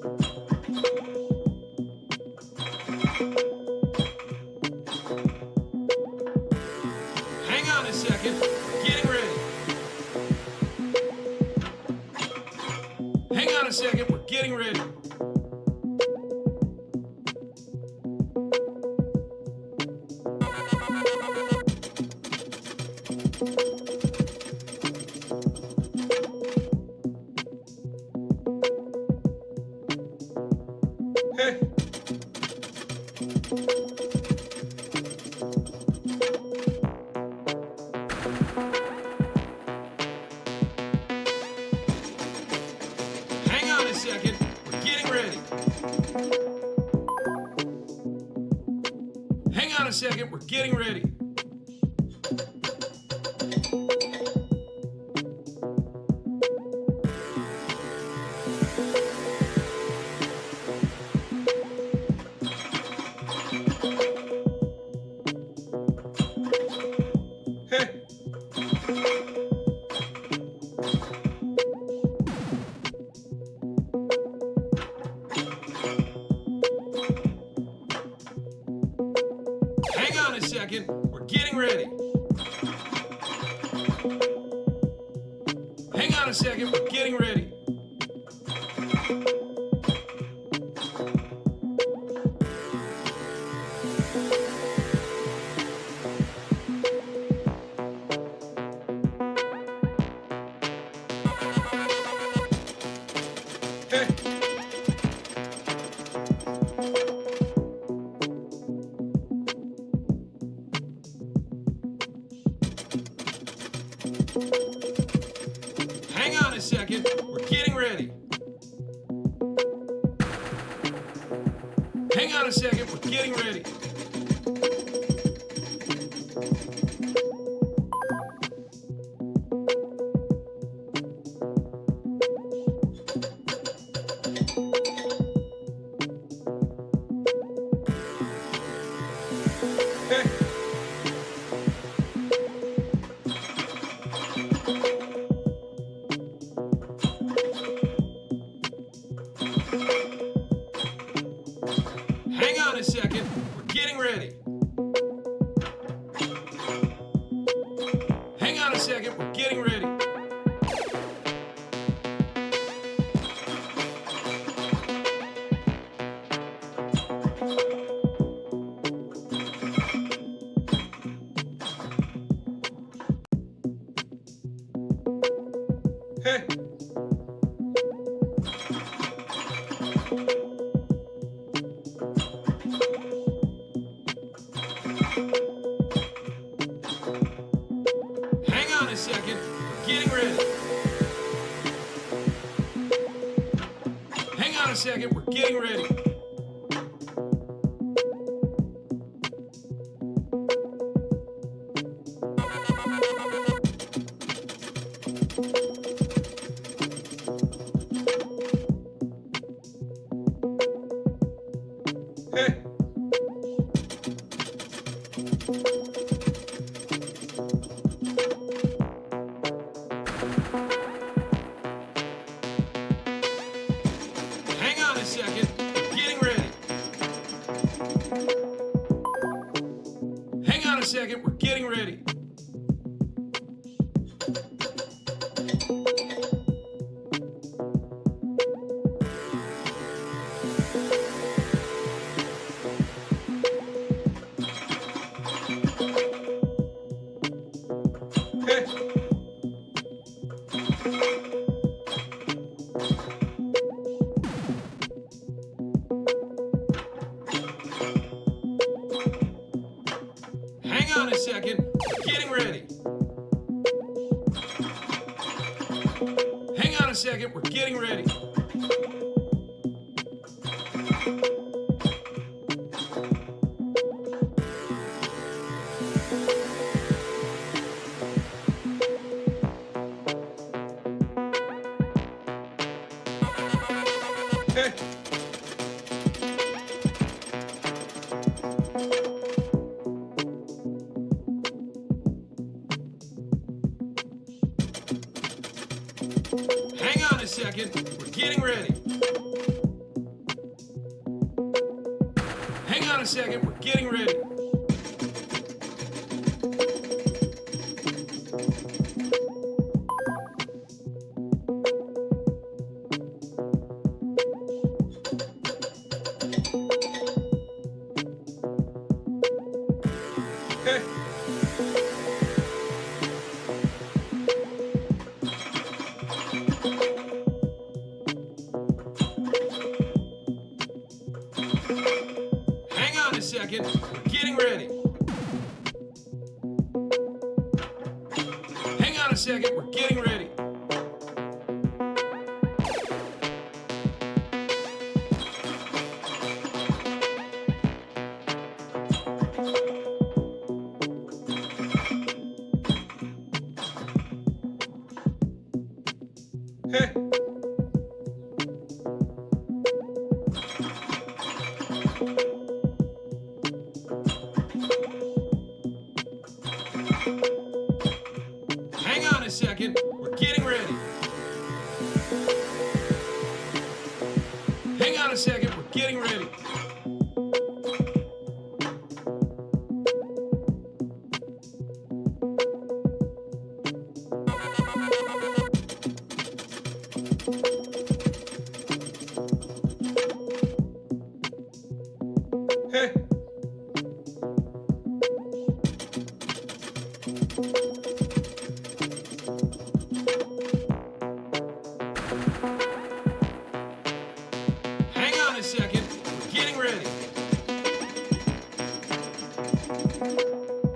Hang on a second. We're getting ready. Hang on a second. We're getting ready. Hey. Hang on a second. We're getting ready. Hang on a second. We're getting ready. Hey. Hang on a second. We're getting ready. Hang on a second. We're getting ready. Hey. Hang on a second. We're getting ready. Hang on a second. We're getting ready. Hey. Hang on a second. We're getting ready. Hang on a second. We're getting ready. Hey. Hang on a second. We're getting ready. Hang on a second. We're getting ready. Hey. Hang on a second. We're getting ready. Hang on a second. We're getting ready. Hey. Hang on a second. We're getting ready. Hang on a second. We're getting ready. Hey. Hang on a second. We're getting ready. second, we're getting ready. Okay. Hang on a second, we're getting ready. Hang on a second, we're getting ready. Hey. Hang on a second, we're getting ready. Hang on a second, we're getting ready. Hey. Hang on a second, we're getting ready.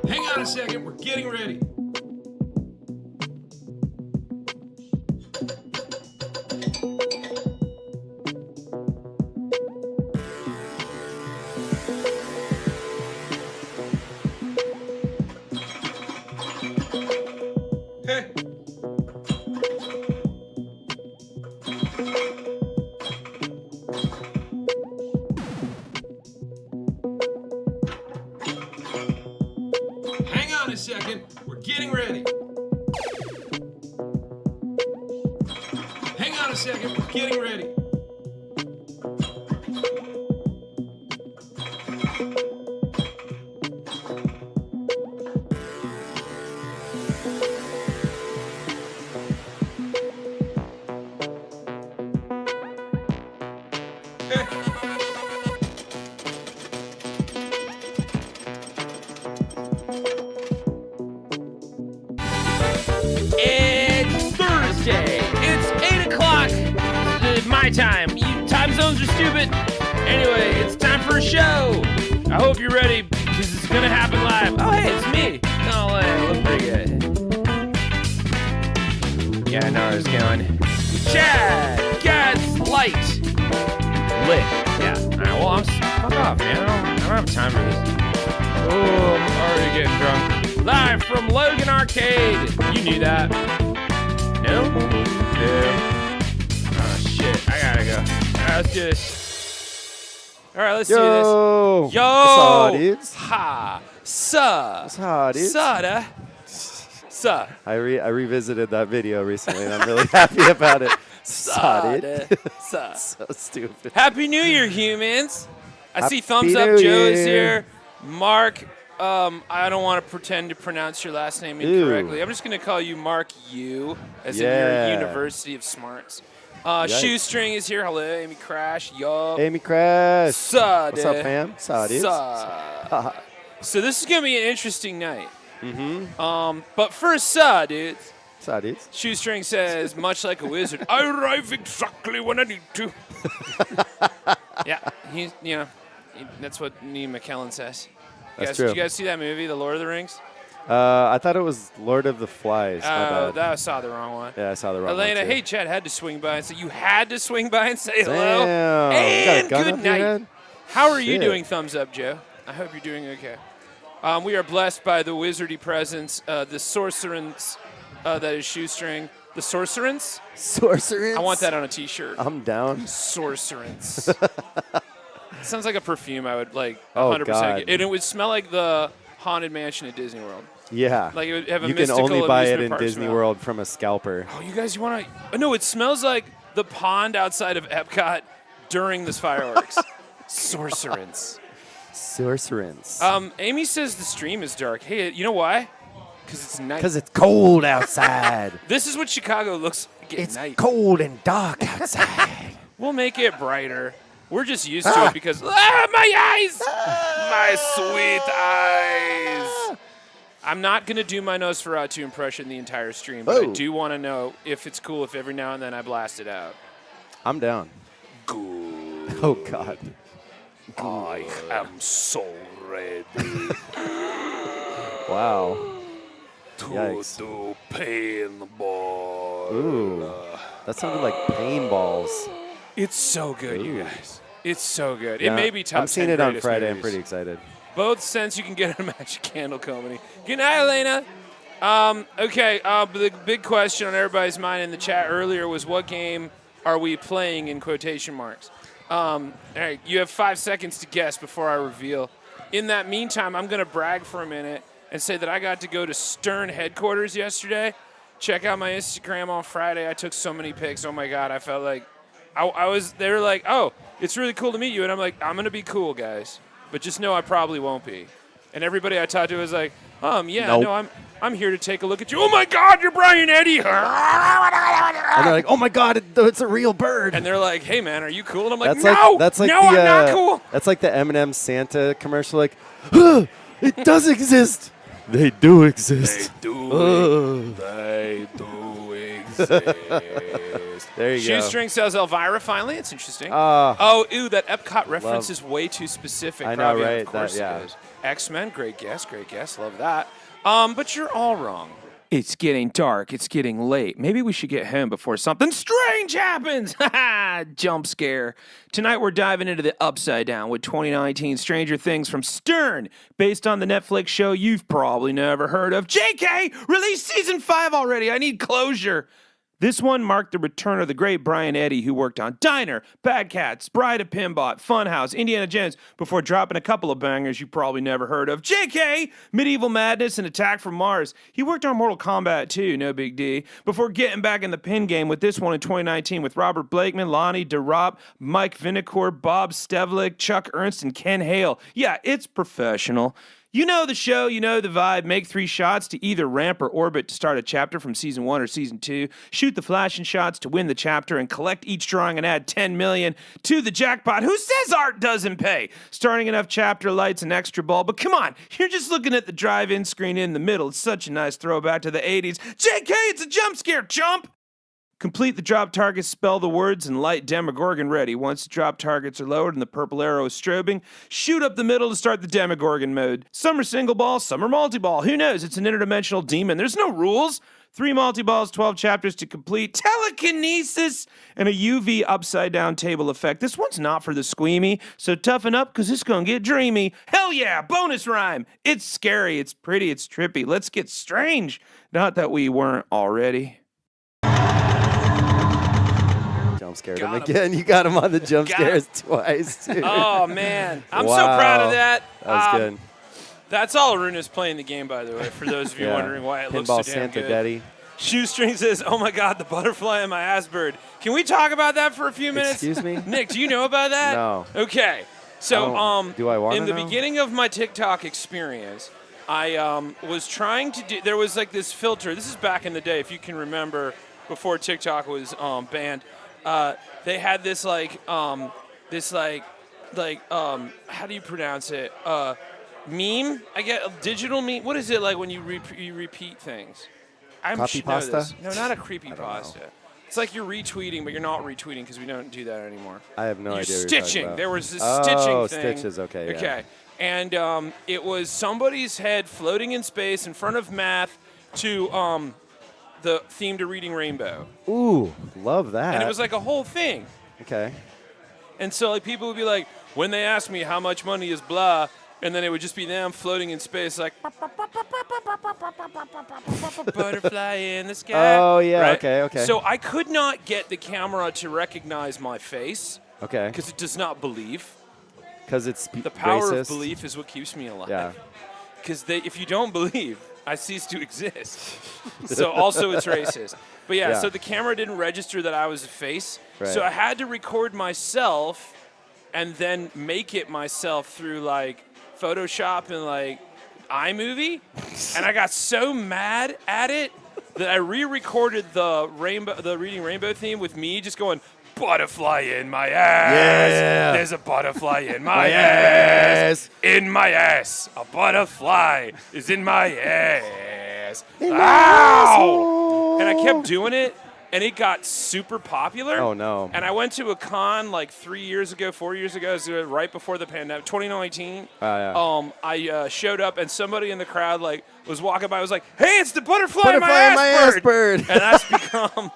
Hang on a second, we're getting ready. Hey. Hang on a second, we're getting ready. Hang on a second, we're getting ready. Hey. It's Thursday. It's 8 o'clock. My time. Time zones are stupid. Anyway, it's time for a show. I hope you're ready because it's gonna happen live. Oh, hey, it's me. Oh, I look pretty good. Yeah, I know where it's going. Chad gets light. Lit. Yeah. All right, well, fuck off, man. I don't have time for this. Oh, I'm already getting drunk. Live from Logan Arcade. You knew that. No? No. Oh, shit. I gotta go. All right, let's do this. All right, let's do this. Yo. What's up, dudes? Ha. Suh. What's up, dudes? Suh. Suh. I revisited that video recently, and I'm really happy about it. Suh. Dude. Suh. So stupid. Happy New Year, humans. I see Happy thumbs up. New Joe is Year. here. Mark, I don't want to pretend to pronounce your last name incorrectly. I'm just going to call you Mark U, as in Yeah. your University of Smarts. Shoestring is here. Hello, Amy Crash. Yo. Amy Crash. Suh, What's up, fam? Suh, dudes. Suh. So this is going to be an interesting night. Mm-hmm. But first, suh, dudes. Suh, dudes. Shoestring says, much like a wizard, I arrive exactly when I need to. Yeah, that's what Ian McKellen says. That's true. Did you guys see that movie, The Lord of the Rings? I thought it was Lord of the Flies. My Oh, bad. I saw the wrong one. Yeah, I saw the wrong Elena, one, too. hey, Chad, had to swing by and say, you had to swing by and say hello? Damn. And You got a gun good up your night. head? How are you Shit. doing, Thumbs Up, Joe? I hope you're doing okay. We are blessed by the wizardy presence, the sorcerance that is Shoestring. The sorcerance? Sorceress? I want that on a T-shirt. I'm down. Sorcerance. Sounds like a perfume I would like 100% Oh, God. get. And it would smell like the Haunted Mansion at Disney World. Yeah. Like it would have a you can mystical only buy it amusement in park Disney smell. World from a scalper. Oh, you guys, you want to? No, it smells like the pond outside of Epcot during this fireworks. Sorcerance. Sorcerance. Amy says the stream is dark. Hey, you know why? Because it's night. Because it's cold outside. This is what Chicago looks like at It's night. cold and dark outside. We'll make it brighter. We're just used to it because my eyes, my sweet eyes. I'm not gonna do my Nosferatu impression the entire stream, but I do want to know if it's cool if every now and then I blast it out. I'm down. Good. Oh, God. I am so ready Wow. to Yikes. do paintball. Ooh. That sounded like paintballs. It's so good, you guys. It's so good. Yeah, It may be top 10 I'm seeing it on greatest Friday. I'm movies. pretty excited. Both cents you can get at a Magic Candle Company. Good night, Elena. Okay, the big question on everybody's mind in the chat earlier was what game are we playing in quotation marks? All right, you have 5 seconds to guess before I reveal. In that meantime, I'm going to brag for a minute and say that I got to go to Stern headquarters yesterday. Check out my Instagram on Friday. I took so many pics. Oh, my God, I felt like they were like, oh, it's really cool to meet you. And I'm like, I'm going to be cool, guys. But just know I probably won't be. And everybody I talked to was like, yeah, Nope. no, I'm here to take a look at you. Oh, my God, you're Brian Eddy. And they're like, oh, my God, it's a real bird. And they're like, hey, man, are you cool? And I'm like, That's like I'm not cool. That's like the M&M Santa commercial. Like, it does exist. They do exist. They do exist. There you go. Shoestring says Elvira finally. It's interesting. Ah. Ew, that Epcot reference is way too specific. I know, Pravian, right? Of course Yeah. it is. X-Men, great guess. Love that. But you're all wrong. It's getting dark. It's getting late. Maybe we should get home before something strange happens. Jump scare. Tonight we're diving into the Upside Down with 2019 Stranger Things from Stern, based on the Netflix show you've probably never heard of. JK, released season 5 already. I need closure. This one marked the return of the great Brian Eddy, who worked on Diner, Bad Cats, Bride of Pinbot, Funhouse, Indiana Jones, before dropping a couple of bangers you probably never heard of. JK, Medieval Madness, and Attack from Mars. He worked on Mortal Kombat too, no big D, before getting back in the pin game with this one in 2019 with Robert Blakeman, Lonnie DeRopp, Mike Vinicourt, Bob Stevlik, Chuck Ernst, and Ken Hale. Yeah, it's professional. You know the show, you know the vibe. Make 3 shots to either ramp or orbit to start a chapter from season 1 or season 2. Shoot the flashing shots to win the chapter and collect each drawing and add 10 million to the jackpot. Who says art doesn't pay? Starting enough chapter lights and extra ball. But come on, you're just looking at the drive-in screen in the middle. It's such a nice throwback to the 80s. JK, it's a jump scare, chump! Complete the drop targets, spell the words, and light Demogorgon ready. Once the drop targets are lowered and the purple arrow is strobing, shoot up the middle to start the Demogorgon mode. Some are single ball, some are multi-ball. Who knows? It's an interdimensional demon. There's no rules. 3 multi-balls, 12 chapters to complete. Telekinesis and a UV upside-down table effect. This one's not for the squeamy, so toughen up because it's going to get dreamy. Hell yeah, bonus rhyme. It's scary, it's pretty, it's trippy. Let's get strange. Not that we weren't already. Jump scared him again. You got him on the jump scares twice, too. Oh, man. I'm so proud of that. That was good. That's all Aruna's playing the game, by the way, for those of you wondering why it looks so Pinball damn Santa good. Daddy. Shoestring says, oh, my God, the butterfly in my ass bird. Can we talk about that for a few minutes? Excuse me? Nick, do you know about that? No. Okay. So do I want to in the know? beginning of my TikTok experience, I was trying to do – there was like this filter. This is back in the day, if you can remember, before TikTok was banned. They had this how do you pronounce it? Meme? I get a digital meme. What is it like when you repeat things? I should know this. No, not a creepypasta. It's like you're retweeting, but you're not retweeting because we don't do that anymore. I have no idea what you're stitching. talking about. There was this stitching thing. Stitches, okay. Yeah. Okay. And it was somebody's head floating in space in front of math to the theme to Reading Rainbow. Ooh, love that. And it was like a whole thing. Okay. And so like people would be like, when they ask me how much money is blah, and then it would just be them floating in space like butterfly in the sky. Oh, yeah, right? okay. So I could not get the camera to recognize my face. Okay. Because it does not believe. Because it's The power racist. of belief is what keeps me alive. Yeah. Because if you don't believe, I cease to exist. So also it's racist. But so the camera didn't register that I was a face. Right. So I had to record myself and then make it myself through like Photoshop and like iMovie, and I got so mad at it that I re-recorded the Reading Rainbow theme with me just going, butterfly in my ass. Yeah. There's a butterfly in my ass. In my ass. A butterfly is in my ass. Ow! And I kept doing it, and it got super popular. Oh, no. And I went to a con like 4 years ago, it was right before the pandemic, 2019. Oh, yeah. I showed up, and somebody in the crowd like was walking by, was like, "Hey, it's the butterfly in my ass bird." And that's become,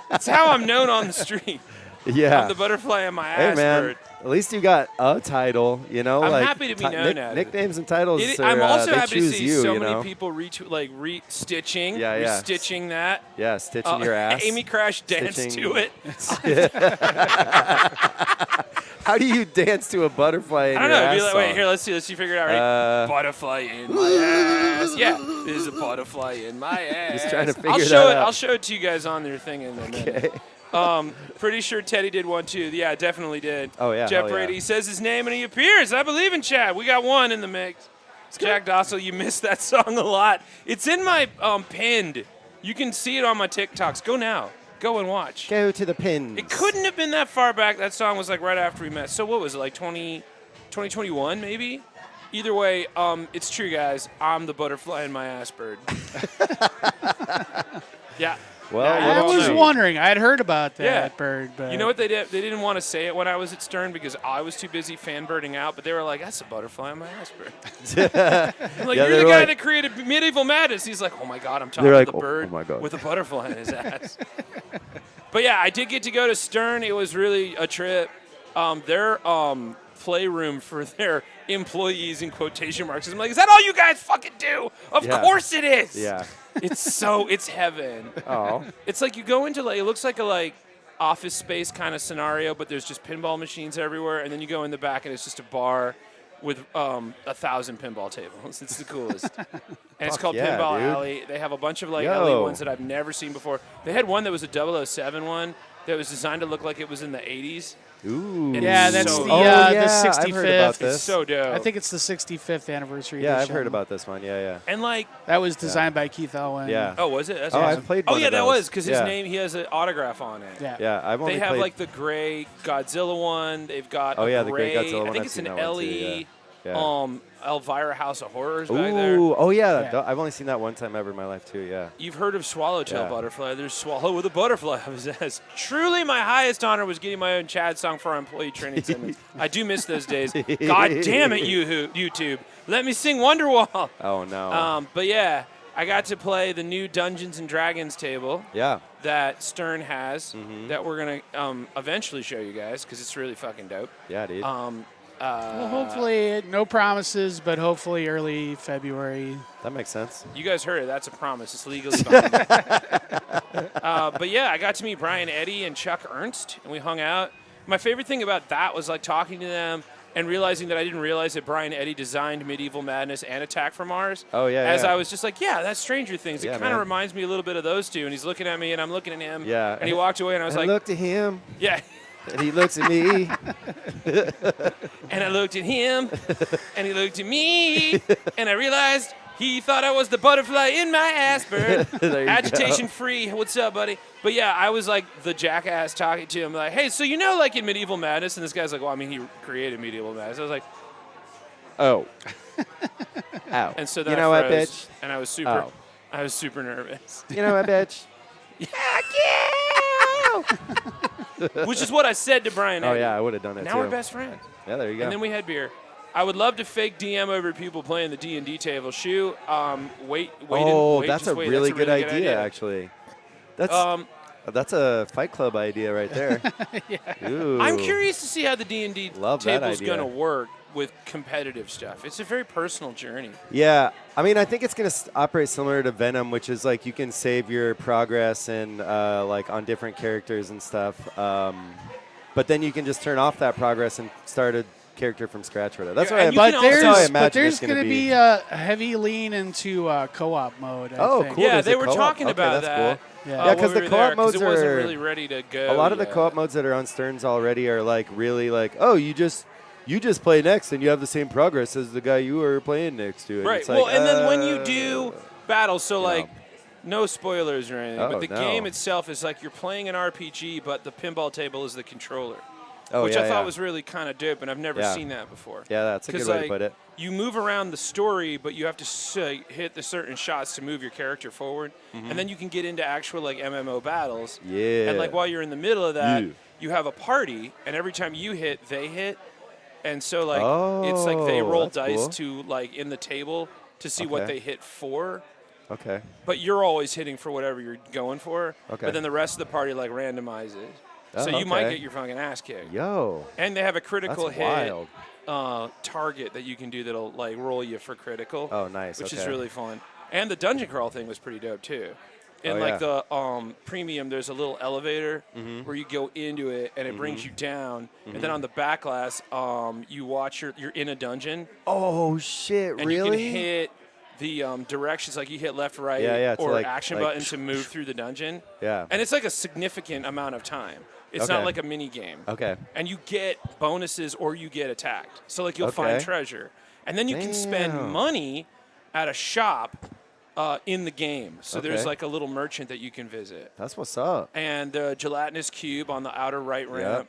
that's how I'm known on the street. Yeah. I'm the butterfly in my Hey, ass man. bird. At least you got a title, you know? I'm like, happy to be known as it. Nicknames and titles I'm also they happy to choose see you, so you many know? people restitching, Yeah, yeah. restitching that. Yeah, stitching your ass. Amy Crash danced Stitching. to it. How do you dance to a butterfly in I don't your know. ass Be like, wait, song? here, let's see, figure it out. Ready? Butterfly in my ass. Yeah, there's a butterfly in my ass. Just trying to figure I'll that show it. out. I'll show it to you guys on their thing in a minute. Pretty sure Teddy did one too. Yeah, definitely did. Oh, yeah, Jeff hell yeah. Brady says his name and he appears. I believe in Chad. We got one in the mix. Jack Dossel, you missed that song a lot. It's in my pinned. You can see it on my TikToks. Go now. Go and watch. Go to the pins. It couldn't have been that far back. That song was like right after we met. So what was it, like 2021 maybe? Either way, it's true, guys. I'm the butterfly in my ass bird. Yeah. Well, Yeah, I was know. wondering. I had heard about that Yeah. bird, but You know what they did? They didn't want to say it when I was at Stern because I was too busy fan birding out, but they were like, that's a butterfly in my ass bird. I'm like, Yeah, you're they the were guy like- that created Medieval Madness. He's like, oh my God, I'm talking They're like, to the "Oh, bird oh my God." with a butterfly in his ass. But yeah, I did get to go to Stern. It was really a trip. Their playroom for their employees in quotation marks. I'm like, is that all you guys fucking do? Of Yeah. course it is. Yeah. It's heaven. Oh. It's like you go into like, it looks like a like office space kind of scenario, but there's just pinball machines everywhere, and then you go in the back and it's just a bar with 1,000 pinball tables. It's the coolest. And it's Fuck called yeah, Pinball dude. Alley. They have a bunch of like Yo. LA ones that I've never seen before. They had one that was a 007 one that was designed to look like it was in the 80s. Ooh. yeah, It's that's so- the Oh, yeah, the I've heard about 65th. this. It's so dope. I think it's the 65th anniversary. Yeah, I've edition. heard about this one. Yeah, yeah. And like, That was designed by Keith Elwin. Yeah. oh, was it? That's Oh, awesome. I've played Oh one yeah, of that those. was because his Yeah. name. He has an autograph on it. Yeah. Yeah, I've only They have played. like the gray Godzilla one. They've got Oh, a yeah, the gray, gray Godzilla one. I think I've it's seen an that one too, LE. yeah. Elvira House of Horrors back there. Ooh, oh yeah, Yeah. I've only seen that one time ever in my life too. Yeah. You've heard of Swallowtail Yeah. Butterfly. There's Swallow with a Butterfly. Truly, my highest honor was getting my own Chad song for our employee training segments. I do miss those days. God damn it, YouTube. Let me sing Wonderwall. Oh no. But yeah, I got to play the new Dungeons and Dragons table yeah. that Stern has Mm-hmm. that we're going to eventually show you guys because it's really fucking dope. Yeah, dude. Well, hopefully, no promises, but hopefully early February. That makes sense. You guys heard it. That's a promise. It's legally binding. But yeah, I got to meet Brian Eddy and Chuck Ernst, and we hung out. My favorite thing about that was like talking to them and realizing that I didn't realize that Brian Eddy designed Medieval Madness and Attack from Mars. Oh, yeah, As yeah. I was just like, yeah, that's Stranger Things. It Yeah, kind of man. reminds me a little bit of those two. And he's looking at me, and I'm looking at him. Yeah. And he walked away, and I was I like, looked at him, yeah. and he looks at me. And I looked at him, and he looked at me, and I realized he thought I was the butterfly in my ass bird. There you Agitation free. What's up, buddy? But yeah, I was like the jackass talking to him, like, hey, so you know, like in Medieval Madness, and this guy's like, well, I mean, he created Medieval Madness. I was like, Oh. Ow. and so then You know I what, froze, bitch? and I was super, Oh. nervous. You know what, bitch? Which is what I said to Brian. Oh Eddy. yeah, I would have done it Now too. we're best friends. Yeah, there you go. And then we had beer. I would love to fake DM over people playing the D&D table. Shoe, wait. Oh, wait, that's just a wait. really That's a good idea, actually. That's a Fight Club idea right there. Ooh. I'm curious to see how the D&D Love that table's idea. going to work with competitive stuff. It's a very personal journey. Yeah, I mean, I think it's going to operate similar to Venom, which is like you can save your progress and like on different characters and stuff. But then you can just turn off that progress and start character from scratch or whatever. That's Yeah, what and you I, can that's how I also- imagine there's it's going to be a heavy lean into co-op mode. I Oh, think. cool. Yeah, there's they a were co-op. talking Okay, about that's that. Cool. Yeah. Yeah, 'cause when the we were co-op there, 'cause modes it wasn't are- really ready to go. A lot of the yet. co-op modes that are on Stearns already are like really like, oh, you just play next and you have the same progress as the guy you were playing next to. And Right. It's like, Well, and then when you do battles, so you like, know. no spoilers or anything, Oh, but the no. game itself is like you're playing an RPG, but the pinball table is the controller, oh, which yeah, I thought yeah. was really kind of dope, and I've never Yeah. seen that before. Yeah, that's a good 'Cause, way like, to put it. You move around the story, but you have to hit the certain shots to move your character forward, and then you can get into actual like MMO battles. Yeah. And like while you're in the middle of that, Yeah. you have a party, and every time you hit, they hit, and so like it's like Oh, they roll that's dice cool. to like in the table to see what Okay. they hit for. Okay. But you're always hitting for whatever you're going for. Okay. But then the rest of the party like randomizes. So Oh, you might okay. get your fucking ass kicked. Yo. And they have a That's critical hit wild. target that you can do that'll like roll you for critical. Oh, nice. Which is okay. really fun. And the dungeon crawl thing was pretty dope too. In Oh, like yeah. the premium, there's a little elevator Mm-hmm. where you go into it and it brings you down. And then on the back glass, you watch you're in a dungeon Oh shit! and Really? you can hit the directions, like you hit left, right, Yeah, yeah, to or like- action like button to move through the dungeon. Yeah. And it's like a significant amount of time. It's Okay. not like a mini game. Okay. And you get bonuses or you get attacked. So like you'll find Okay. treasure. And then you can spend Damn. money at a shop in the game. So there's Okay. like a little merchant that you can visit. That's what's up. And the gelatinous cube on the outer right ramp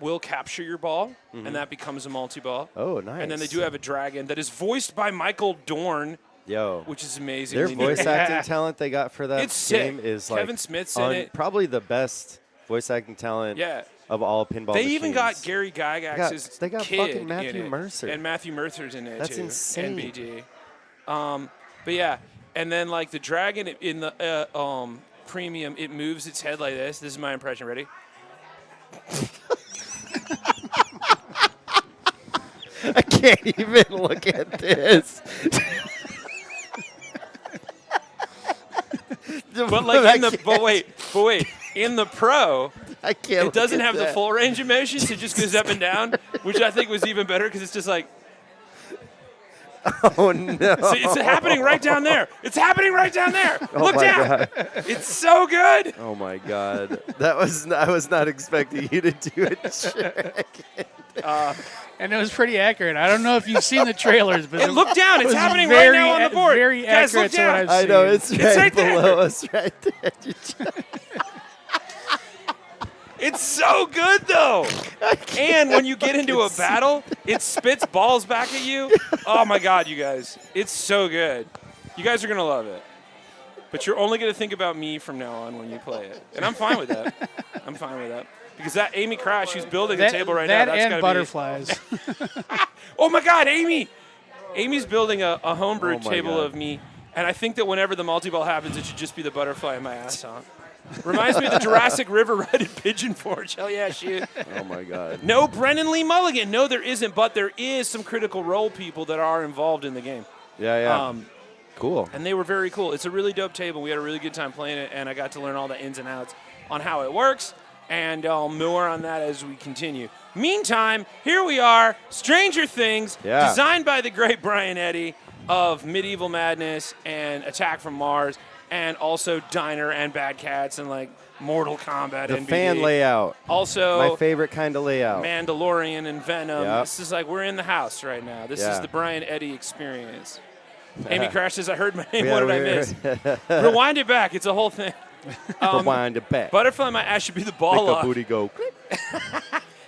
will capture your ball, and that becomes a multi-ball. Oh, nice. And then they do have a dragon that is voiced by Michael Dorn, Yo. which is amazing. Their voice acting talent they got for that It's sick. game is like Kevin Smith's in it. probably the best voice acting talent Yeah. of all pinball. They even got machines. Gary Gygax's they got kid fucking Matthew in it. Mercer. And Matthew Mercer's in it That's too. insane. NBD. But yeah, and then like the dragon in the premium, it moves its head like this. This is my impression. Ready? I can't even look at this. But like but wait, in the pro, I can't. it doesn't look at have the that. full range of motion, so it just goes up and down, which I think was even better because it's just like Oh no! so it's happening right down there. It's happening right down there. Oh Look my down. God. It's so good. Oh my god! I was not expecting you to do a trick. And it was pretty accurate. I don't know if you've seen the trailers, but And look down. It's was happening very right now on the board. Very Guys, look accurate to what down. I've I know seen. it's right, right there. below us, right there. It's so good though. And when you get into a battle, it spits balls back at you. Oh my god, you guys. It's so good. You guys are going to love it. But you're only going to think about me from now on when you play it. And I'm fine with that. I'm fine with that. Because that Amy Crash, who's building a table right now, that that's and got to butterflies. be. Oh my god, Amy. Amy's building a homebrew Oh my table God. of me. And I think that whenever the multi-ball happens, it should just be the butterfly in my ass, huh? Reminds me of the Jurassic River ride at Pigeon Forge. Hell yeah, shoot. Oh my god! No Brennan Lee Mulligan. No, there isn't, but there is some Critical Role people that are involved in the game. Yeah. Cool. And they were very cool. It's a really dope table. We had a really good time playing it, and I got to learn all the ins and outs on how it works, and more on that as we continue. Meantime, here we are, Stranger Things, Yeah. designed by the great Brian Eddy of Medieval Madness and Attack from Mars, and also Diner and Bad Cats and like Mortal Kombat. The NBD. fan layout. Also, My favorite kind of layout. Mandalorian and Venom. Yep. This is like we're in the house right now. This Yeah. is the Brian Eddy experience. Amy Crash says, I heard my name. Yeah, What did I miss? Rewind it back. It's a whole thing. Rewind it back. Butterfly in my ass should be the Make ball a lock. booty go.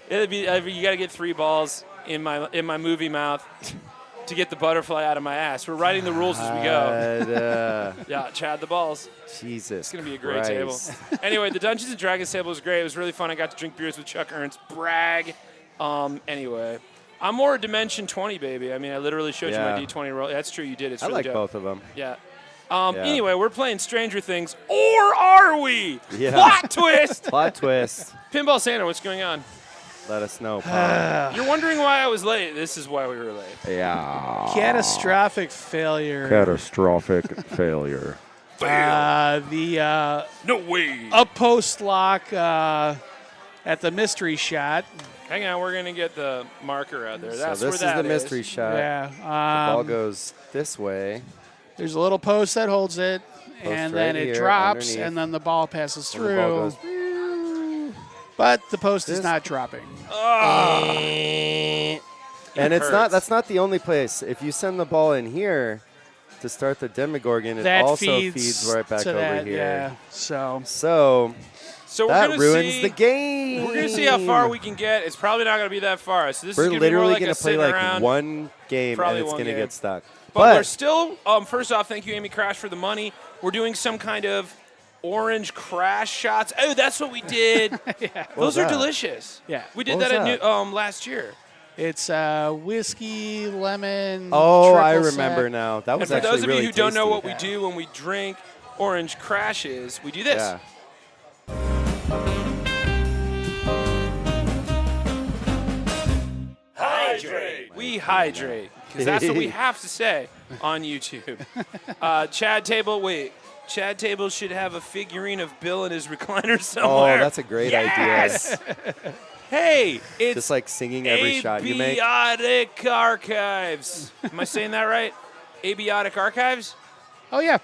It'd be, you got to get 3 balls in my movie mouth to get the butterfly out of my ass. We're writing the rules as we go. Yeah, Chad the balls. Jesus. It's going to be a great table. Anyway, the Dungeons and Dragons table was great. It was really fun. I got to drink beers with Chuck Ernst. Brag. Anyway, I'm more a Dimension 20, baby. I mean, I literally showed you my Yeah. D20 roll. That's true, you did. It's I really like dope. both of them. Yeah. Yeah. Anyway, we're playing Stranger Things, or are we? Yeah. Plot twist. Plot twist. Pinball Santa, what's going on? Let us know, Paul. You're wondering why I was late. This is why we were late. Yeah. Catastrophic failure. Catastrophic failure. The No way. up post lock at the mystery shot Hang on, we're going to get the marker out there. That's so where this that is the mystery shot. Yeah. The ball goes this way. There's a little post that holds it, and then right it here, drops, underneath. and then the ball passes And the ball through. goes. But the post is This- not dropping. And it's hurts. not. That's not the only place. If you send the ball in here to start the Demogorgon, it That also feeds right back to over that, here. Yeah. So So So we're that gonna ruins see, the game. We're going to see how far we can get. It's probably not going to be that far. So this We're is going to be more literally like going a to play sit like around. one game, Probably and it's one going to game. get stuck. But we're still, first off, thank you, Amy Crash, for the money. We're doing some kind of orange crash shots. Oh, that's what we did. What was Those are that? delicious. Yeah. We did What that was at that? last year. it's whiskey, lemon. Oh, I triple remember sec. now. That And was for actually those of really you who don't know what tasty. we do when we drink orange crashes, we do this. Yeah. We hydrate, because that's what we have to say on YouTube. Chad Table should have a figurine of Bill in his recliner Oh, somewhere. that's a great Yes! idea. Hey, it's Just like singing every shot you make. Abiotic Archives. Am I saying that right? Abiotic Archives? Oh yeah.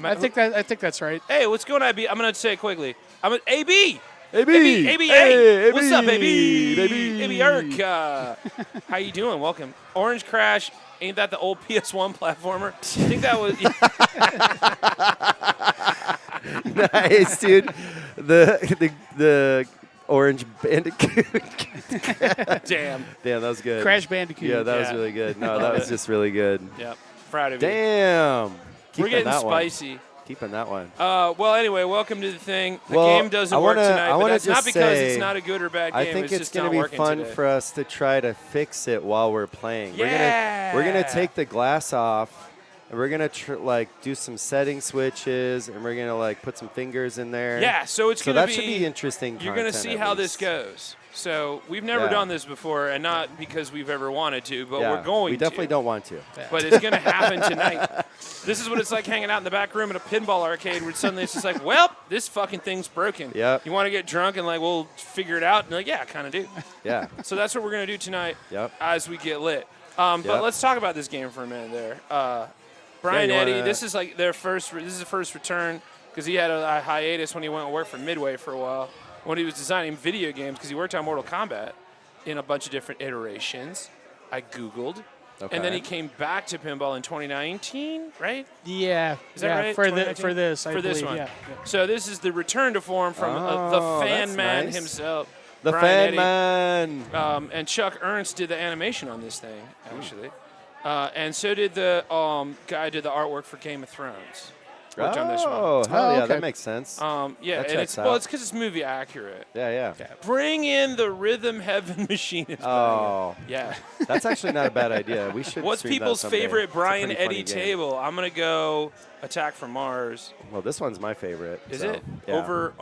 I I think that's right. Hey, what's going on, AB? I'm going to say it quickly. AB! AB! AB! Hey, What's up, AB? Baby! AB Erica. How you doing? Welcome. Orange Crash. Ain't that the old PS1 platformer? I think that was... Nice, dude. The orange bandicoot. Damn. Damn, that was good. Crash Bandicoot. Yeah, that was Yeah. really good. No, that Love was it. just really good. Yep. Proud of you. Damn. We're Keeping getting that spicy. One. Keeping that one. Well, anyway, welcome to the thing. The Well, game doesn't I work wanna- tonight, I but wanna that's not just because say, it's not a good or bad game. I think it's it's just going not to be working fun today. for us to try to fix it while we're playing. Yeah. We're gonna take the glass off, and we're gonna do some setting switches, and we're gonna like put some fingers in there. Yeah, so it's So going to that should be interesting. You're going to content see at how least. this goes. So we've never Yeah. done this before, and not because we've ever wanted to, but Yeah, we're going We definitely to. don't want to. But it's going to happen tonight. This is what it's like hanging out in the back room at a pinball arcade where suddenly it's just like, well, this fucking thing's broken. Yep. You want to get drunk and like, we'll figure it out? And like, yeah, I kind of do. Yeah. So that's what we're going to do tonight Yep. as we get lit. But Yep. let's talk about this game for a minute there. Brian you Eddy, wanna- this is like their first. This is the first return because he had a hiatus when he went and worked for Midway for a while when he was designing video games because he worked on Mortal Kombat in a bunch of different iterations. I Googled. And then Okay. he came back to pinball in 2019, right? Yeah. Is that yeah, right? For 2019? this, I For this believe, one. Yeah. So this is the return to form from Oh, the fan that's man nice. himself. The Brian fan Eddy. man. And Chuck Ernst did the animation on this thing, actually. And so did the guy who did the artwork for Game of Thrones. Worked on this one. Oh, hell Oh, yeah, okay. that makes sense. Yeah, That and checks it's out. it's because it's movie accurate. Yeah. Bring in the Rhythm Heaven machine. Is Oh, yeah. that's actually not a bad idea. We should. What's stream that people's someday. favorite It's a Brian pretty Eddy funny game. table? I'm gonna go Attack from Mars. Well, this one's my favorite. Is so, it yeah. over?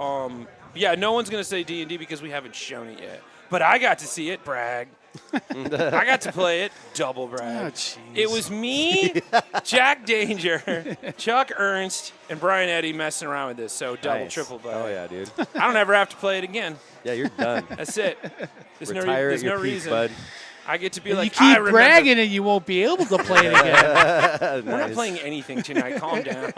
Yeah, no one's gonna say D&D because we haven't shown it yet. But I got to see it. Brag. I got to play it. Double brag. Oh, jeez. It was me, Jack Danger, Chuck Ernst, and Brian Eddy messing around with this. So double, Nice. triple brag. Oh yeah, dude. I don't ever have to play it again. Yeah, you're done. That's it. There's Retire there's at your no peak, reason. bud. I get to be If like, you keep I remember. bragging and you won't be able to play it again. We're not playing anything tonight. Calm down.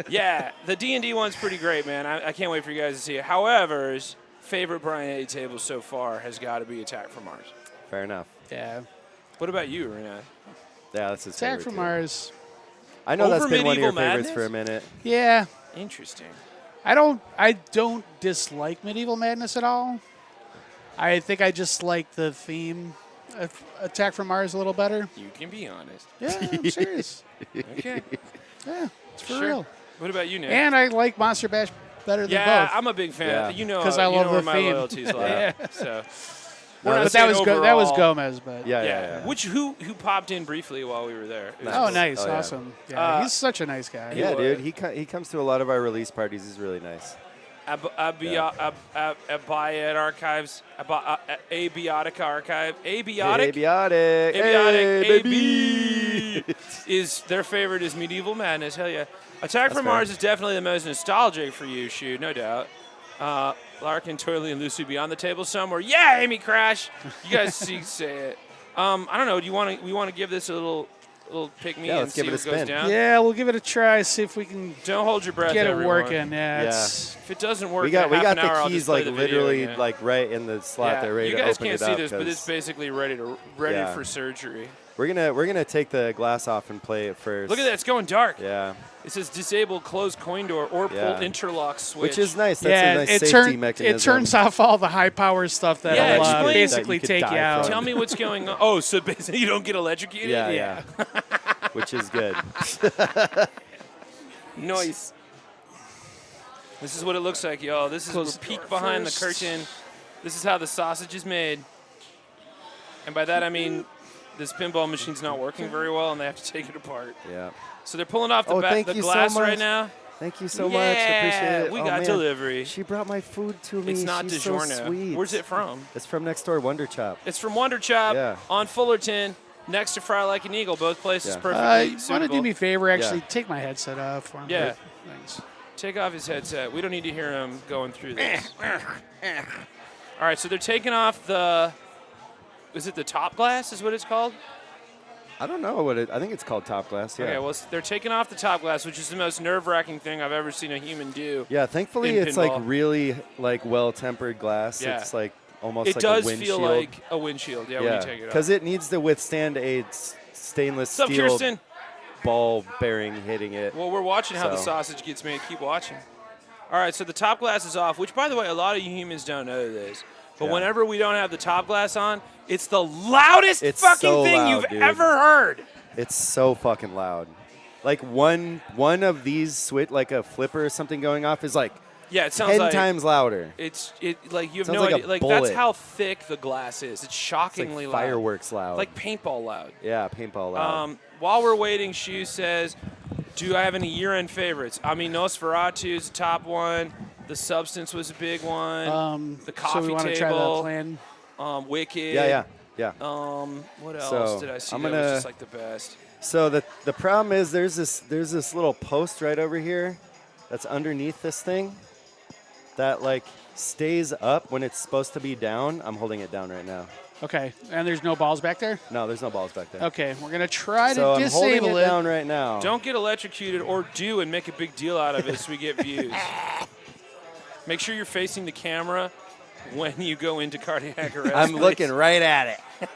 Yeah, the D&D one's pretty great, man. I can't wait for you guys to see it. However, his favorite Brian Eddy table so far has got to be Attack from Mars. Fair enough. Yeah. What about you, Renee? Yeah, that's his Attack favorite from too. Mars. I know Over that's been one of your Medieval favorites Madness? for a minute. Yeah. Interesting. I don't dislike Medieval Madness at all. I think I just like the theme of Attack from Mars a little better. You can be honest. Yeah, I'm serious. Okay. Yeah, it's for Sure. real. What about you, Nick? And I like Monster Bash better than yeah, both. I'm a big fan. Yeah. You know, 'Cause I you love know where the my theme. loyalties lie. Yeah. So, No, we're not but saying that was overall- Gomez, but Yeah. Which who popped in briefly while we were there? It was oh, cool. nice, Oh, yeah. awesome. Yeah, he's such a nice guy. Yeah, would. dude. He comes to a lot of our release parties. He's really nice. Abiotic Archives, Abiotic Archive, Abiotic. Abiotic. Abiotic, Hey, AB baby. is their favorite is Medieval Madness. Hell yeah. Attack from fair. Mars is definitely the most nostalgic for you, shoot, no doubt. Larkin, Toilet, and Lucy be on the table somewhere. Yeah, Amy Crash. You guys say it. I don't know. Do you want to? We want to give this a little pick me Yeah, and let's see give it a what goes spin. down. Yeah, we'll give it a try. See if we can Don't hold your breath. get it everyone. working. Yeah. Yeah. It's, If it doesn't work, We got in half an the hour, I'll keys just play like the video literally again. like right in the slot Yeah, there, ready you to guys open can't it see up. this, but 'cause it's basically ready Yeah. for surgery. we're gonna take the glass off and play it first. Look at that, it's going dark. Yeah, It says disable close coin door or pull Yeah. interlock switch. which is nice. That's yeah, a nice it, safety mechanism. it turns off all the high power stuff that'll Yeah, explain- basically that you could take you die out. from. Tell me what's going on. Oh, so basically you don't get electrocuted? Yeah. Which is good. Nice. This is what it looks like, y'all. This is Close we're the peek door behind first. the curtain. This is how the sausage is made. And by that I mean this pinball machine's not working very well and they have to take it apart. Yeah. So they're pulling off the, Oh, thank the you so glass right much. now. Thank you so Yeah, much. I appreciate it. we Oh, got man. delivery. She brought my food to me. It's not She's DiGiorno. so sweet. Where's it from? It's from next door, Wonder Chop. It's from Wonder Chop Yeah. on Fullerton, next to Fry Like an Eagle. Both places Yeah. perfectly You want to suitable. do me a favor? Actually, Yeah. take my headset off for him. Yeah. Thanks. Take off his headset. We don't need to hear him going through this. All right, so they're taking off the. Is it the top glass? Is what it's called? I don't know what it. I think it's called Top Glass. Yeah. Okay, well, they're taking off the top glass, which is the most nerve-wracking thing I've ever seen a human do. Yeah. Thankfully, in it's pinball. like really like well-tempered glass. Yeah. It's like almost It like does a windshield. feel like a windshield, when you yeah, take it off. because it needs to withstand a stainless What's up, steel Kirsten? ball bearing hitting it. Well, we're watching how the So. sausage gets made. Keep watching. All right, so the top glass is off, which, by the way, a lot of you humans don't know this. But Yeah. whenever we don't have the top glass on, it's the loudest It's fucking so thing loud, you've dude. ever heard. It's so fucking loud. Like one of these switch, like a flipper or something going off, is like Yeah, it sounds 10 like times louder. it's like you have Sounds no like a idea. Like that's bullet. how thick the glass is. It's It's shockingly like loud. fireworks loud. Like paintball loud. yeah, paintball loud. While we're waiting, Shu says, "Do I have any year-end favorites?" I mean, Nosferatu is the top one. The Substance was a big one. The Coffee So we want to Table. try that plan. Wicked. yeah. What else So, did I see I'm that was gonna- just like the best? So the problem is there's this little post right over here that's underneath this thing that like stays up when it's supposed to be down. I'm holding it down right now. Okay, and there's no balls back there? No, there's no balls back there. Okay, we're going to try So to I'm holding disable it it. down right now. Don't get electrocuted or do and make a big deal out of it so we get views. Make sure you're facing the camera when you go into cardiac arrest. I'm please. looking right at it.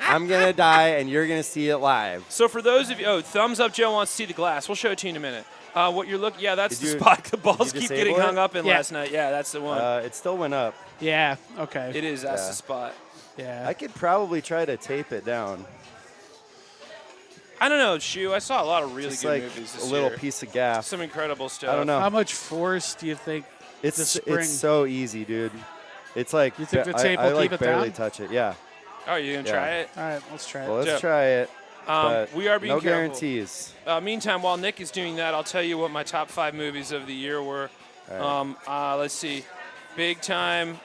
I'm gonna die, and you're gonna see it live. So for those of you, thumbs up, Joe wants to see the glass. We'll show it to you in a minute. What you're looking, yeah, that's Did the you- spot the balls did you keep getting disable hung it? up in Yeah. last night. Yeah, that's the one. It still went up. Yeah, okay. It is, that's Yeah. the spot. Yeah. I could probably try to tape it down. I don't know, Shu. I saw a lot of really Just good like movies a this little year. piece of gaff. Some incredible stuff. I don't know. How much force do you think the It's spring? so easy, dude. It's like You think the I- tape I will like keep it barely down? touch it. Yeah. Oh, you gonna Yeah. try it? All right, let's try it. Well, let's Joe. try it. But we are being no careful. guarantees. Meantime, while Nick is doing that, I'll tell you what my top 5 movies of the year were. Let's see. Big time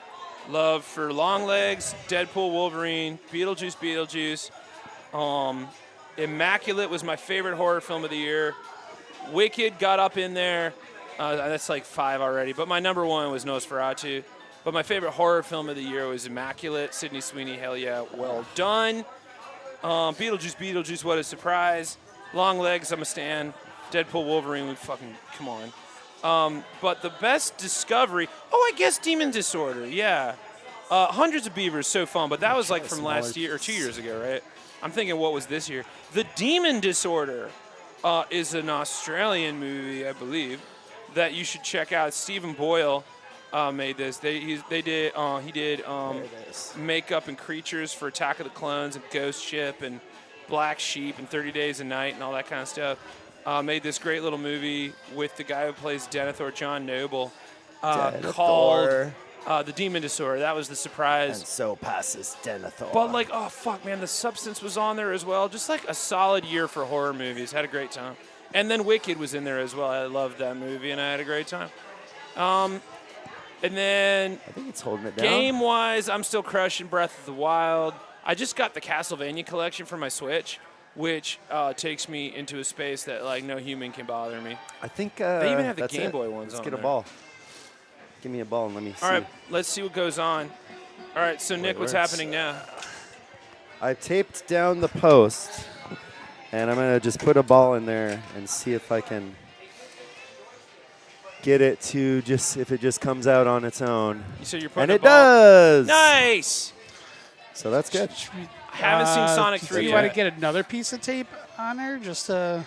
love for Longlegs, Deadpool, Wolverine, Beetlejuice. Immaculate was my favorite horror film of the year. Wicked got up in there. That's like 5 already. But my number 1 was Nosferatu. But my favorite horror film of the year was Immaculate. Sydney Sweeney, hell yeah, well done. Beetlejuice, what a surprise. Longlegs, I'm a stan. Deadpool, Wolverine, fucking, come on. But the best discovery, I guess Demon Disorder, yeah. Hundreds of Beavers, so fun, but that was like from last year or 2 years ago, right? I'm thinking what was this year. The Demon Disorder is an Australian movie, I believe, that you should check out. Stephen Boyle made this. He did makeup and creatures for Attack of the Clones and Ghost Ship and Black Sheep and 30 Days a Night and all that kind of stuff. Made this great little movie with the guy who plays Denethor, John Noble, called The Demon Disorder. That was the surprise. And so passes Denethor. But like, oh fuck, man, The Substance was on there as well. Just like a solid year for horror movies. Had a great time. And then Wicked was in there as well. I loved that movie and I had a great time. And then I think it's holding it down. game-wise, I'm still crushing Breath of the Wild. I just got the Castlevania collection for my Switch, which takes me into a space that like no human can bother me. I think They even have the that's Game it. Boy ones Let's on get a there. ball. Give me a ball and let me see. All right, let's see what goes on. All right, so Nick, what's works. happening now? I taped down the post, and I'm going to just put a ball in there and see if I can get it to if it just comes out on its own. So you're putting And a it ball. does! Nice. So that's good. I haven't seen Sonic 3 You yet. want to get another piece of tape on there? Just Yeah,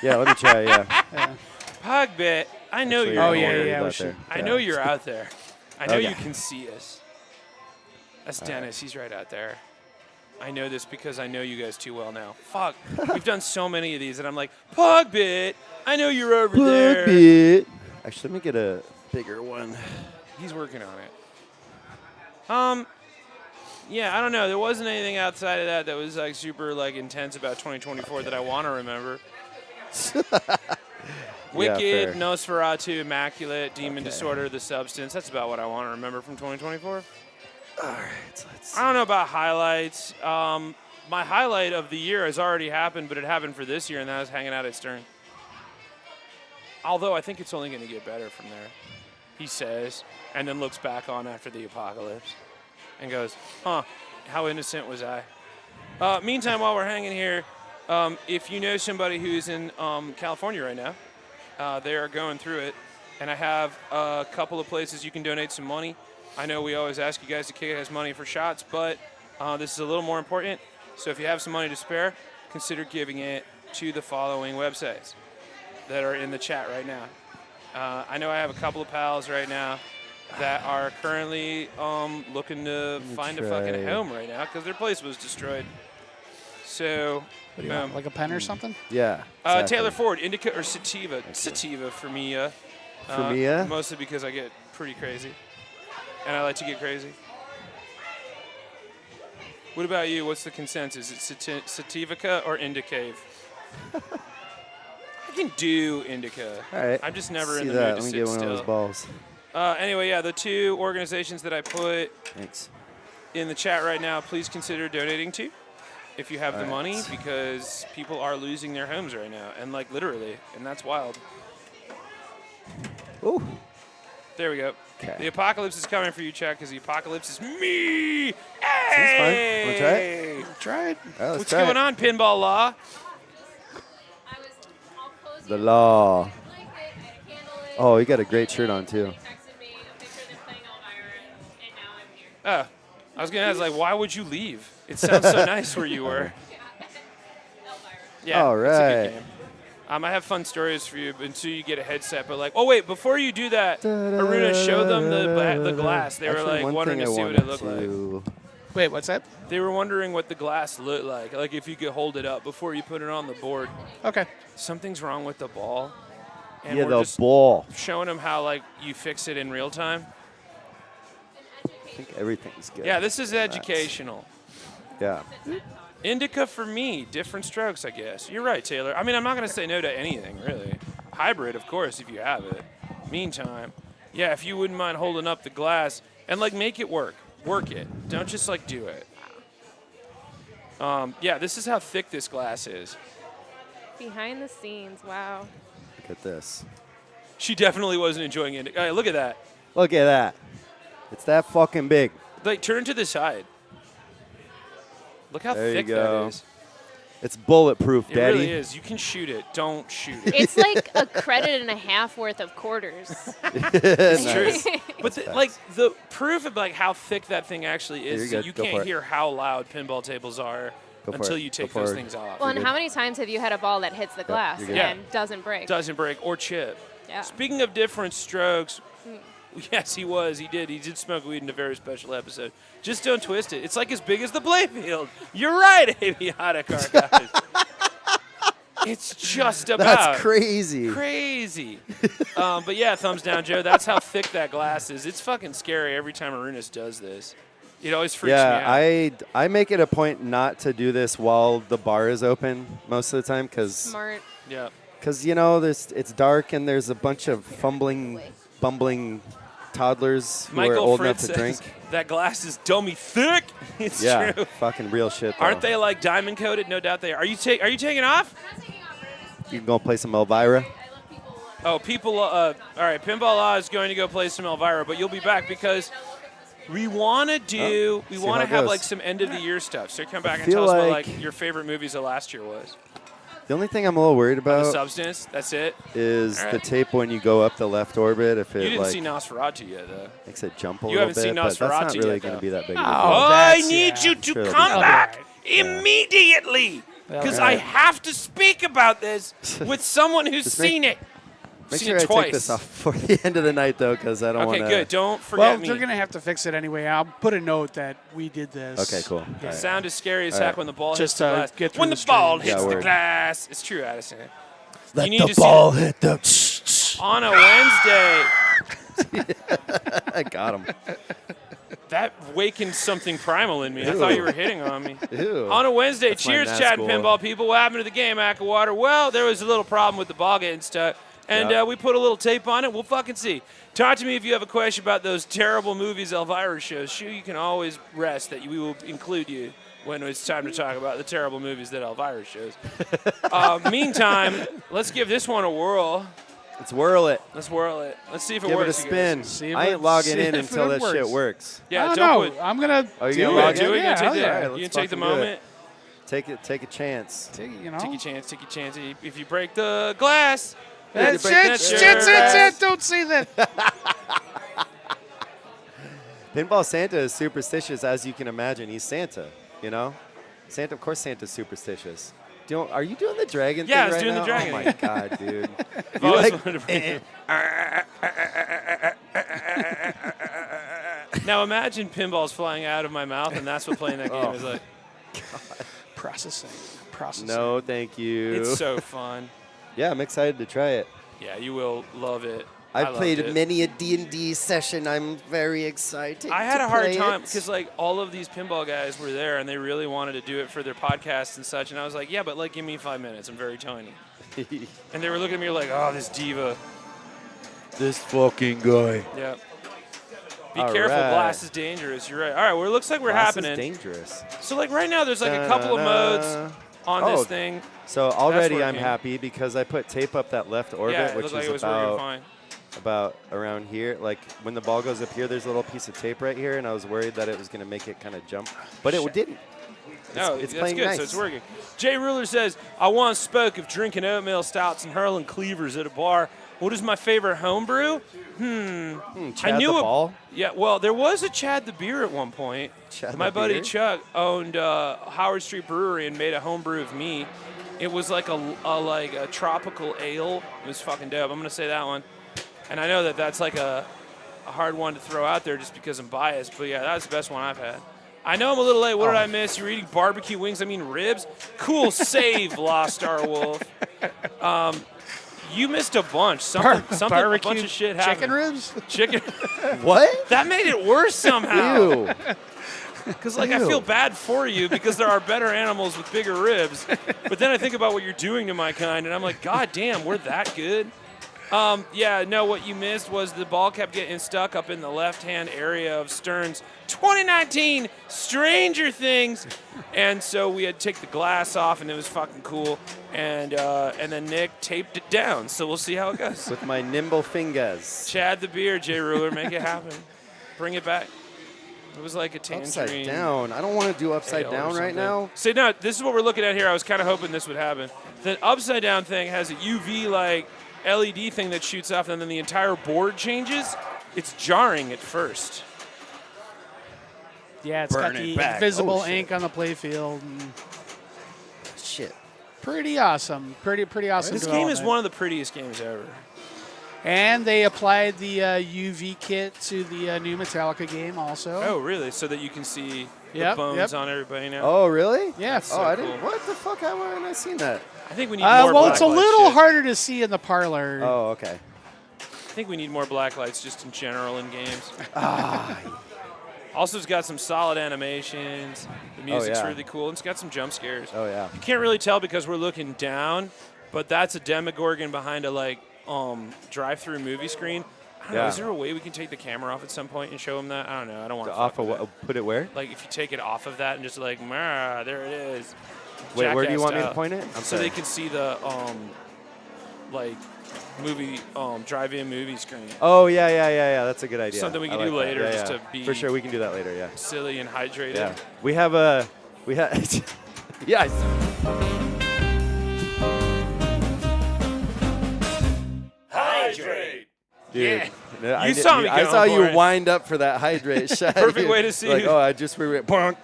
let me try, yeah. Pugbit, I know Actually, you're. Oh, don't yeah, worry yeah, about we should- there. I Yeah. know you're out there. I know Okay. you can see us. That's Dennis. He's right out there. I know this because I know you guys too well now. Fuck. We've done so many of these, and I'm like, Pugbit, I know you're over there. Pugbit. Actually, let me get a bigger one. He's working on it. Yeah, I don't know. There wasn't anything outside of that was like super like intense about 2024 that I want to remember. Wicked, fair. Nosferatu, Immaculate, Demon Disorder, The Substance. That's about what I want to remember from 2024. All right, let's I don't know about highlights. My highlight of the year has already happened, but it happened for this year, and that was hanging out at Stern. Although I think it's only going to get better from there, he says, and then looks back on after the apocalypse and goes, huh, how innocent was I? Meantime, while we're hanging here, if you know somebody who's in California right now, they are going through it, and I have a couple of places you can donate some money. I know we always ask you guys to kick us money for shots, but this is a little more important. So if you have some money to spare, consider giving it to the following websites that are in the chat right now. I know I have a couple of pals right now that are currently looking to find a fucking home right now because their place was destroyed. So, what do you want, like a pen or something? Yeah. Exactly. Taylor Ford, Indica or Sativa? Sativa for me. For me, mostly because I get pretty crazy, and I like to get crazy. What about you? What's the consensus? Is it Sativica or Indicave? I can do Indica. All right. I'm just never See in the that. mood to Let me sit get one still. of those balls. Anyway, yeah, the two organizations that I put Thanks. in the chat right now, please consider donating to if you have the All money, right. because people are losing their homes right now, and like literally, and that's wild. Ooh. There we go. Okay. The apocalypse is coming for you, Chuck, because the apocalypse is me. Seems fun. Wanna try it? Hey! Try it. All right, let's What's try going it. on, Pinball Law? The law. Oh, you got a great shirt on, too. Oh, I was going to ask, like, why would you leave? It sounds so nice where you were. Yeah, All it's a right. good game. I have fun stories for you until you get a headset. But like, oh wait, before you do that, Aruna, show them the glass. They were Actually, like one wondering thing to I see what it wanted looked like. to- Wait, what's that? They were wondering what the glass looked like if you could hold it up before you put it on the board. Okay. Something's wrong with the ball, and Yeah, we're the just ball. showing them how like you fix it in real time. I think everything's good. Yeah, this is educational. Yeah. Indica for me, different strokes, I guess. You're right, Taylor. I mean, I'm not going to say no to anything, really. Hybrid, of course, if you have it. Meantime, yeah, if you wouldn't mind holding up the glass and, like, make it work. Work it. Don't just, like, do it. Yeah, this is how thick this glass is. Behind the scenes, wow. Look at this. She definitely wasn't enjoying it. Look at that. Look at that. It's that fucking big. Like, turn to the side. Look how There you thick go. that is. It's bulletproof, It Daddy. really is. You can shoot it. Don't shoot it. It's like a credit and a half worth of quarters. It's true. But like the proof of like how thick that thing actually You're is, is good. that you Go for can't it. hear how loud pinball tables are Go for until it. you Go take those forward. things off. Well, and good. how many times have you had a ball that hits the glass you're good. and doesn't break? Doesn't break or chip. Yeah. Speaking of different strokes, yes, he was. He did smoke weed in a very special episode. Just don't twist it. It's like as big as the playfield. You're right, Avionic guys. It's just about. That's crazy. Crazy. But yeah, thumbs down, Joe. That's how thick that glass is. It's fucking scary every time Arunas does this. It always freaks me out. Yeah, I make it a point not to do this while the bar is open most of the time Smart. Yeah. because you know it's dark and there's a bunch of bumbling toddlers who are Michael old Fritz enough to drink. says that glass is dummy thick. It's Yeah, true. fucking real shit. Though. Aren't they like diamond coated? No doubt they are. Are you taking off? You can go play some Elvira. Oh, people. All right, Pinball Law is going to go play some Elvira, but you'll be back because we want to do. We see want how to it have goes. like some end of the year stuff. So come back and feel tell us what like- like your favorite movies of last year was. The only thing I'm a little worried The about Substance. That's it. is All right. the tape when you go up the left orbit. If You it didn't like see Nosferatu yet, though. makes it jump a You little haven't seen bit, but that's not Nosferatu really yet, going though. to be that big of a Oh, deal. I that's- need yeah. you to Sure, come that'll be back fine. immediately because I Alright. have to speak about this with someone who's Just make- seen it. Make Seen sure it I twice. take this off before the end of the night, though, because I don't want Okay, to. good. Don't forget Well, me. they're going to have to fix it anyway. I'll put a note that we did this. Okay, cool. Yeah. All right. Sound as scary as All heck right. when the ball Just, hits the glass. get through When the the ball stream. hits Yeah, the word. glass. It's true, Addison. Let You need the to see ball hit the. On a Wednesday, I got him. that wakened something primal in me. I Ew. thought you were hitting on me. Ew. On a Wednesday, That's my cheers, math Chad and school. Pinball people. What happened to the game, Water? Well, there was a little problem with the ball getting stuck, and Yeah. we put a little tape on it. We'll fucking see. Talk to me if you have a question about those terrible movies Elvira shows. Sure, you can always rest that we will include you when it's time to talk about the terrible movies that Elvira shows. Meantime, let's give this one a whirl. Let's whirl it. Let's whirl it. Let's see if it Give it a works. you guys. spin. See if I it- ain't logging see in if until it that shit works. works. Yeah, I don't don't know. put. I'm going to Oh, you do gonna it. log in? Do it. Yeah, You take hell the, yeah. All right, you let's can take the fucking do it. moment. Take a chance. Take, you know. Take a chance. Take a chance. If you break the glass, That's break shit, that shit, shit. shit. Don't say that. Pinball Santa is superstitious, as you can imagine. He's Santa, you know? Santa, of course, Santa's superstitious. Are you doing the dragon Yeah, I thing was right doing the now? dragon Oh my thing. god, dude! I've You always like? wanted to bring it. Now imagine pinballs flying out of my mouth, and that's what playing that game is like. Processing. No, thank you. It's so fun. Yeah, I'm excited to try it. Yeah, you will love it. I I've loved played it. many a D&D session. I'm very excited. I had to a hard play time it. because like all of these pinball guys were there, and they really wanted to do it for their podcasts and such. And I was like, yeah, but like give me 5 minutes. I'm very tiny. And they were looking at me like, oh, this diva. this fucking guy. Yeah. Be All careful, right. glass is dangerous. You're right. All right, well, it looks like we're Glass happening. is dangerous. So like right now, there's like a couple of modes on Oh, this thing. So already I'm working. happy because I put tape up that left orbit, Yeah, it which looked like is it was working about fine. around here. Like when the ball goes up here, there's a little piece of tape right here, and I was worried that it was going to make it kind of jump, but it didn't. No, it's that's playing good. nice. So it's working. Jay Ruler says, I once spoke of drinking oatmeal stouts and hurling cleavers at a bar. What is my favorite homebrew? Chad I knew the a- ball. Yeah, well, there was a Chad the Beer at one point. Chad My the buddy Beer? Chuck owned Howard Street Brewery and made a homebrew of me. It was like a tropical ale. It was fucking dope. I'm gonna say that one. And I know that that's like a hard one to throw out there just because I'm biased. But yeah, that's the best one I've had. I know I'm a little late. What did I miss? You're eating barbecue wings. I mean ribs. Cool save, Lost Star Wolf. You missed a bunch. Something a Barbecue bunch of shit happened. chicken ribs? Chicken. What? That made it worse somehow. Ew. Because like I Ew. feel bad for you because there are better animals with bigger ribs. But then I think about what you're doing to my kind, and I'm like, God damn, we're that good. Yeah, no, what you missed was the ball kept getting stuck up in the left-hand area of Stern's 2019 Stranger Things, and so we had to take the glass off, and it was fucking cool. And then Nick taped it down, so we'll see how it goes. With my nimble fingers. Chad the Beer, Jay Ruler, make it happen. Bring it back. It was like a tangerine. Upside down. I don't want to do upside ale or down right something. now. See, no, this is what we're looking at here. I was kind of hoping this would happen. The upside down thing has a UV like LED thing that shoots off, and then the entire board changes. It's jarring at first. Yeah, it's Burn got it the back. invisible Oh, shit. ink on the playfield. And Shit. pretty awesome. Pretty awesome. This game is development. one of the prettiest games ever. And they applied the UV kit to the new Metallica game also. Oh, really? So that you can see the Yep, bones yep. on everybody now? Oh, really? Yes. so Oh, I cool. didn't. What the fuck? How haven't I seen that? I think we need more Well, black it's a light little shit. harder to see in the parlor. Oh, okay. I think we need more black lights just in general in games. Ah. Also, it's got some solid animations. The music's yeah. really cool. And it's got some jump scares. Oh, yeah. You can't really tell because we're looking down, but that's a Demogorgon behind a drive-through movie screen. I don't know. Yeah. Is there a way we can take the camera off at some point and show them that? I don't know. I don't want to Off of what? Put it where? Like if you take it off of that and just like, "Meh, there it is. Wait, where do you Jackass want me to style. point it? I'm So sorry. they can see the movie drive-in movie screen. Oh yeah. That's a good idea. Something we I can like do that. later Yeah, just yeah. to be For sure, we can do that later. Yeah. silly and hydrated. Yeah. We have a yeah. Hydrate. Dude, Yeah. I You did- saw me I going saw for you it. wind up for that hydrate shot. Perfect way to see like, you. oh, I just bonk.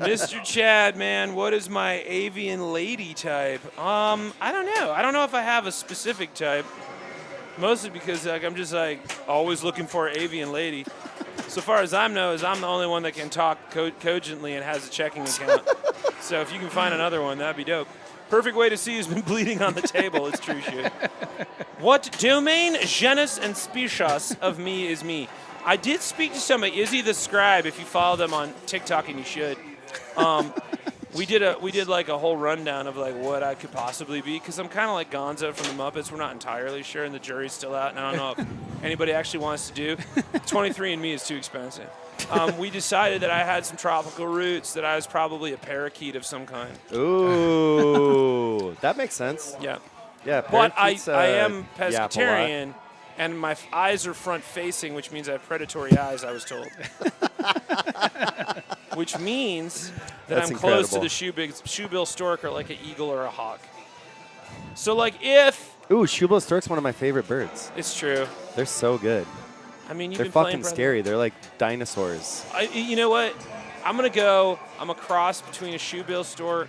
Mr. Chad, man, what is my avian lady type? I don't know. I don't know if I have a specific type. Mostly because I'm just always looking for an avian lady. So far as I know, I'm the only one that can talk cogently and has a checking account. So if you can find another one, that'd be dope. Perfect way to see who's been bleeding on the table. It's true shit. What domain, genus, and species of me is me? I did speak to somebody, Izzy the Scribe. If you follow them on TikTok, and you should. We did like a whole rundown of like what I could possibly be, because I'm kind of like Gonzo from the Muppets. We're not entirely sure, and the jury's still out, and I don't know if anybody actually wants to do. 23andMe is too expensive. We decided that I had some tropical roots, that I was probably a parakeet of some kind. Ooh, that makes sense. Yeah. Yeah, But I parakeets, am yap a lot. pescatarian, and my eyes are front-facing, which means I have predatory eyes, I was told. Which means that That's I'm close to incredible. the shoebill stork, or like an eagle or a hawk. So like if Ooh, shoebill stork's one of my favorite birds. it's true, They're so good. I mean you've They're been playing fucking scary. They're like dinosaurs. You know what? I'm a cross between a shoebill stork,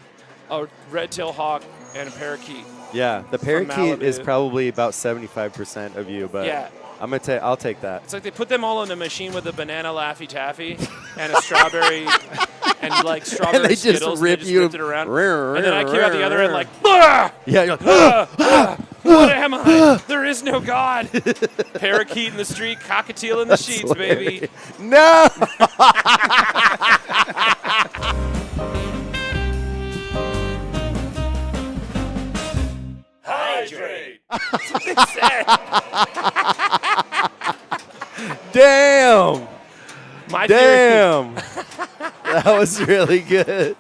a red-tailed hawk, and a parakeet. Yeah, the parakeet is Malibu. probably about 75% of you, but Yeah. I'll take that. It's like they put them all in a machine with a banana Laffy Taffy and a strawberry and like strawberry And they just Skittles. rip and they you- just ripped it around. And then I came out the other end like, Yeah, you're like, what am I? There is no God. Parakeet in the street, cockatiel in the sheets, baby. no. Hydrate. Damn. My theory, Damn. That was really good.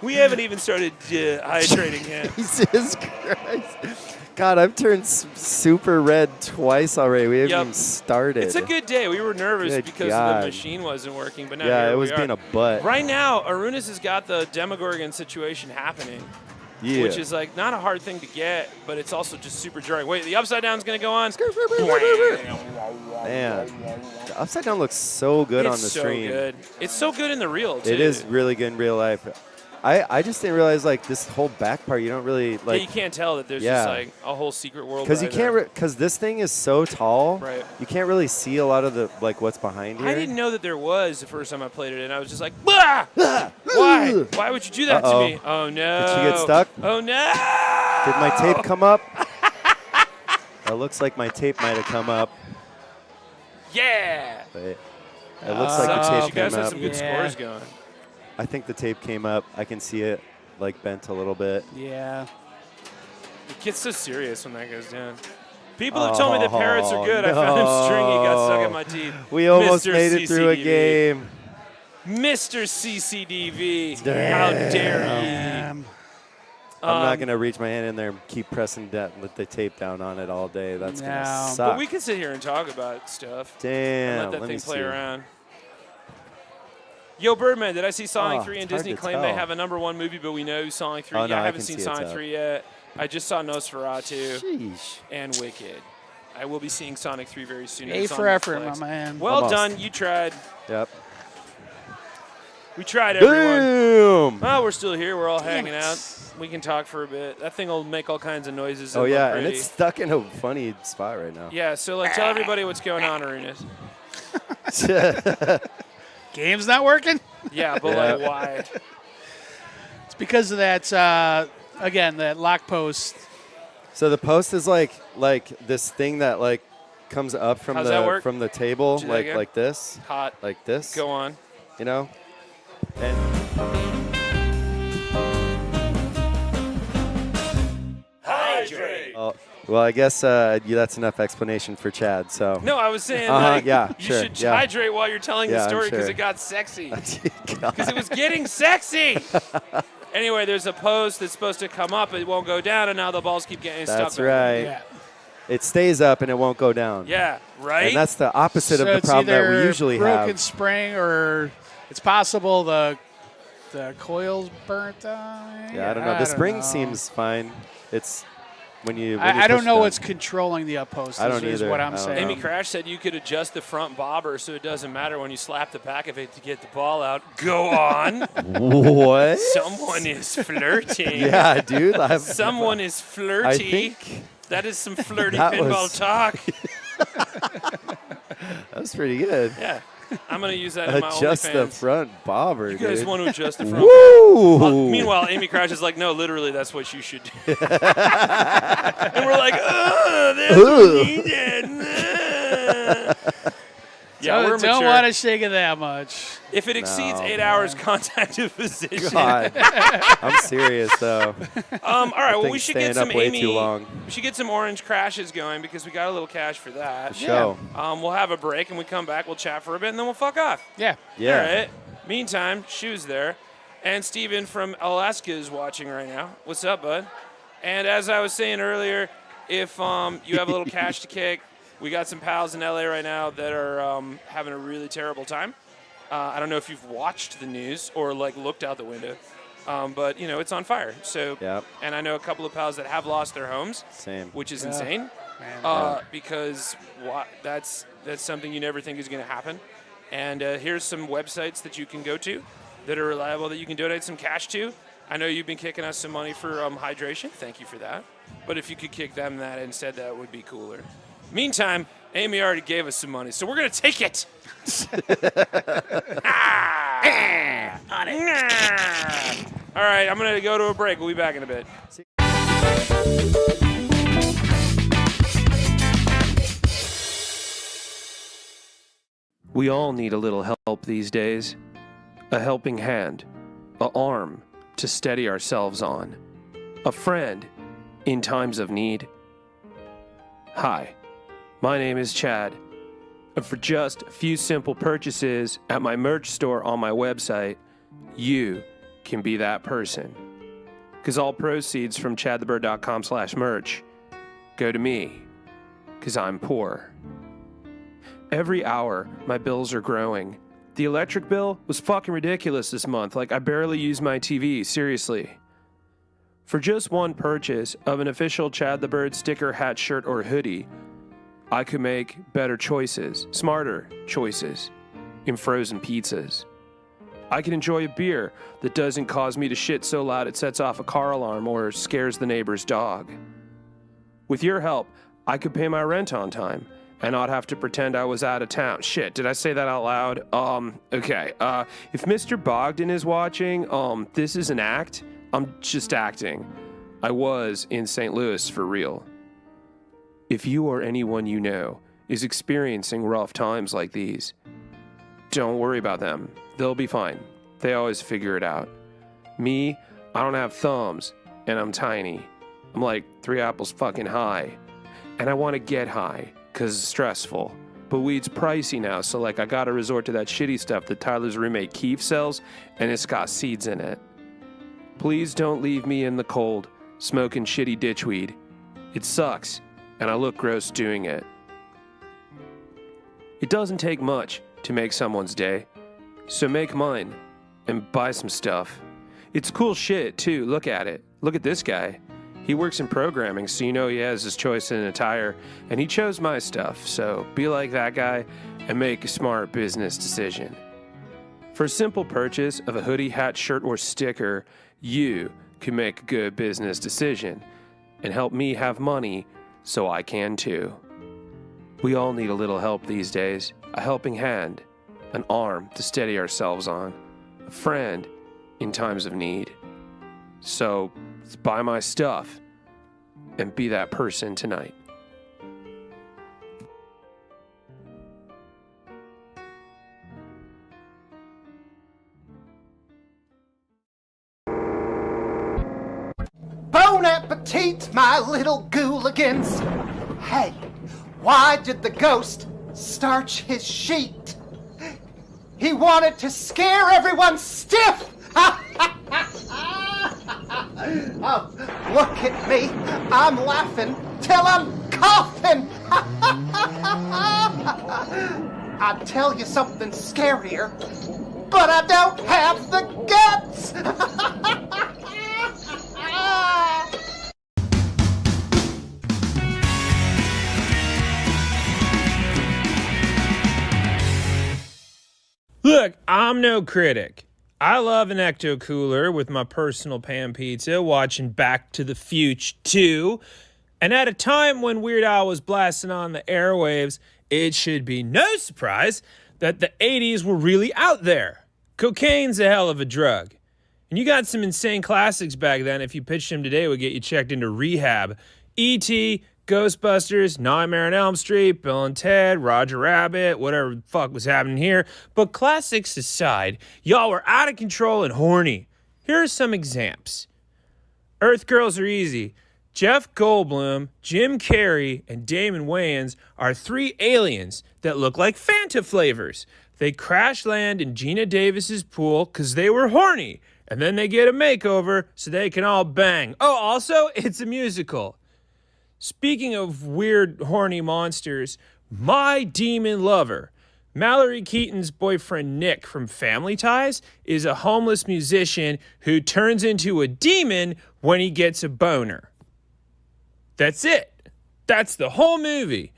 we haven't even started hydrating yet. Jesus Christ. God, I've turned super red twice already. We haven't Yep. even started. It's a good day. We were nervous Good because God. the machine wasn't working, but now Yeah, here it was we are. being a butt. Right now, Arunas has got the Demogorgon situation happening. Yeah. Which is like not a hard thing to get, but it's also just super jarring. Wait, the upside down's gonna go on. Man, the upside down looks so good on the It's so stream. good. It's so good in the real too. It is really good in real life. I just didn't realize like this whole back part you don't really Yeah, like you can't tell that there's Yeah. just like a whole secret world. because you right can't there. because this thing is so tall. Right. You can't really see a lot of the like what's behind here. I didn't know that there was the first time I played it, and I was just like, bah! Why? Why would you do that Uh-oh. to me? Oh no! Did you get stuck? Oh no! Did my tape come up? It looks like my tape might have come up. Yeah! But it looks like the Sucks, tape you guys came had up. some good Yeah. scores going. I think the tape came up. I can see it like bent a little bit. Yeah. It gets so serious when that goes down. People have told me that parrots are good. I Oh, found him stringy, got stuck no. in my teeth. We almost Mr. made it through a CCDV. game. Mr. CCDV. How Damn. dare you? I'm not gonna reach my hand in there and keep pressing the tape down on it all day. That's No. gonna suck. But we can sit here and talk about stuff and Damn. let that let thing me play see. around. Yo, Birdman, did I see Sonic Oh, 3 and it's hard Disney to claim they tell. have a #1 movie, but we know Sonic 3? Oh, no, yeah, I I haven't can seen see it's Sonic up. 3 yet. I just saw Nosferatu Sheesh. and Wicked. I will be seeing Sonic 3 very soon. A It's on for effort, Netflix. my man. Well Almost. done. You tried. Yep. We tried, everyone. Damn. Well, we're still here. We're all hanging out. We can talk for a bit. That thing will make all kinds of noises. Oh and yeah, look and pretty. it's stuck in a funny spot right now. Yeah, so like tell everybody what's going on, Arunas. Game's not working? Yeah, but Yeah. like why? It's because of that, again, that lock post. So the post is like this thing that like comes up from How's that the work? from the table Do that again. like this, Hot. like this. Go on. You know. And Hydrate. well, I guess that's enough explanation for Chad. So. No, I was saying like yeah, you sure, should yeah. hydrate while you're telling Yeah, the I'm story because sure. it got sexy. God. Because it was getting sexy. Anyway, there's a post that's supposed to come up. It won't go down, and now the balls keep getting stuck. That's there. right. Yeah. it stays up and it won't go down. Yeah, right? And that's the opposite of the it's problem that we either usually broken have. spring, or it's possible the coil's burnt out. Yeah, I don't know. The spring know. seems fine. It's when you. I don't push know down. what's controlling the uphost. I don't is either. what I I'm don't saying. know. Amy Crash said you could adjust the front bobber so it doesn't matter when you slap the back of it to get the ball out. Go on. What? Someone is flirting. Yeah, dude. Someone is flirty. I think That is some flirty That pinball was- talk. that was pretty good. Yeah. I'm going to use that in my Adjust the OnlyFans. front bobber, You guys dude. want to adjust the front Woo! Meanwhile, Amy Crash is like, no, literally, that's what you should do. And we're like, oh, that's what he did. Yeah, we're don't mature. want to shake it that much. If it exceeds No, 8 hours contact of position. God, I'm serious though. All right, well, we Thing's should get staying some up way Amy. too long. We should get some orange crashes going because we got a little cash for that. Show. We'll have a break and we come back. We'll chat for a bit and then we'll fuck off. Yeah. Yeah. All right. Meantime, Shoe's there, and Steven from Alaska is watching right now. What's up, bud? And as I was saying earlier, if you have a little cash to kick, we got some pals in LA right now that are having a really terrible time. I don't know if you've watched the news or like looked out the window, but you know it's on fire. So, Yep. and I know a couple of pals that have lost their homes, Same. which is insane. Man. Because that's something you never think is going to happen. And here's some websites that you can go to that are reliable that you can donate some cash to. I know you've been kicking us some money for hydration. Thank you for that. But if you could kick them that instead, that would be cooler. Meantime, Amy already gave us some money, so we're going to take it. On it. All right, I'm going to go to a break. We'll be back in a bit. We all need a little help these days. A helping hand, an arm to steady ourselves on, a friend in times of need. Hi, my name is Chad, and for just a few simple purchases at my merch store on my website, you can be that person. Because all proceeds from chadthebird.com/merch go to me, because I'm poor. Every hour, my bills are growing. The electric bill was fucking ridiculous this month. Like, I barely use my TV, seriously. For just one purchase of an official Chad the Bird sticker, hat, shirt, or hoodie, I could make better choices, smarter choices, in frozen pizzas. I can enjoy a beer that doesn't cause me to shit so loud it sets off a car alarm or scares the neighbor's dog. With your help, I could pay my rent on time and not have to pretend I was out of town. Shit, did I say that out loud? Okay. If Mr. Bogdan is watching, this is an act. I'm just acting. I was in St. Louis for real. If you or anyone you know is experiencing rough times like these, don't worry about them. They'll be fine. They always figure it out. Me, I don't have thumbs, and I'm tiny. I'm like 3 apples fucking high. And I want to get high, because it's stressful. But weed's pricey now, so like I gotta resort to that shitty stuff that Tyler's roommate Keith sells, and it's got seeds in it. Please don't leave me in the cold, smoking shitty ditchweed. It sucks, and I look gross doing it. It doesn't take much to make someone's day, so make mine and buy some stuff. It's cool shit, too. Look at it. Look at this guy. He works in programming, so you know he has his choice in attire, and he chose my stuff, so be like that guy and make a smart business decision. For a simple purchase of a hoodie, hat, shirt, or sticker, you can make a good business decision and help me have money so I can too. We all need a little help these days, a helping hand, an arm to steady ourselves on, a friend in times of need. So, let's buy my stuff and be that person tonight. Bon appetit, my little gooligans. Hey, why did the ghost starch his sheet? He wanted to scare everyone stiff. Oh, look at me. I'm laughing till I'm coughing. I'd tell you something scarier, but I don't have the guts. Look, I'm no critic. I love an ecto cooler with my personal pan pizza, watching Back to the Future 2. And at a time when Weird Al was blasting on the airwaves, it should be no surprise that the 80s were really out there. Cocaine's a hell of a drug. And you got some insane classics back then. If you pitched them today, it would get you checked into rehab. E.T., Ghostbusters, Nightmare on Elm Street, Bill and Ted, Roger Rabbit, whatever the fuck was happening here. But classics aside, y'all were out of control and horny. Here are some examples. Earth Girls Are Easy. Jeff Goldblum, Jim Carrey, and Damon Wayans are three aliens that look like Fanta flavors. They crash land in Gina Davis's pool because they were horny, and then they get a makeover so they can all bang. Oh, also, it's a musical. Speaking of weird, horny monsters, my demon lover, Mallory Keaton's boyfriend Nick from Family Ties, is a homeless musician who turns into a demon when he gets a boner. That's it. That's the whole movie.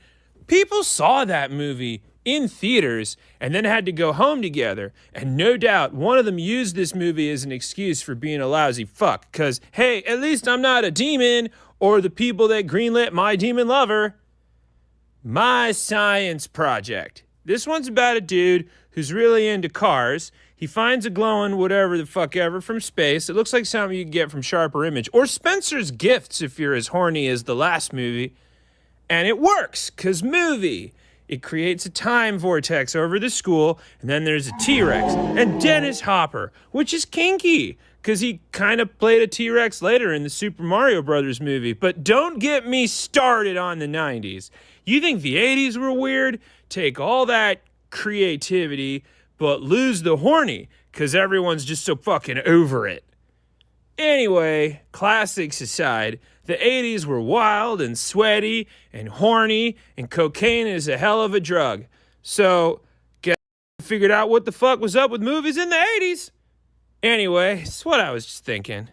People saw that movie in theaters and then had to go home together. And no doubt one of them used this movie as an excuse for being a lousy fuck. Because, hey, at least I'm not a demon, or the people that greenlit My Demon Lover. My Science Project. This one's about a dude who's really into cars. He finds a glowing whatever the fuck ever from space. It looks like something you can get from Sharper Image. Or Spencer's Gifts if you're as horny as the last movie. And it works, because movie. It creates a time vortex over the school, and then there's a T-Rex. And Dennis Hopper, which is kinky, because he kind of played a T-Rex later in the Super Mario Brothers movie. But don't get me started on the 90s. You think the 80s were weird? Take all that creativity, but lose the horny, because everyone's just so fucking over it. Anyway, classics aside, the 80s were wild and sweaty and horny, and cocaine is a hell of a drug. So, guess I figured out what the fuck was up with movies in the 80s. Anyway, it's what I was just thinking.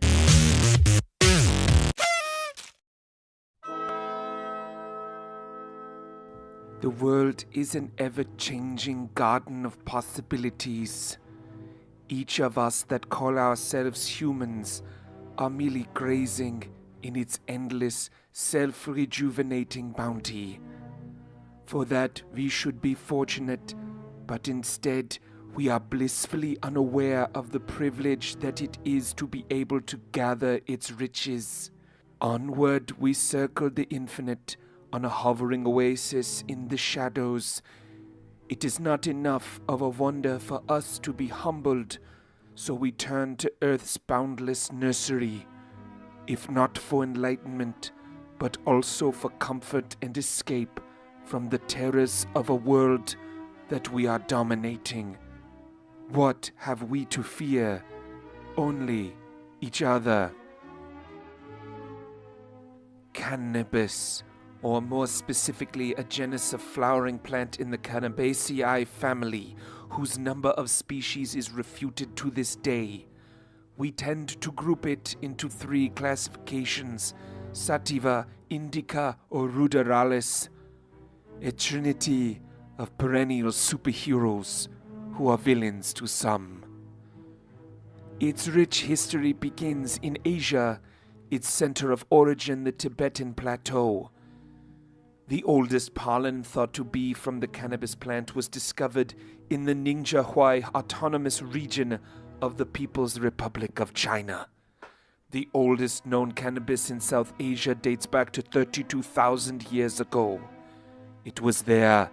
The world is an ever-changing garden of possibilities. Each of us that call ourselves humans are merely grazing in its endless, self-rejuvenating bounty. For that we should be fortunate, but instead we are blissfully unaware of the privilege that it is to be able to gather its riches. Onward we circle the infinite on a hovering oasis in the shadows. It is not enough of a wonder for us to be humbled, so we turn to Earth's boundless nursery, if not for enlightenment, but also for comfort and escape from the terrors of a world that we are dominating. What have we to fear? Only each other. Cannabis, or more specifically a genus of flowering plant in the Cannabaceae family, whose number of species is refuted to this day. We tend to group it into three classifications: sativa, indica, or ruderalis, a trinity of perennial superheroes who are villains to some. Its rich history begins in Asia, its center of origin the Tibetan Plateau. The oldest pollen thought to be from the cannabis plant was discovered in the Ningxia Autonomous Region of the People's Republic of China. The oldest known cannabis in South Asia dates back to 32,000 years ago. It was there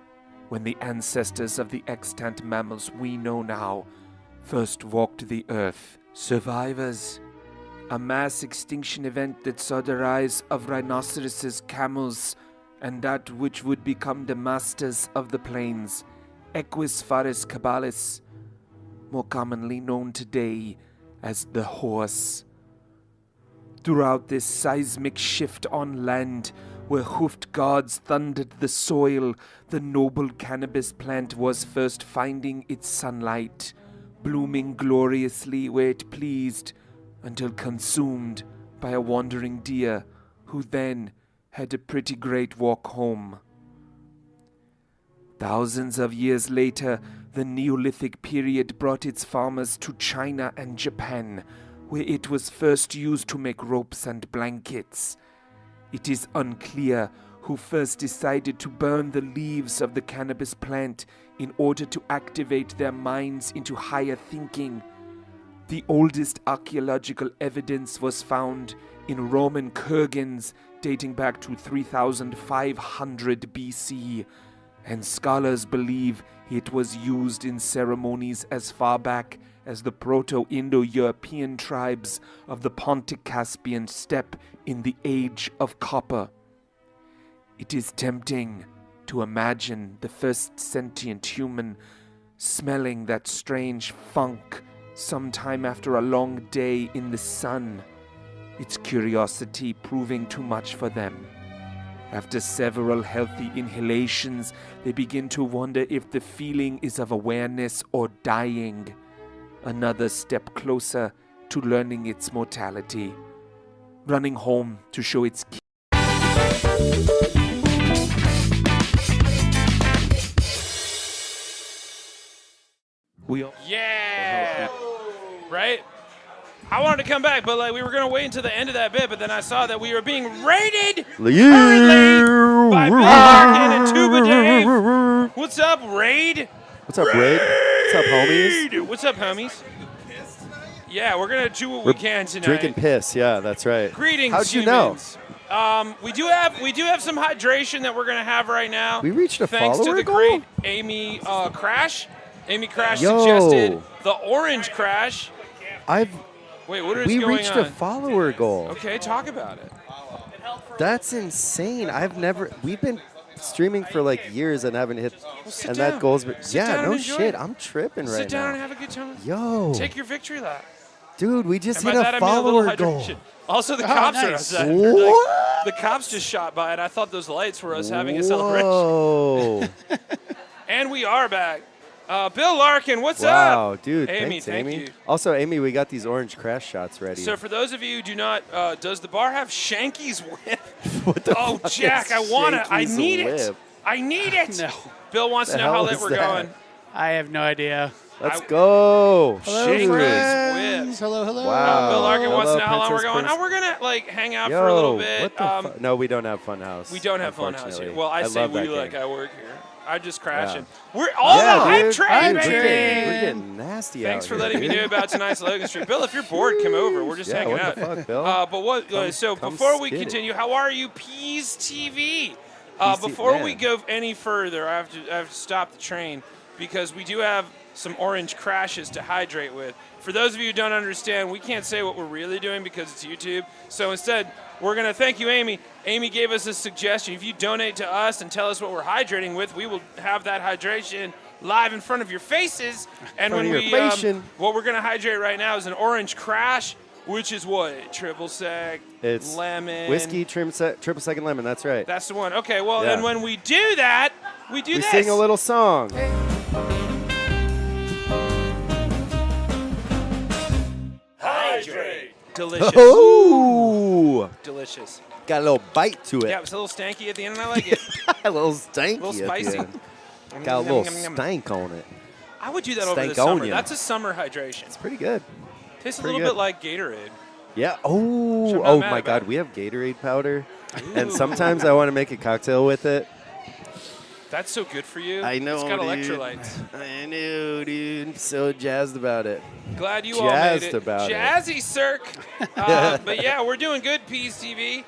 when the ancestors of the extant mammals we know now first walked the earth. Survivors. A mass extinction event that saw the rise of rhinoceroses, camels, and that which would become the masters of the plains, Equus fares cabalis, more commonly known today as the horse. Throughout this seismic shift on land, where hoofed gods thundered the soil, the noble cannabis plant was first finding its sunlight, blooming gloriously where it pleased, until consumed by a wandering deer, who then had a pretty great walk home. Thousands of years later, the Neolithic period brought its farmers to China and Japan, where it was first used to make ropes and blankets. It is unclear who first decided to burn the leaves of the cannabis plant in order to activate their minds into higher thinking. The oldest archaeological evidence was found in Roman kurgans dating back to 3500 BC, and scholars believe it was used in ceremonies as far back as the Proto-Indo-European tribes of the Pontic-Caspian steppe in the Age of Copper. It is tempting to imagine the first sentient human smelling that strange funk sometime after a long day in the sun, its curiosity proving too much for them. After several healthy inhalations, they begin to wonder if the feeling is of awareness or dying. Another step closer to learning its mortality. Running home to show its Yeah! Right? I wanted to come back, but like we were gonna wait until the end of that bit, but then I saw that we were being raided currently by Bill Larkin and Tuba Dave. What's up, Raid? What's up, Raid? What's up, homies? What's up, homies? Yeah, we're gonna do what we can tonight. Drinking piss. Yeah, that's right. Greetings, How'd you know? humans. We do have some hydration that we're gonna have right now. We reached a thanks to follower the goal? great Amy Crash. Amy Crash Yo. suggested the Orange Crash. Wait, what is We going reached on? a follower goal. Okay, talk about it. That's insane. We've been streaming for like years and haven't hit, sit and down. that goal's been, Sit down and no enjoy shit. it. I'm tripping right Sit down now. and have a good time. Yo, Take your victory lap. dude, we just And by hit that a I mean a little follower goal. hydration. Also, the cops are nice. outside. What? The cops just shot by, and I thought those lights were us having a celebration. Whoa. And we are back. Bill Larkin, what's Wow, up? dude. Amy, Thanks, thank Amy. you. Also, Amy, we got these orange crash shots ready. So for those of you who do not, does the bar have Shanky's Whip? what the Oh, fuck Jack, is I want it. I Shanky's need it. Whip? I need it. No. Bill wants The to know how hell late is we're that? going. I have no idea. Let's go. Hello, Shanky's friends. Whip. Hello, hello. Wow. Bill Larkin wants to Hello, know how long we're Princess going. Prince. Oh, we're gonna like hang out Yo, for a little bit. what the No, we don't have Funhouse. We don't have Funhouse here. unfortunately. Well, I say love we that like game. I work here. I'm just crashing. Yeah. We're all Yeah, the hype dude. train, Dude, baby. we're getting nasty Thanks out for here, letting me dude. know about tonight's Logan Street. Bill, if you're bored, come over. We're just Yeah, hanging what out. the fuck, Bill? But what? So come before we skid it. continue, how are you, Peas TV? Peas TV, Before we man. go any further, I have to stop the train because we do have some orange crashes to hydrate with. For those of you who don't understand, we can't say what we're really doing because it's YouTube. So instead, we're going to thank you, Amy. Amy gave us a suggestion. If you donate to us and tell us what we're hydrating with, we will have that hydration live in front of your faces. And Front when of we, your facin'. what we're going to hydrate right now is an orange crash, which is what? Triple sec, It's lemon. whiskey, triple second lemon. That's right. That's the one. Okay, well, Yeah. and when we do that, we do we this. sing a little song. Hydrate. Delicious. Oh, Delicious. got a little bite to it. Yeah, it's a little stanky at the end, and I like it. a little stanky. A little spicy. Got a little stank on it. I would do that over the summer. Stankonia. That's a summer hydration. It's pretty good. Tastes a pretty little good. bit like Gatorade. Yeah. Which Oh, I'm not oh mad my about. God. We have Gatorade powder, and sometimes I want to make a cocktail with it. That's so good for you. I know, It's got dude. electrolytes. I know, dude. I'm so jazzed about it. Glad you all made Jazzed it. about it. Jazzy Cirque. But yeah, we're doing good, Peas TV.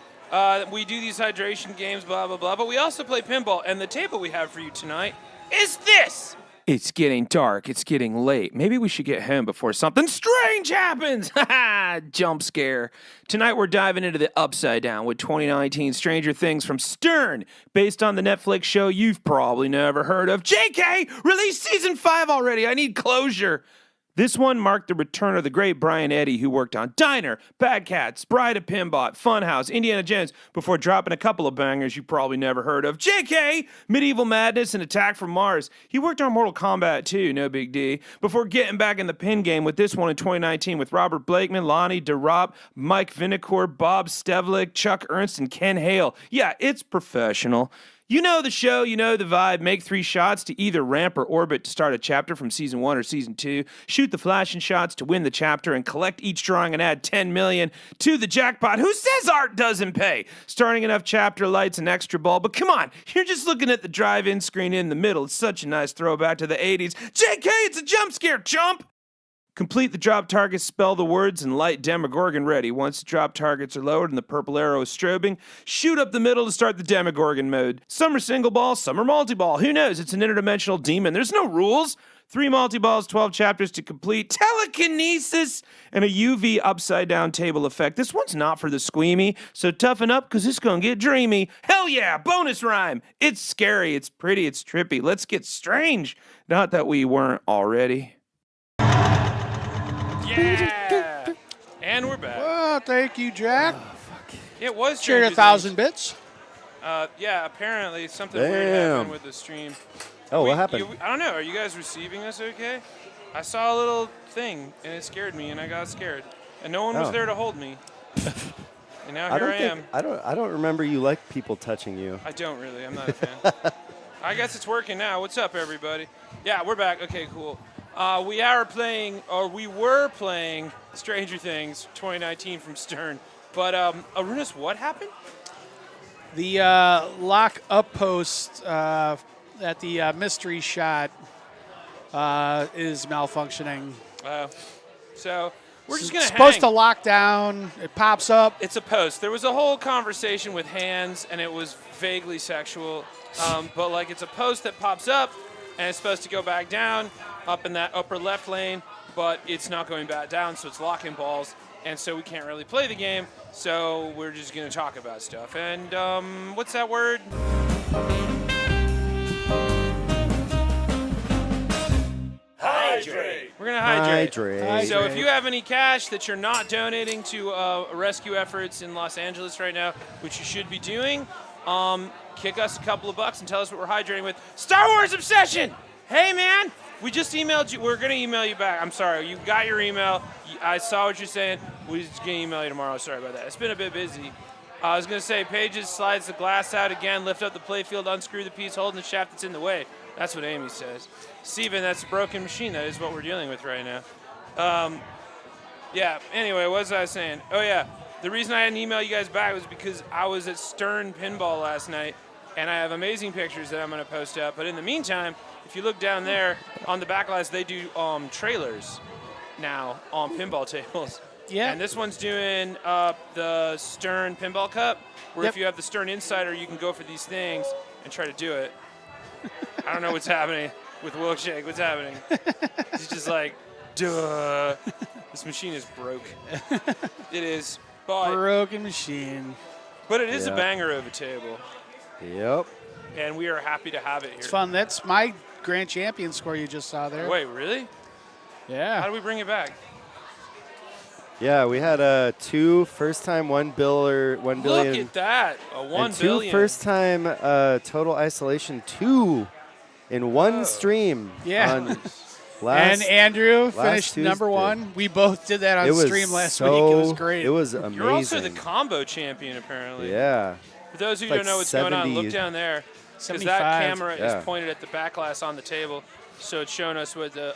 We do these hydration games, blah, blah, blah. But we also play pinball. And the table we have for you tonight is this. It's getting dark. It's getting late. Maybe we should get home before something strange happens. Jump scare. Tonight we're diving into the Upside Down with 2019 Stranger Things from Stern, based on the Netflix show you've probably never heard of. JK released season 5 already. I need closure. This one marked the return of the great Brian Eddy, who worked on Diner, Bad Cats, Bride of Pinbot, Funhouse, Indiana Jones, before dropping a couple of bangers you probably never heard of. JK, Medieval Madness, and Attack from Mars. He worked on Mortal Kombat too, no big D, before getting back in the pin game with this one in 2019 with Robert Blakeman, Lonnie DeRopp, Mike Vinocourt, Bob Stevlik, Chuck Ernst, and Ken Hale. Yeah, it's professional. You know the show, you know the vibe. Make 3 shots to either ramp or orbit to start a chapter from season 1 or season 2. Shoot the flashing shots to win the chapter and collect each drawing and add 10 million to the jackpot. Who says art doesn't pay? Starting enough chapter lights and extra ball. But come on, you're just looking at the drive-in screen in the middle. It's such a nice throwback to the 80s. JK, it's a jump scare, chump! Complete the drop targets, spell the words, and light Demogorgon ready. Once the drop targets are lowered and the purple arrow is strobing, shoot up the middle to start the Demogorgon mode. Some are single ball, some are multi-ball. Who knows? It's an interdimensional demon. There's no rules. 3 multi-balls, 12 chapters to complete, telekinesis, and a UV upside-down table effect. This one's not for the squeamy, so toughen up because it's going to get dreamy. Hell yeah, bonus rhyme. It's scary, it's pretty, it's trippy. Let's get strange. Not that we weren't already. Yeah. And we're back. Well, thank you, Jack. It was Share your Stranger 1,000 bits. Things. Yeah, apparently something weird happened with the stream. Oh, what happened? I don't know. Are you guys receiving this okay? I saw a little thing, and it scared me, and I got scared. And no one was there to hold me. And now here I am. I don't remember you like people touching you. I don't really. I'm not a fan. I guess it's working now. What's up, everybody? Yeah, we're back. Okay, cool. We were playing Stranger Things 2019 from Stern. But, Arunas, what happened? The lock up post at the mystery shot is malfunctioning. So we're just going to supposed to lock down. It pops up. It's a post. There was a whole conversation with hands, and it was vaguely sexual. But, like, it's a post that pops up, and it's supposed to go back down up in that upper left lane, but it's not going back down, so it's locking balls. And so we can't really play the game, so we're just going to talk about stuff. And what's that word? Hydrate. We're going to hydrate. So if you have any cash that you're not donating to rescue efforts in Los Angeles right now, which you should be doing, kick us a couple of bucks and tell us what we're hydrating with. Star Wars Obsession! Hey, man! We just emailed you. We're going to email you back. I'm sorry. You got your email. I saw what you're saying. We're just going to email you tomorrow. Sorry about that. It's been a bit busy. I was going to say, Pages slides the glass out again, lift up the playfield, unscrew the piece holding the shaft that's in the way. That's what Amy says. Steven, that's a broken machine. That is what we're dealing with right now. Yeah, anyway, what was I saying? Oh, yeah. The reason I didn't email you guys back was because I was at Stern Pinball last night, and I have amazing pictures that I'm going to post up. But in the meantime, if you look down there on the backlash, they do trailers now on pinball tables. Yeah. And this one's doing the Stern Pinball Cup, where if you have the Stern Insider, you can go for these things and try to do it. I don't know what's happening with Wilkshake. What's happening? He's just like, duh. This machine is broke. It is. But, broken machine. But it is a banger of a table. Yep. And we are happy to have it here. It's fun. That's my grand champion score you just saw there. Wait, really? Yeah. How do we bring it back? Yeah, we had 2 first-time $1 billion. Look at that, a $1 billion. 2 first-time total isolation 2 in one stream. Yeah. On last, and Andrew finished Tuesday. number 1. We both did that on stream last week. It was great. It was amazing. You're also the combo champion, apparently. Yeah. For those of you Like who don't know what's going on, look down there. Because that camera is pointed at the backlash on the table. So it's showing us what the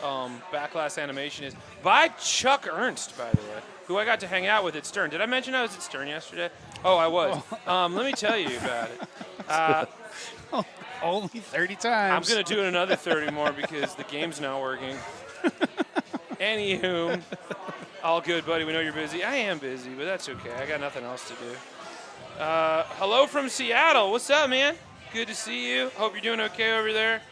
backlash animation is. By Chuck Ernst, by the way, who I got to hang out with at Stern. Did I mention I was at Stern yesterday? Oh, I was. Let me tell you about it. Only 30 times. I'm going to do it another 30 more because the game's not working. Anywho, all good, buddy. We know you're busy. I am busy, but that's okay. I got nothing else to do. Hello from Seattle. What's up, man? Good to see you. Hope you're doing okay over there.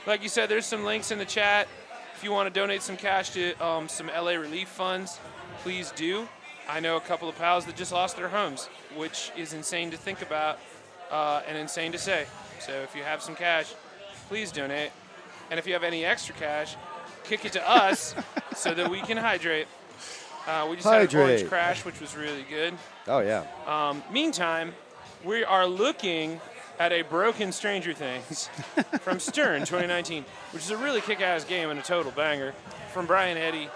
Like you said, there's some links in the chat. If you want to donate some cash to some LA relief funds, please do. I know a couple of pals that just lost their homes, which is insane to think about and insane to say. So if you have some cash, please donate. And if you have any extra cash, kick it to us so that we can hydrate. We just had an Orange Hydrate. Crash, which was really good. Oh yeah. Meantime, we are looking at a broken Stranger Things from Stern 2019, which is a really kick-ass game and a total banger from Brian Eddy.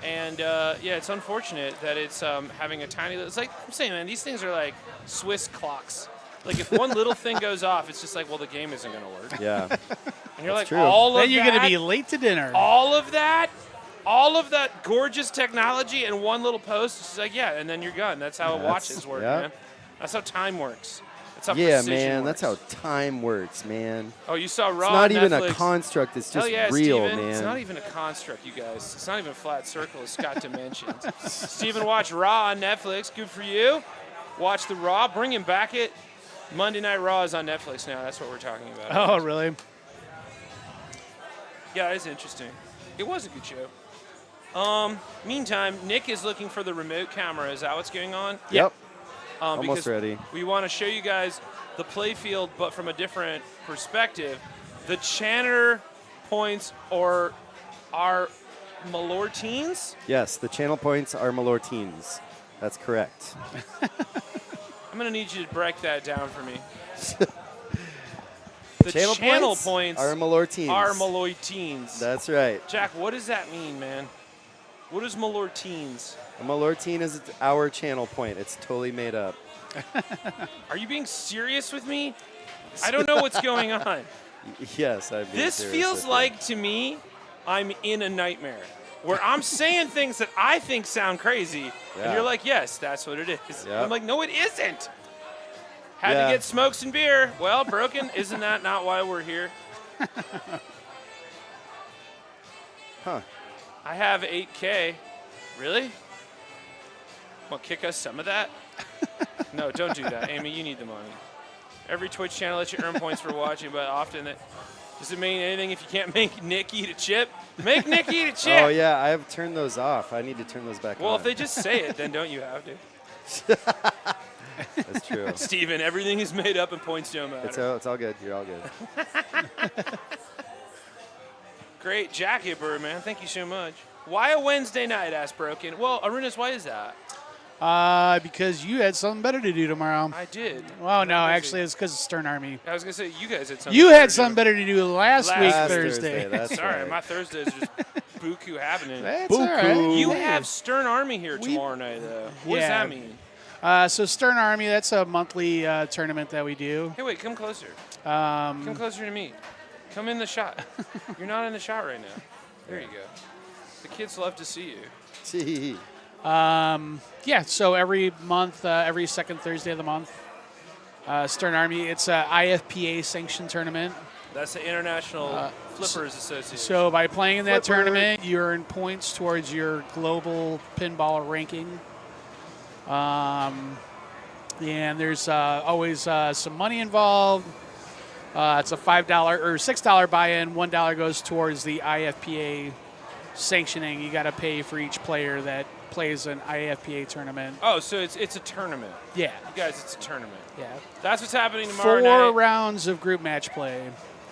It's unfortunate that it's having a tiny little. It's like I'm saying, man, these things are like Swiss clocks. Like if one little thing goes off, it's just like, well, the game isn't going to work. Yeah. And you're like, true. all of Then you're that, going to be late to dinner. all of that gorgeous technology and one little post. It's like, yeah, and then you're gone. That's how watches work, yeah. man. That's how time works. That's how Yeah, precision man. works. That's how time works, man. Oh, you saw Raw It's not on even Netflix. a construct. It's Hell just yeah, real, Steven. man. It's not even a construct, you guys. It's not even a flat circle. It's got dimensions. Steven watched Raw on Netflix. Good for you. Watch the Raw. Bring him back it. Monday Night Raw is on Netflix now. That's what we're talking about. Oh, really? Yeah, it's interesting. It was a good show. Meantime, Nick is looking for the remote camera. Is that what's going on? Yep. Because Almost ready. We want to show you guys the play field, but from a different perspective. The Channer points are Malortines. Yes, the channel points are Malortines. That's correct. I'm going to need you to break that down for me. The Channel points are Malortines. are Malortines. That's right. Jack, what does that mean, man? What is Malortines? A Malortine is our channel point. It's totally made up. Are you being serious with me? I don't know what's going on. Yes, I'm being This serious feels with you. like, to me, I'm in a nightmare where I'm saying things that I think sound crazy, and Yeah. you're like, yes, that's what it is. Yep. I'm like, no, it isn't. Had Yeah. to get smokes and beer. Well, broken. Isn't that not why we're here? Huh. I have 8K. Really? Want to kick us some of that? No, don't do that. Amy, you need the money. Every Twitch channel lets you earn points for watching, but often that does it mean anything if you can't make Nick eat a chip? Make Nick eat a chip! Oh, yeah, I have turned those off. I need to turn those back on. Well, if they just say it, then don't you have to? That's true. Steven, everything is made up and points don't matter. It's all good. You're all good. Great jacket, Birdman. Thank you so much. Why a Wednesday night, asked Broken? Well, Arunas, why is that? Because you had something better to do tomorrow. I did. Well, no, I'm busy. actually, it's because of Stern Army. I was going to say, you guys had something You better had to something do. better to do last week, Last Thursday. That's Sorry, right. my Thursdays are just buku happening. That's all right. You Hey. have Stern Army here tomorrow night, though. What does Yeah. that mean? So Stern Army, that's a monthly tournament that we do. Hey, wait, come closer. Come closer to me. Come in the shot. You're not in the shot right now. There you go. The kids love to see you. Gee. Yeah, so every month, every second Thursday of the month, Stern Army, it's a IFPA sanctioned tournament. That's the International Flippers Association. So by playing in that Flipper. tournament, you earn points towards your global pinball ranking. And there's always some money involved. It's a $5 or $6 buy-in. $1 goes towards the IFPA sanctioning. You got to pay for each player that plays an IFPA tournament. Oh, so it's a tournament. Yeah, You guys, it's a tournament. yeah. That's what's happening tomorrow 4 night. rounds of group match play,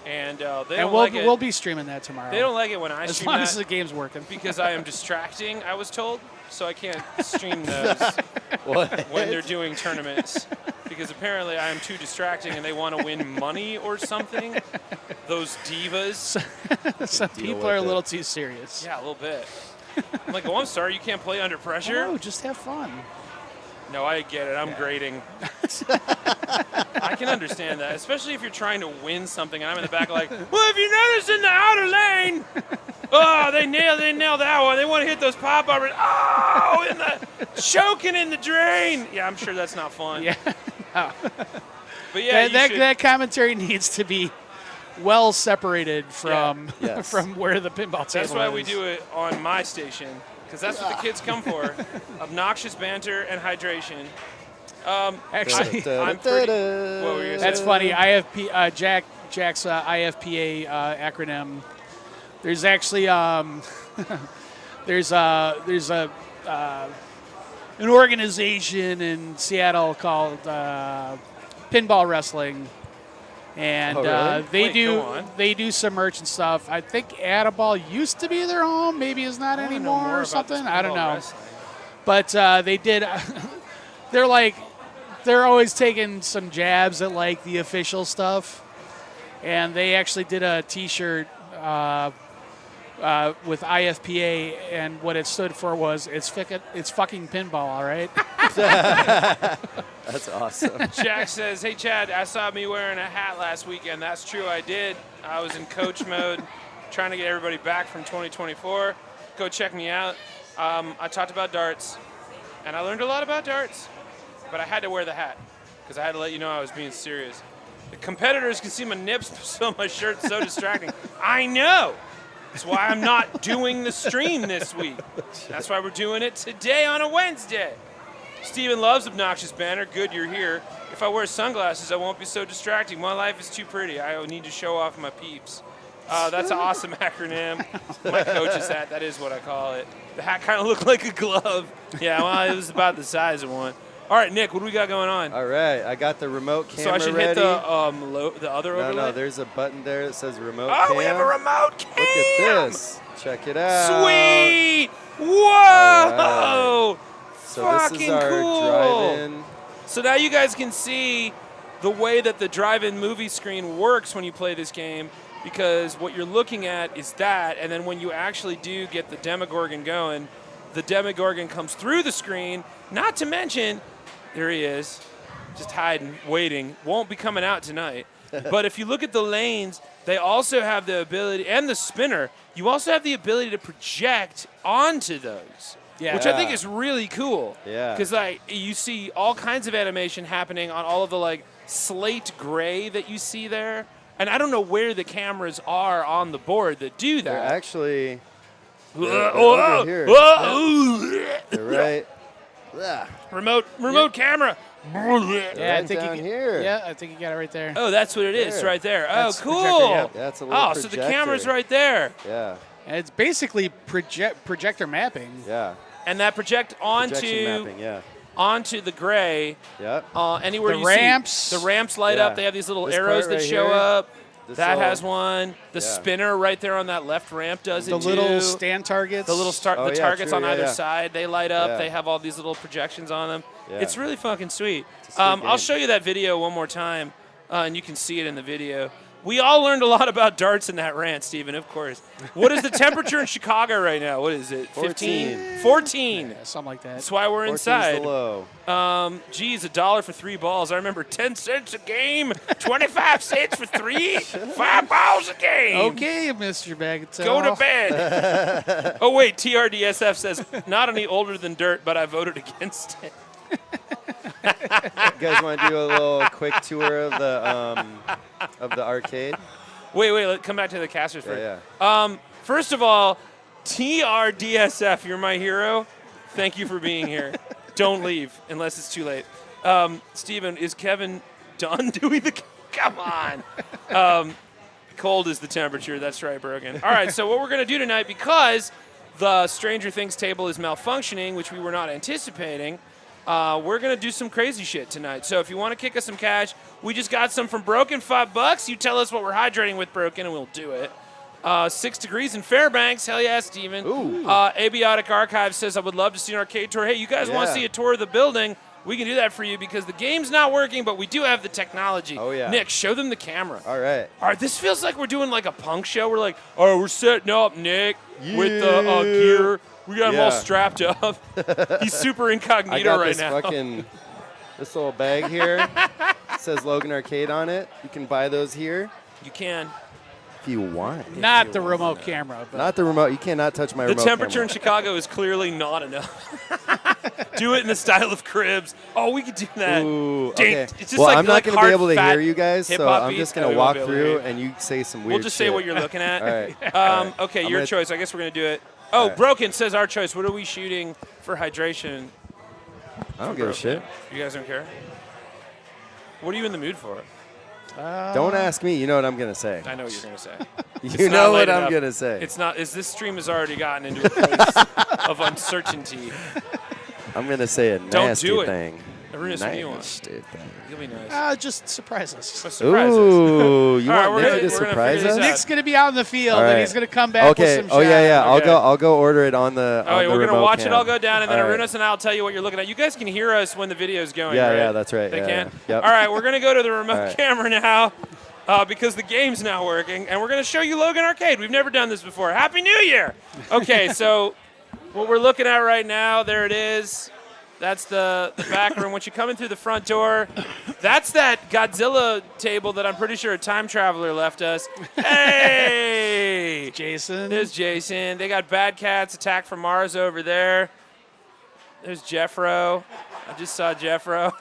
And they and don't we'll like it. we'll be streaming that tomorrow. They don't like it when I as stream long that as the game's working. because I am distracting, I was told. So I can't stream those What? when they're doing tournaments. Because apparently I am too distracting and they want to win money or something. Those divas. Some Deal people with are a it. little too serious. Yeah, a little bit. I'm like, oh, I'm sorry, you can't play under pressure? No, just have fun. No, I get it. I'm grading. I can understand that, especially if you're trying to win something and I'm in the back like, well, if you notice in the outer lane, oh, they nailed that one. They want to hit those pop-uppers. Oh, in the choking in the drain. Yeah, I'm sure that's not fun. Yeah, But yeah, that commentary needs to be well separated from Yes. from where the pinball table is. that's why we do it on my station, because that's what the kids come for. Obnoxious banter and hydration. Actually, I'm pretty, what were you gonna say? that's funny. IFP Jack's IFPA acronym. There's actually there's an organization in Seattle called Pinball Wrestling, And Oh, really? they do some merch and stuff. I think Adaball used to be their home, maybe is not I wanna know anymore more or about something. this I don't pinball know. wrestling. But they did. They're always taking some jabs at like the official stuff, and they actually did a T-shirt with IFPA, and what it stood for was it's fucking pinball, all right. That's awesome. Jack says, "Hey Chad, I saw me wearing a hat last weekend. That's true, I did. I was in coach mode, trying to get everybody back from 2024. Go check me out. I talked about darts, and I learned a lot about darts, but I had to wear the hat because I had to let you know I was being serious. The competitors can see my nips, so my shirt's so distracting. I know. That's why I'm not doing the stream this week. That's why we're doing it today on a Wednesday. Steven loves obnoxious banner. Good, you're here. If I wear sunglasses, I won't be so distracting. My life is too pretty. I need to show off my peeps. That's an awesome acronym. My coach's hat, that is what I call it. The hat kind of looked like a glove. Yeah, well, it was about the size of one. All right, Nick, what do we got going on? All right, I got the remote camera So I should ready. hit the other No, overlay? there's a button there that says remote Oh, cam. we have a remote cam! Look at this. Check it out. Sweet! Whoa! All So Fucking this is our cool. drive-in. So now you guys can see the way that the drive-in movie screen works when you play this game, because what you're looking at is that, and then when you actually do get the Demogorgon going, the Demogorgon comes through the screen, not to mention, there he is, just hiding, waiting, won't be coming out tonight. But if you look at the lanes, they also have the ability, and the spinner, you also have the ability to project onto those. Yeah. Which I think is really cool. Yeah. Because like you see all kinds of animation happening on all of the like slate gray that you see there. And I don't know where the cameras are on the board that do They're that. actually Whoa, over here. whoa, they're right. Yeah. remote camera. Yeah, Right down here. Yeah, I think you got it right there. Oh, that's what it is There. right there. That's Oh, cool. projector, yeah. That's a little Oh, so the camera's projector. right there. Yeah. And it's basically projector mapping. Yeah. And that project Projection onto mapping. Yeah. onto the gray. Yep. Anywhere The you ramps. see the ramps light Yeah. up. They have these little This arrows part that right show here. up. This That little- has one. The Yeah. spinner right there on that left ramp does The it little too. stand targets. The little Oh, the yeah, targets true, on yeah, either yeah. side, they light up. Yeah. They have all these little projections on them. Yeah. It's really fucking sweet. It's a sweet I'll game. show you that video one more time, and you can see it in the video. We all learned a lot about darts in that rant, Steven, of course. What is the temperature in Chicago right now? What is it? 15? 14. Yeah, something like that. That's why we're 14's inside. the low. Geez, $1 for 3 balls. I remember 10 cents a game, 25 cents for 3, 5 balls a game. Okay, Mr. Bagatelle. Go to bed. Oh, wait, TRDSF says, not any older than dirt, but I voted against it. You guys want to do a little quick tour of the arcade? Wait, let's come back to the casters first. Yeah. First of all, TRDSF, you're my hero. Thank you for being here. Don't leave unless it's too late. Steven, is Kevin done doing the... Come on. Cold is the temperature. That's right, Brogan. All right, so what we're going to do tonight, because the Stranger Things table is malfunctioning, which we were not anticipating, we're going to do some crazy shit tonight. So if you want to kick us some cash, we just got some from Broken, $5. You tell us what we're hydrating with, Broken, and we'll do it. 6 degrees in Fairbanks. Hell yeah, Steven. Ooh. Abiotic Archive says, I would love to see an arcade tour. Hey, you guys want to Yeah. see a tour of the building? We can do that for you because the game's not working, but we do have the technology. Oh, yeah. Nick, show them the camera. All right. All right, this feels like we're doing like a punk show. We're like, all right, we're setting up Nick with the gear. We got him all Yeah. strapped up. He's super I incognito got right this now. this little bag here. It says Logan Arcade on it. You can buy those here You can. if you want. Not the remote camera. But Not the remote. You cannot touch my The remote temperature in camera. Chicago is clearly not enough. Do it in the style of Cribs. Oh, we could do that. Ooh, Ding. okay. It's just Well, like- I'm not like going to be hard, able to fat hear you guys, so hip-hop I'm beats. just Oh, going we to won't walk be able to through hear you. and you say some weird We'll just say shit. what you're looking at. All right. Okay, I'm your gonna- choice. I guess we're going to do it. Oh, right. Broken says our choice. What are we shooting for hydration? I don't give a shit. You guys don't care? What are you in the mood for? Don't ask me. You know what I'm going to say. I know what you're going to say. You not know late what I'm enough. going to say. It's not. This stream has already gotten into a place of uncertainty. I'm going to say a Don't nasty do it. thing. Runas, what do you want? Nice, dude. You'll be nice. Just surprise us. Surprises. Ooh, you All right, want we're Nick gonna- to we're gonna surprise figure this us? out. Nick's gonna be out in the field, All and right. he's gonna come back Okay. with some Oh yeah, shots. yeah. Okay. I'll go order it on the. Oh, on yeah, the we're gonna remote watch it cam. all go down, and then All right. Arunas and I'll tell you what you're looking at. You guys can hear us when the video's going. Yeah, right? yeah, that's right. They yeah, can. yeah. Yep. All right, we're gonna go to the remote All right. camera now because the game's now working, and we're gonna show you Logan Arcade. We've never done this before. Happy New Year! Okay, so what we're looking at right now, there it is. That's the back room. Once you come in through the front door, that's that Godzilla table that I'm pretty sure a time traveler left us. Hey! Jason. There's Jason. They got Bad Cats, Attack from Mars over there. There's Jeffro. I just saw Jeffro.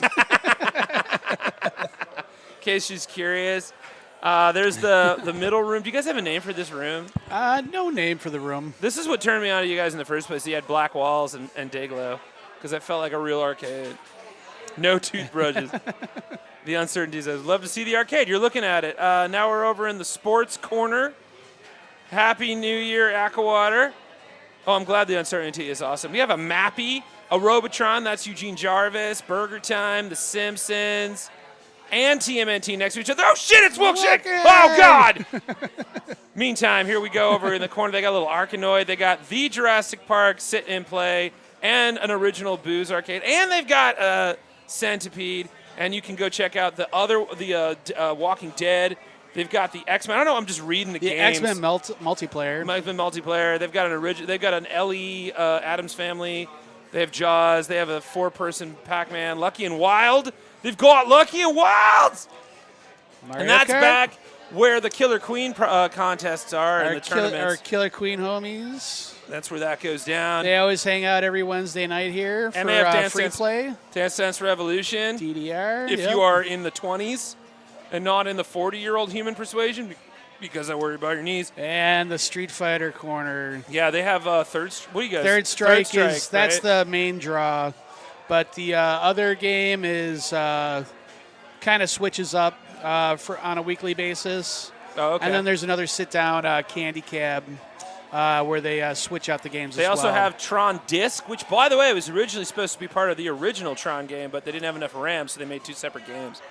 In case she's curious. There's the middle room. Do you guys have a name for this room? No name for the room. This is what turned me on to you guys in the first place. You had black walls and Dayglow because it felt like a real arcade. No toothbrushes. The uncertainties. I'd love to see the arcade. You're looking at it. Now we're over in the sports corner. Happy New Year, Aquawater. Oh, I'm glad the uncertainty is awesome. We have a Mappy, a Robotron. That's Eugene Jarvis, Burger Time, The Simpsons, and TMNT next to each other. Oh, shit, it's Wilkshire. Oh, God. Meantime, here we go over in the corner. They got a little Arkanoid. They got the Jurassic Park sit and play and an original Booze arcade. And they've got a Centipede. And you can go check out the Walking Dead. They've got the X-Men. I don't know. I'm just reading the The games. X-Men multiplayer. X-Men multiplayer. They've got an original. They've got an Ellie Adams Family. They have Jaws. They have a 4-person Pac-Man. Lucky and Wild. They've got Lucky and Wild. Mario And that's Kart. back where the Killer Queen contests are and the tournaments. Our Killer Queen homies. That's where that goes down. They always hang out every Wednesday night here for And they have Dance free Dance- play. Dance Dance Revolution. DDR. If yep. you are in the 20s and not in the 40-year-old human persuasion, because I worry about your knees. And the Street Fighter corner. Yeah, they have third. What do you guys? Third Strike is that's right? the main draw, but the other game is kind of switches up on a weekly basis. Oh, okay. And then there's another sit-down Candy Cab where they switch out the games They as also well. have Tron Disc, which, by the way, was originally supposed to be part of the original Tron game, but they didn't have enough RAM, so they made 2 separate games.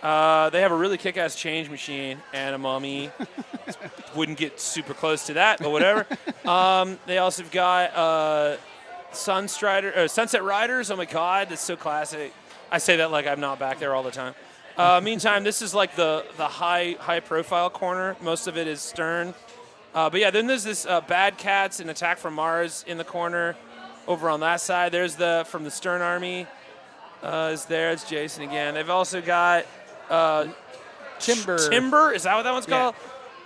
They have a really kick-ass change machine and a mummy. Wouldn't get super close to that, but whatever. They also have got Sunset Riders. Oh, my God, that's so classic. I say that like I'm not back there all the time. Meantime, this is like the high-profile corner. Most of it is Stern. But yeah, then there's this Bad Cats and Attack from Mars in the corner over on that side. There's from the Stern Army is there. It's Jason again. They've also got Timber. Timber, is that what that one's Yeah. called?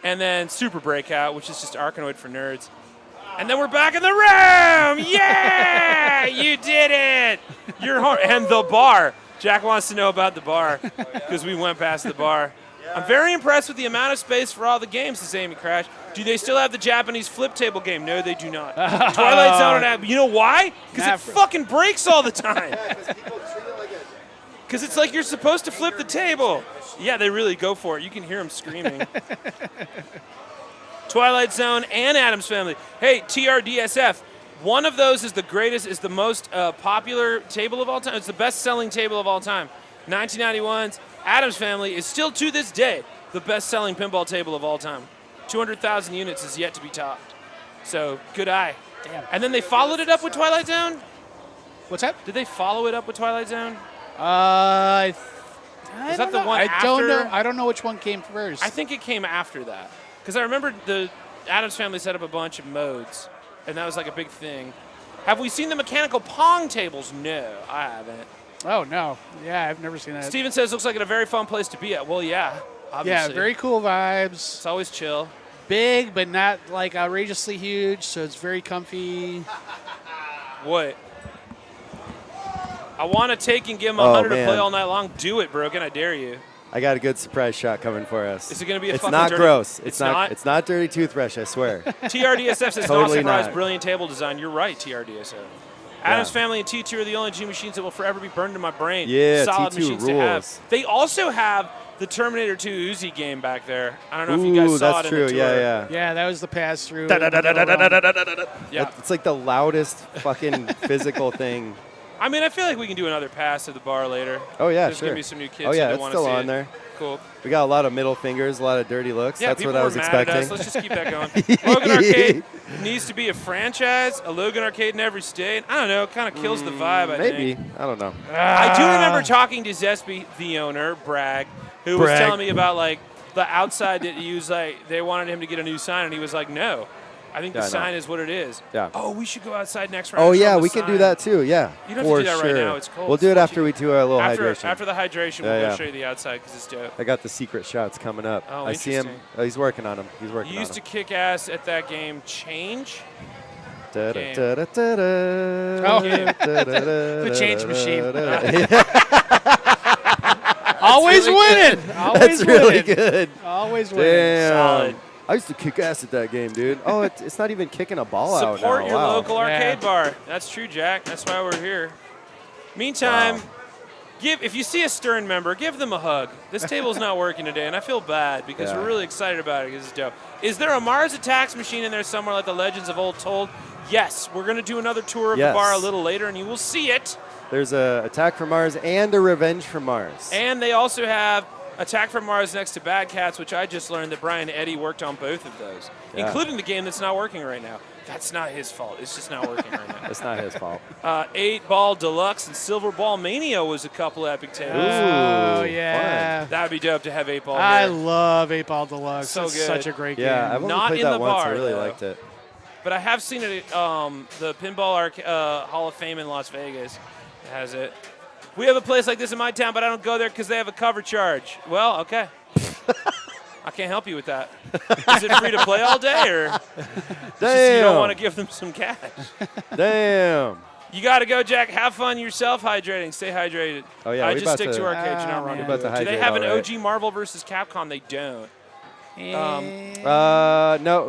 And then Super Breakout, which is just Arkanoid for nerds. And then we're back in the room! Yeah! You did it! You're home. And the bar. Jack wants to know about the bar because we went past the bar. I'm very impressed with the amount of space for all the games, says Amy Crash. Do they still have the Japanese flip table game? No, they do not. Twilight Zone, you know why? Because it fucking breaks all the time. Because it's like you're supposed to flip the table. Yeah, they really go for it. You can hear them screaming. Twilight Zone and Addams Family. Hey, TRDSF. One of those is the most popular table of all time. It's the best-selling table of all time. 1991's Addams Family is still to this day the best-selling pinball table of all time. 200,000 units is yet to be topped. So, good eye. Damn. And then they followed it up with Twilight Zone? What's that? Did they follow it up with Twilight Zone? Is that the one I don't after? know. I don't know which one came first. I think it came after that. Because I remember the Addams Family set up a bunch of modes, and that was like a big thing. Have we seen the mechanical Pong tables? No, I haven't. Oh, no. Yeah, I've never seen that. Steven says looks like a very fun place to be at. Well, yeah, Yeah, obviously. very cool vibes. It's always chill. Big, but not like outrageously huge, so it's very comfy. What? I want to take and give him Oh, 100 to man. play all night long. Do it, Broken. I dare you. I got a good surprise shot coming for us. Is it going to be a It's fucking not dirty? gross. It's not? It's not dirty toothbrush. I swear. TRDSF says, Totally not surprised, not. brilliant table design. You're right, TRDSF. Addams Family and T2 are the only G machines that will forever be burned in my brain. Yeah, Solid T2 machines to have. rules. They also have the Terminator 2 Uzi game back there. I don't know if you Ooh, guys saw that's it true. in the tour. Yeah. Yeah, that was the pass-through. Yeah. It's like the loudest fucking physical thing I mean, I feel like we can do another pass at the bar later. Oh yeah, There's sure. gonna be some new kids. Oh yeah, that it's wanna still see on it. there. Cool. We got a lot of middle fingers, a lot of dirty looks. Yeah, That's people what I were was mad expecting. at us. Let's just keep that going. Logan Arcade needs to be a franchise, a Logan Arcade in every state. I don't know. It kind of kills the vibe, I Maybe. think. I don't know. I do remember talking to Zesby, the owner, Bragg, who was Bragg. telling me about, like, the outside that he was like, they wanted him to get a new sign, and he was like, no. I think Yeah, the I know. sign is what it is. Yeah. Oh, we should go outside next round. Oh and show yeah, them the we can do sign. that too. Yeah. You don't have for to do that sure. right now. It's cold. We'll do it after we do our little hydration. After the hydration, Yeah, we'll yeah. go show you the outside because it's dope. I got the secret shots coming up. Oh, I see him. interesting. Oh, he's working on them. He's working You on used to them. kick ass at that game. Change. game. Oh, The change machine. Always really winning. Always That's really winning. good. Always winning. Damn. Solid. I used to kick ass at that game, dude. Oh, it's not even kicking a ball out now. Support your Wow. local Yeah. arcade bar. That's true, Jack. That's why we're here. Meantime, Wow. if you see a Stern member, give them a hug. This table's not working today, and I feel bad because Yeah. we're really excited about it because it's dope. Is there a Mars Attacks machine in there somewhere like the Legends of Old told? Yes. We're going to do another tour of the Yes. bar a little later, and you will see it. There's a Attack from Mars and a Revenge from Mars. And they also have Attack from Mars next to Bad Cats, which I just learned that Brian Eddy worked on both of those, Yeah. including the game that's not working right now. That's not his fault. It's just not working right now. It's not his fault. 8-Ball Deluxe and Silver Ball Mania was a couple epic tables. Oh, Ooh, yeah. That'd be dope to have 8-Ball I here. love 8-Ball Deluxe. So It's good. such a great Yeah, game. I've only Not played in that the once. I bar, really though. liked it. But I have seen it at the Pinball Hall of Fame in Las Vegas. It has it. We have a place like this in my town, but I don't go there because they have a cover charge. Well, okay. I can't help you with that. Is it free to play all day, or it's just you don't want to give them some cash? Damn. You got to go, Jack. Have fun yourself hydrating. Stay hydrated. Oh, yeah, I we just about stick to to- arcade. You're not Oh, wrong. man. We're about to Do they hydrate, have an all right. OG Marvel versus Capcom? They don't.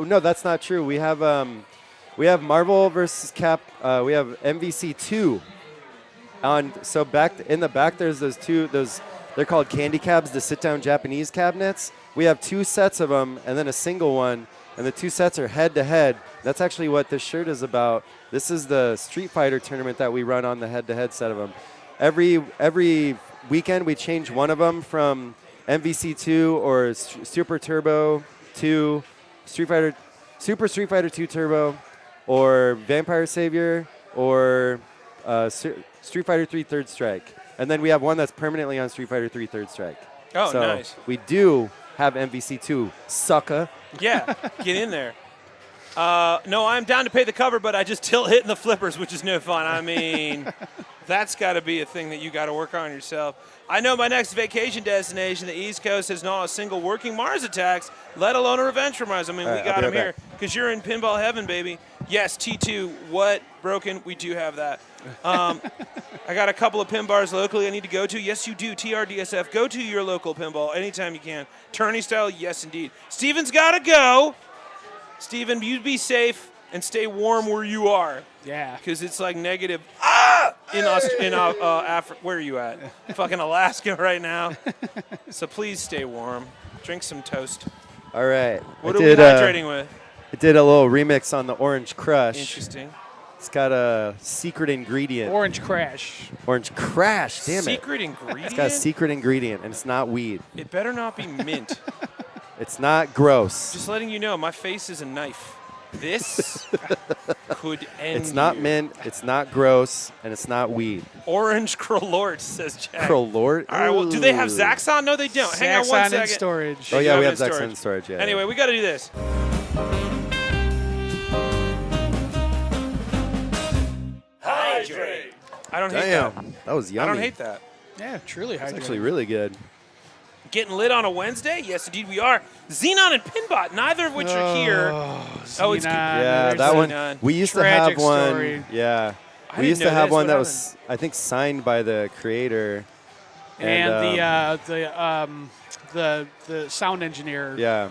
No, that's not true. We have Marvel versus Cap. We have MVC 2. So back in the back, there's those two. They're called candy cabs, the sit-down Japanese cabinets. We have 2 sets of them, and then a single one. And the 2 sets are head-to-head. That's actually what this shirt is about. This is the Street Fighter tournament that we run on the head-to-head set of them. Every weekend, we change one of them from MVC 2 or Super Turbo 2, Super Street Fighter 2 Turbo, or Vampire Savior, or Street Fighter 3 Third Strike. And then we have one that's permanently on Street Fighter 3 Third Strike. Oh, so nice. we do have MVC 2, sucker. Yeah, get in there. No, I'm down to pay the cover, but I just tilt hitting the flippers, which is no fun. I mean, that's got to be a thing that you got to work on yourself. I know my next vacation destination, the East Coast, has not a single working Mars Attacks, let alone a Revenge from Mars. I mean, All we right, got I'll them be right here because you're in pinball heaven, baby. Yes, T2, what? Broken? We do have that. I got a couple of pin bars locally I need to go to. Yes, you do. TRDSF. Go to your local pinball anytime you can. Tourney style, yes, indeed. Steven's got to go. Steven, you be safe and stay warm where you are. Yeah. Because it's like negative in Africa. Where are you at? Fucking Alaska right now. So please stay warm. Drink some toast. All right. What are we hydrating with? I did a little remix on the Orange Crush. Interesting. It's got a secret ingredient. Orange Crash. Orange Crash, damn it. Secret ingredient? It's got a secret ingredient, and it's not weed. It better not be mint. It's not gross. Just letting you know, my face is a knife. This could end It's not you. mint, it's not gross, and it's not weed. Orange Crolort, says Jack. Crolort? All right, well, do they have Ooh. Zaxxon? No, they don't. Hang on one Zaxxon in second. storage. Oh, They yeah, do we have have it in Zaxxon storage. in storage, yeah. Anyway, we got to do this. Hydrate. I don't hate that. Damn, that was yummy. I don't hate that. Yeah, truly It's hydrated. actually really good. Getting lit on a Wednesday? Yes, indeed we are. Xenon and Pinbot, neither of which are here. Oh, it's Xenon, Yeah, there's that a one. Xenon. We used to have Tragic one. story. Yeah. I We used didn't to know have this. one What that was, I think, signed by the creator. And the sound engineer. Yeah.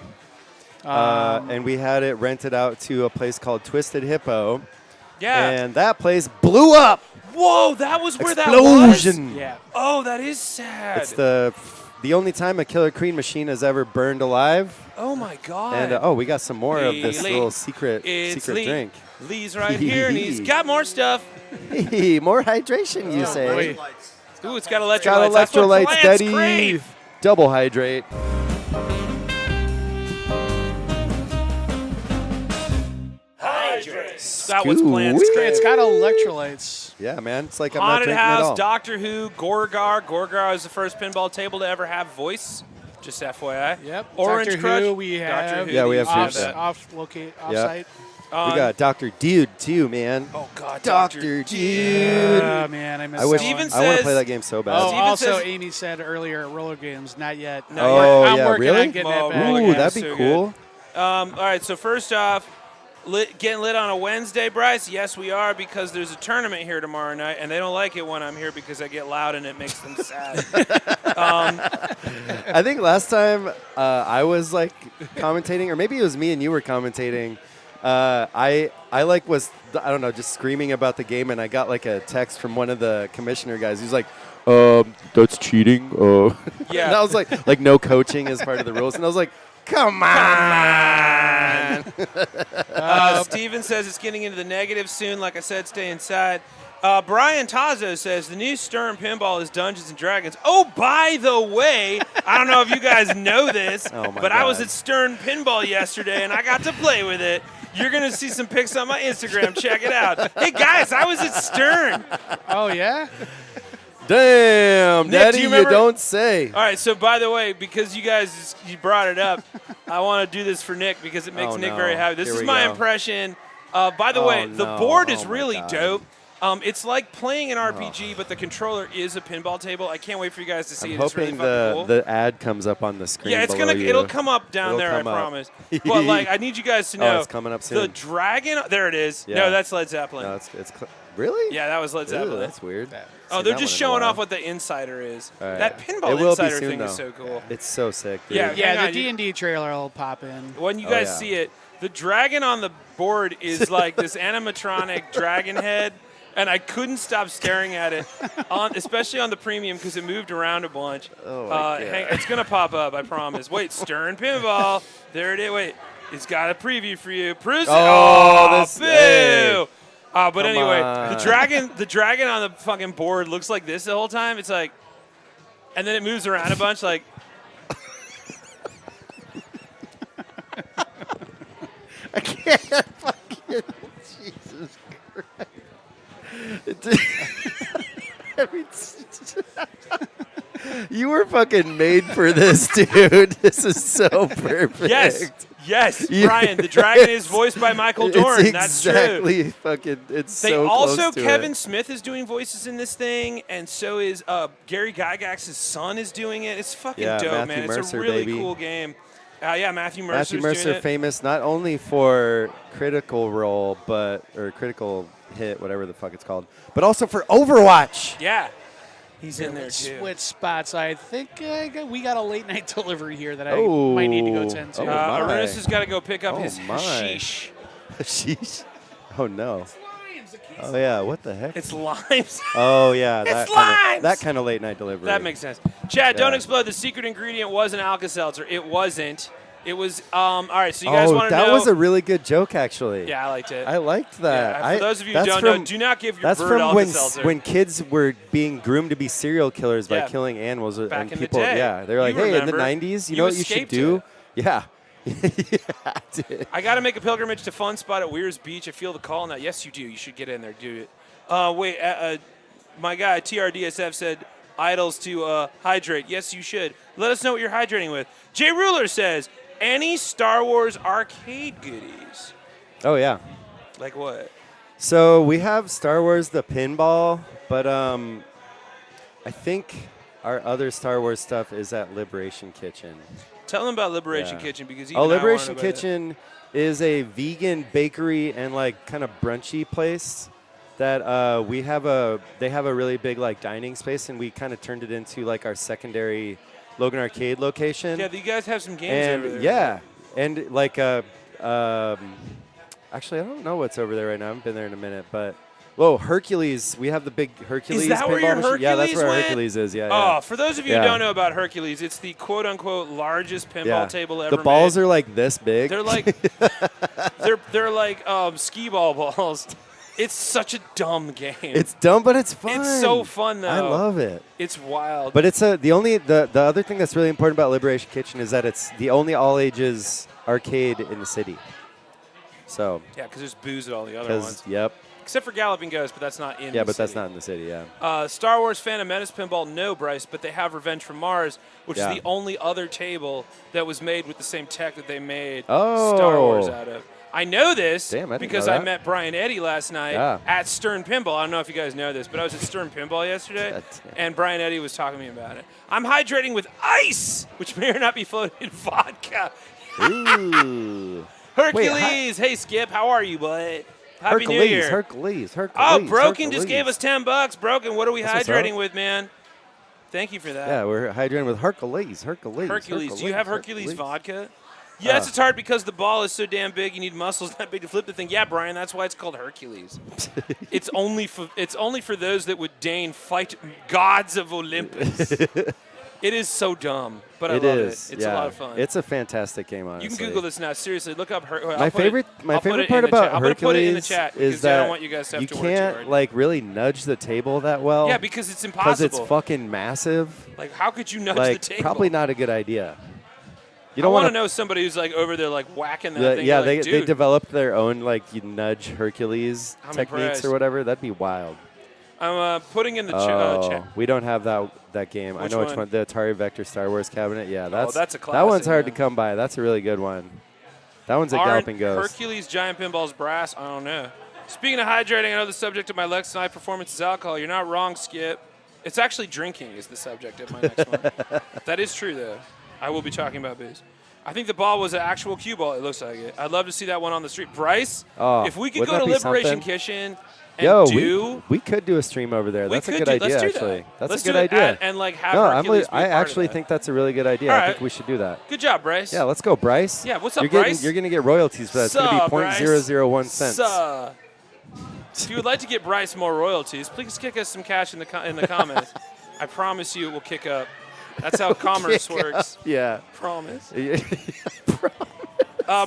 And we had it rented out to a place called Twisted Hippo. Yeah. And that place blew up. Whoa, that was where that was? Explosion. Yeah. Oh, that is sad. It's the only time a Killer Queen machine has ever burned alive. Oh, my God. And we got some more of this Hey, little secret It's drink. Lee's right here, and he's got more stuff. Hey, more hydration, you say? Wait. Ooh, it's got electrolytes. It's got That's what electrolytes, plants Daddy. crave. Double hydrate. That was plants Scoo-wee. crave. It's got electrolytes. Yeah, man. It's like I'm not Haunted drinking at all. House, Doctor Who, Gorgar. Gorgar was the first pinball table to ever have voice. Just FYI. Yep. Orange Doctor Crush. Who, we have. Doctor Who. Yeah, we have off, that. off-site. We got Dr. Dude, too, man. Oh God, Dr. Dude. Oh, man, I missed I wish that Steven one. I want to says- play that game so bad. Oh, Steven also, says- Amy said earlier, roller games, not yet. No, Oh, I'm yeah, working really? on getting Oh, that back. roller Ooh, games that'd be so cool. All right, so first off, getting lit on a Wednesday, Bryce? Yes, we are, because there's a tournament here tomorrow night, and they don't like it when I'm here because I get loud and it makes them sad. I think last time I was like commentating, or maybe it was me and you were commentating. I I don't know, just screaming about the game, and I got like a text from one of the commissioner guys. He's like, "That's cheating." Yeah. And I was like no coaching is part of the rules, and I was like, "Come on." Steven says it's getting into the negative soon. Like I said, stay inside. Brian Tazo says the new Stern pinball is Dungeons and Dragons. Oh, by the way, I don't know if you guys know this, Oh my but I was God. at Stern Pinball yesterday and I got to play with it. You're gonna see some pics on my Instagram. Check it out. Hey guys, I was at Stern. Oh, yeah? Damn, Nick, Daddy, do you you remember- don't say. All right, so by the way, because you brought it up, I want to do this for Nick because it makes Oh, Nick no. very happy. This Here is we my go. impression. By the Oh, way, the no. board is Oh, my really God. dope. It's like playing an RPG, but the controller is a pinball table. I can't wait for you guys to see I'm it. It's really hoping fucking cool. the ad comes up on the screen. Yeah, it's below gonna. you. It'll come up down It'll there. I come up. promise. But like, I need you guys to Oh, know. it's coming up The soon. dragon. There it is. Yeah. No, that's Led Zeppelin. No, really? Yeah, that was Led Ew, Zeppelin. that's weird. Oh, Seen they're that just one in a showing while. off what the Insider is. All right. That It pinball will be Insider soon, thing is though. so cool. It's so sick, dude. Yeah, Yeah, hang on, the D&D trailer will pop in. When you Oh, guys yeah. see it, the dragon on the board is like this animatronic dragon head, and I couldn't stop staring at it, especially on the premium because it moved around a bunch. Oh, my God. It's gonna pop up, I promise. Wait, Stern Pinball. There it is. Wait, it's got a preview for you. Bruce. this- boo. hey. But Come anyway, on. the dragon on the fucking board looks like this the whole time. It's like, and then it moves around a bunch, like. I can't fucking Jesus Christ. I mean, you were fucking made for this, dude. This is so perfect. Yes, Yeah. Brian. The dragon is voiced by Michael Dorn. It's That's true. exactly fucking. It's They so also close to Kevin it. Smith is doing voices in this thing, and so is Gary Gygax's son is doing it. It's fucking Yeah, dope, Matthew man. It's a Mercer, really baby. cool game. Yeah, Matthew Mercer's Matthew Mercer, doing it. famous not only for Critical Role, or Critical Hit, whatever the fuck it's called, but also for Overwatch. Yeah, he's in there too. Switch spots. I think we got a late night delivery here that I Oh. might need to go tend to. Oh, my. Arunas has got to go pick up Oh, his my. hashish. Sheesh. Oh no. Oh yeah. What the heck? It's limes. Oh yeah. It's limes! That kind of late night delivery. That makes sense. Chad, don't Yeah. explode. The secret ingredient was an Alka-Seltzer. It wasn't. It was. All right. So you guys Oh, want to that know? was a really good joke, actually. Yeah, I liked it. I liked that. Yeah, for those of you who that's don't from, know, do not give your That's bird from Alka-Seltzer. when kids were being groomed to be serial killers by Yeah. killing animals. Back and in the people, day. yeah, they're like, You hey, in the remember. 90s, you You know what you should escaped do? it. Yeah. Yeah, dude. I got to make a pilgrimage to Fun Spot at Weir's Beach. I feel the call on that. Yes, you do. You should get in there, do it. My guy TRDSF said idols to hydrate. Yes, you should. Let us know what you're hydrating with. Jay Ruler says any Star Wars arcade goodies. Oh, yeah. Like what? So we have Star Wars the pinball, but I think our other Star Wars stuff is at Liberation Kitchen. Tell them about Liberation Yeah. Kitchen because Oh, Liberation Kitchen is a vegan bakery and like kind of brunchy place that they have a really big like dining space, and we kind of turned it into like our secondary Logan Arcade location. Yeah, you guys have some games over there. And yeah, and like actually I don't know what's over there right now. I haven't been there in a minute, but Whoa, Hercules. We have the big Hercules. that where your pinball machine. Yeah, that's Hercules where went? Hercules is. Yeah. Oh, yeah. for those of you Yeah. who don't know about Hercules, it's the quote-unquote largest pinball Yeah. table ever The balls made. are like this big. They're like they're like skee ball balls. It's such a dumb game. It's dumb, but it's fun. It's so fun though. I love it. It's wild. But it's the other thing that's really important about Liberation Kitchen is that it's the only all ages arcade in the city. So. yeah, because there's booze at all the other Because ones, yep. except for Galloping Ghost, but that's not in. Yeah, the but that's city. not in the city. Yeah. Star Wars Phantom Menace pinball, no, Bryce, but they have Revenge from Mars, which Yeah. is the only other table that was made with the same tech that they made Oh. Star Wars out of. I know this Damn, I didn't because know I that. met Brian Eddy last night Yeah. at Stern Pinball. I don't know if you guys know this, but I was at Stern Pinball yesterday, God damn. and Brian Eddy was talking to me about it. I'm hydrating with ice, which may or not be floated in vodka. Ooh. Hercules, hey Skip, how are you, bud? Happy New Year. Hercules. Oh, Broken just gave us Hercules. $10. Broken, what are we That's what's hydrating up. with, man? Thank you for that. Yeah, we're hydrating with Hercules. Hercules. Do you have Hercules vodka? Yes, it's hard because the ball is so damn big. You need muscles that big to flip the thing. Yeah, Brian, that's why it's called Hercules. It's only for those that would deign fight gods of Olympus. It is so dumb, but I love it. It's a lot of fun. It's a fantastic game, honestly. You can Google this now. Seriously, look up. My favorite part about I'm gonna put it in the Hercules chat is because I that don't want you guys to have you to work too hard. can't like really nudge the table that well. Yeah, because it's because impossible. it's fucking massive. Like, how could you nudge Like the table? probably not a good idea. You I don't want want to know somebody who's like over there, like whacking that thing. Yeah, You're like, they dude, developed their own like you nudge Hercules I'm techniques impressed. or whatever. That'd be wild. I'm putting in the Oh, chat. we don't have that game. I Which know which one? one. The Atari Vector Star Wars cabinet. Yeah, that's that's a that one's classic, hard man. to come by. That's a really good one. That one's a Aren't Galloping Ghost. Hercules Giant Pinballs brass? I don't know. Speaking of hydrating, I know the subject of my next tonight performance is alcohol. You're not wrong, Skip. It's actually drinking is the subject of my next one. That is true, though. I will be talking about booze. I think the ball was an actual cue ball. It looks like it. I'd love to see that one on the street. Bryce, Oh, if we could wouldn't go to that be Liberation something? Kitchen and Yo, do... we could do a stream over there. we That's a could good do- idea, let's do actually. that. That's Let's a good do it idea. and like have No, Hercules be a I part of actually that. think that's a really good idea. All I right. think we should do that. Good job, Bryce. Yeah, let's go, Bryce. Yeah, what's up, Bryce? You're gonna get royalties for that. It's gonna be Bryce? 0.001 cents. If you would like to get Bryce more royalties, please kick us some cash in the comments. I promise you it will kick up. That's how commerce works. Yeah. Promise.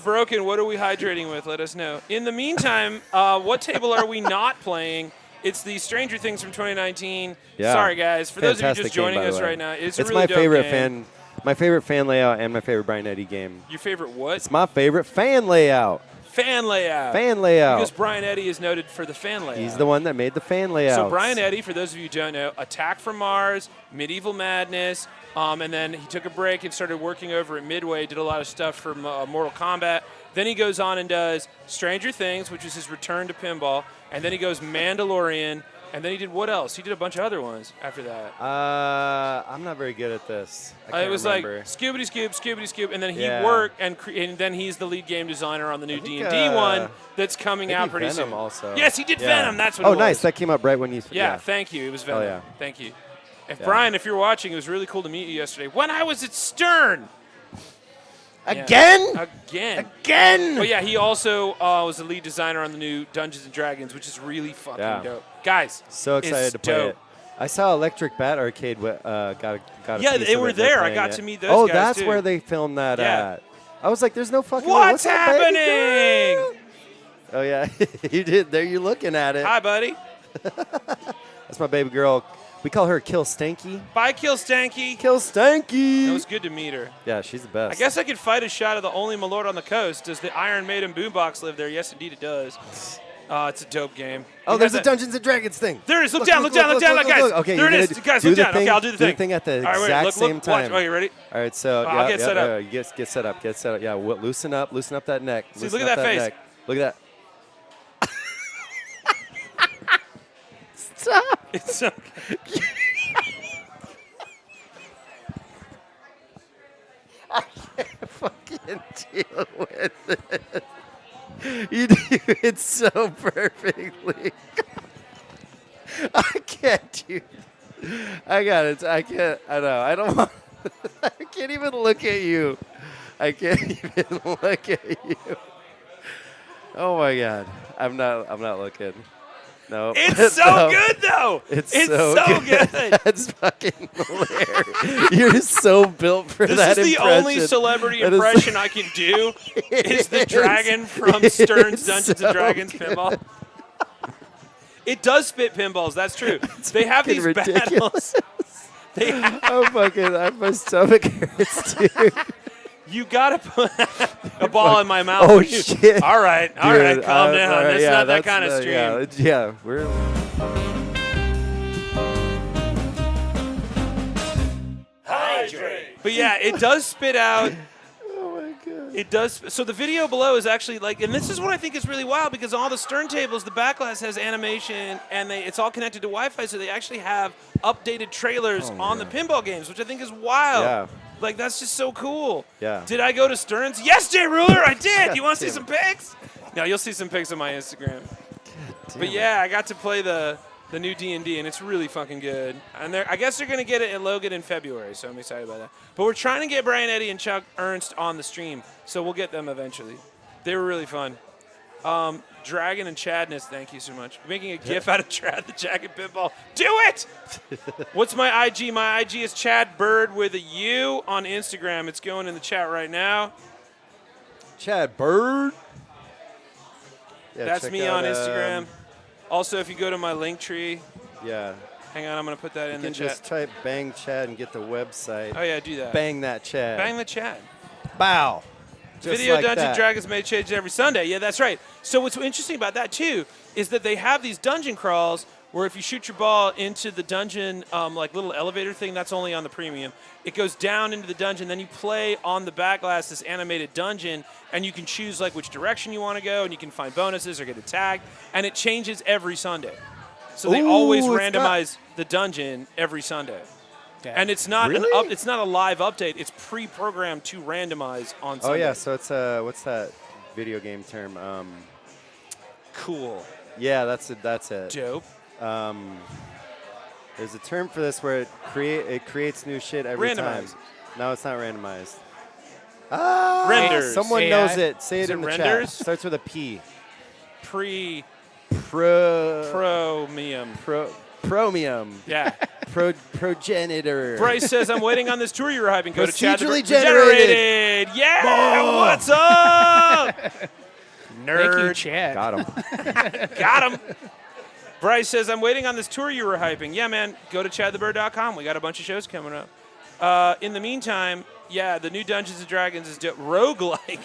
Broken, what are we hydrating with? Let us know. In the meantime, what table are we not playing? It's the Stranger Things from 2019. Yeah. Sorry, guys. For those of you Fantastic just joining game, by the us way. right now, it's a It's really my dope favorite game. my favorite fan layout and my favorite Brian Eddy game. Your favorite what? It's my favorite fan layout. Fan layout. Fan layout. Because Brian Eddy is noted for the fan layout. He's the one that made the fan layout. So Brian Eddy, for those of you who don't know, Attack from Mars, Medieval Madness, and then he took a break and started working over at Midway, did a lot of stuff for Mortal Kombat. Then he goes on and does Stranger Things, which is his return to pinball, and then he goes Mandalorian, and then he did what else? He did a bunch of other ones after that. I'm not very good at this. I can't It was remember. like Scooby Scoop, and then he Yeah. worked, and then he's the lead game designer on the new think, D&D one that's coming maybe out pretty Venom soon. also. Yes, he did Yeah. Venom. That's what Oh, it was. nice. That came up right when you. Yeah, thank you. It was Venom. yeah. Thank you. If Yeah. Brian, if you're watching, it was really cool to meet you yesterday. When I was at Stern. Again? Again. But yeah, he also was the lead designer on the new Dungeons and Dragons, which is really fucking Yeah. dope. Guys, So excited it's to play dope. it. I saw Electric Bat Arcade got a Yeah, piece they of were it. They're there. I playing got it. to meet those Oh, guys, that's too. where they filmed that Yeah. at. I was like, there's no fucking way. What's up, baby happening? girl? Oh, yeah. You did. There you're looking at it. Hi, buddy. That's my baby girl. We call her Kill Stanky. Bye, Kill Stanky. Kill Stanky. It was good to meet her. Yeah, she's the best. I guess I could fight a shot of the only Malort on the coast. Does the Iron Maiden boombox live there? Yes, indeed it does. It's a dope game. Oh, It there's has a Dungeons and Dragons thing. There it is. Look down, guys. Guys, Okay, there you're it gonna is. Guys, do look the down. thing, Okay, I'll do the thing. Do the thing at the All right, wait, exact look, same watch. time. Okay, you ready? All right, so I'll get set up. Get set up. Get set up. Yeah, loosen up that neck. See, Loosen look up at that face. neck. Look at that. It's okay. Fucking deal with it. You do it so perfectly. I can't do. I got it. I can't. I know. I don't want. I can't even look at you. I can't even look at you. Oh my God. I'm not looking. No. It's so good though. It's so so good. That's fucking hilarious. You're so built for This that is the impression. only celebrity That is- impression I can do. Is the dragon from Stern's Dungeons and Dragons pinball? It does spit pinballs. That's true. They have fucking these ridiculous. battles. They have, My stomach hurts, dude. you gotta put a ball in my mouth. Oh, when you- shit. All right, Dude, calm down. all right, That's yeah, not that that's kind of the- stream. Yeah, we're. But yeah, it does spit out. Oh my god. It does. So the video below is actually like, and this is what I think is really wild because all the Stern tables, the backglass has animation, and it's all connected to Wi-Fi, so they actually have updated trailers on the pinball games, which I think is wild. Yeah. Like that's just so cool. Yeah. Did I go to Stern's? Yes, Jay Ruler, I did. You want to see damn some pics? No, you'll see some pics on my Instagram. But yeah, I got to play the new D&D, and it's really fucking good. And I guess they're going to get it at Logan in February, so I'm excited about that. But we're trying to get Brian Eddy and Chuck Ernst on the stream, so we'll get them eventually. They were really fun. Dragon and Chadness, thank you so much. Making a GIF out of Chad the Jacket Pinball. Do it! What's my IG? My IG is Chad Bird with a U on Instagram. It's going in the chat right now. Chad Bird. Yeah, That's check me out, on Instagram. Also, if you go to my link tree, Yeah. hang on, I'm going to put that You in the can chat. just type bang Chad and get the website. Oh, yeah, do that. Bang that Chad. Bang the chat. Bow. Just Video like Dungeon that. Dragons made changes every Sunday. Yeah, that's right. So what's interesting about that, too, is that they have these dungeon crawls where if you shoot your ball into the dungeon, like little elevator thing, that's only on the premium. It goes down into the dungeon. Then you play on the backglass this animated dungeon, and you can choose like which direction you want to go, and you can find bonuses or get attacked. And it changes every Sunday. So they always Ooh, it's randomize the dungeon every Sunday. And it's not Really? it's not a live update. It's pre-programmed to randomize on Oh Sunday. yeah, so it's what's that video game term? Cool. Yeah, that's it. That's it. Dope. There's a term for this where it creates new shit every time. Randomized. No, it's not randomized. Renders. Someone AI. knows it. Say Is it it in the renders? chat. Starts with a P. Premium. Promium. Yeah. Progenitor. Bryce says, I'm waiting on this tour you were hyping. Go to Chad. Procedurally Generated. Yeah. What's up? Nerd. Thank you, Chad. Got him. Got him. Bryce says, I'm waiting on this tour you were hyping. Yeah, man. Go to chadthebird.com. We got a bunch of shows coming up. In the meantime, yeah, the new Dungeons & Dragons is roguelike.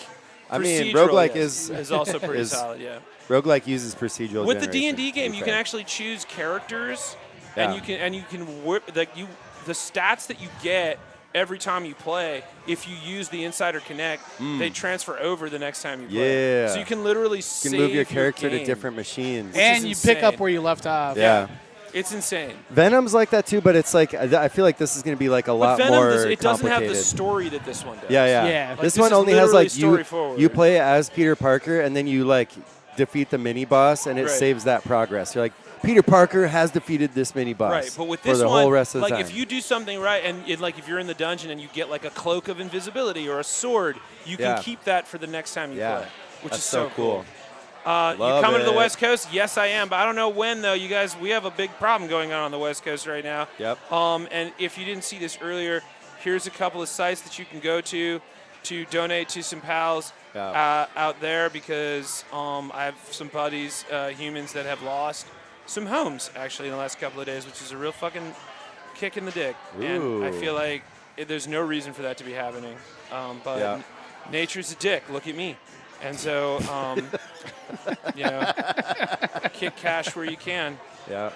I mean, Procedural, roguelike yes, is also pretty is- solid, yeah. Roguelike uses procedural With the generation. D&D game, you Okay. can actually choose characters, Yeah. and you can whip the stats that you get every time you play. If you use the Insider Connect, they transfer over the next time you play. Yeah. So you can literally You save can move your character to game. different machines. And is you pick up insane. where you left off. yeah. It's insane. Venom's like that too, but it's like I feel like this is going to be like a But lot Venom more it doesn't have the complicated. story that this one does. Yeah, yeah. Yeah. Like, this this one is only has literally like story you forward. play as Peter Parker and then you like defeat the mini boss and it Right. saves that progress. You're like Peter Parker has defeated this mini boss. Right, but with for this the one, whole rest of the like time. if you do something right, and like if you're in the dungeon and you get like a cloak of invisibility or a sword, you can Yeah. keep that for the next time you yeah, play, which that's is so cool. You Love coming to the it. West Coast? Yes, I am, but I don't know when though. You guys, we have a big problem going on the West Coast right now. Yep. And if you didn't see this earlier, here's a couple of sites that you can go to donate to some pals Yeah. out there because I have some buddies, humans that have lost some homes actually in the last couple of days, which is a real fucking kick in the dick. And I Ooh. feel like there's no reason for that to be happening. But Yeah. nature's a dick. Look at me. And so, you know, kick cash where you can. Yeah.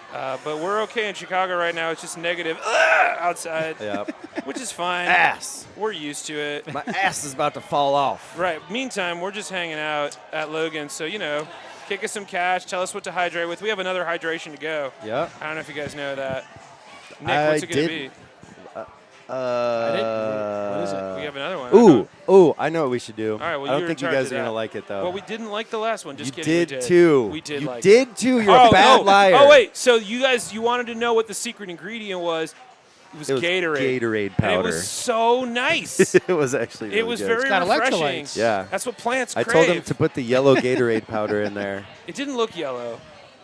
But we're okay in Chicago right now. It's just negative outside, Yeah. which is fine. Ass. We're used to it. My ass is about to fall off. Right. Meantime, we're just hanging out at Logan. So, you know, kick us some cash. Tell us what to hydrate with. We have another hydration to go. Yeah. I don't know if you guys know that. Nick, I what's it going to be? didn't. What is it? We have another one. I don't know. Ooh, I know what we should do. All right, well, I don't you're think in you charge guys of are gonna that. like it though. Well, we didn't like the last one. Just you kidding. did too. We did You like did it. too. You're a bad liar. Oh, wait. So you wanted to know what the secret ingredient was. It was It was Gatorade. Gatorade And powder. it was so nice. it was actually. Really It was good. very got refreshing. electrolytes. Yeah. That's what plants I crave. told him to put the yellow Gatorade powder in there. It didn't look yellow.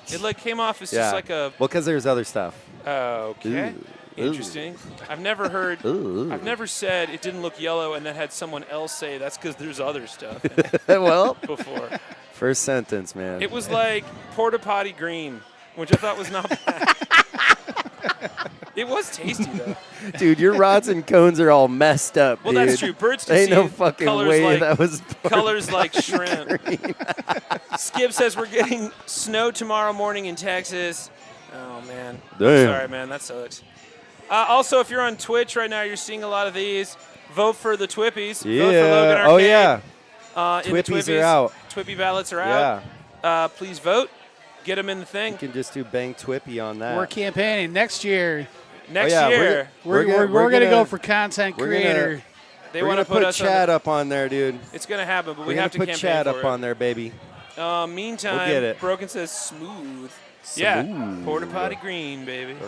It like came off as Yeah. just like a. Well, because there's other stuff. Okay. Ooh. Interesting. I've never heard. Ooh. I've never said it didn't look yellow and then had someone else say that's because there's other stuff in it Well, before. first sentence, man. It was like porta potty green, which I thought was not bad. It was tasty though. Dude, your rods and cones are all messed up, Well, dude. that's true. Birds can Ain't see no fucking colors way like, that was colors like shrimp. Skip says we're getting snow tomorrow morning in Texas. Oh man. Damn. Sorry, man. That sucks. Also, if you're on Twitch right now, you're seeing a lot of these. Vote for the Twippies. Yeah. Vote for Logan Arcade. Oh, yeah. In the Twippies are out. Twippy ballots are Yeah. out. Please vote. Get them in the thing. You can just do Bang Twippy on that. We're campaigning next year. Next yeah, year, We're going to go for content we're creator. they We're want gonna to put us Chad on. up on there, dude. It's going to happen, but we We're have gonna to put campaign Chad for up it. on there, baby. Meantime, We'll get it. Broken says smooth. Yeah, Smooth. porta potty green, baby. Did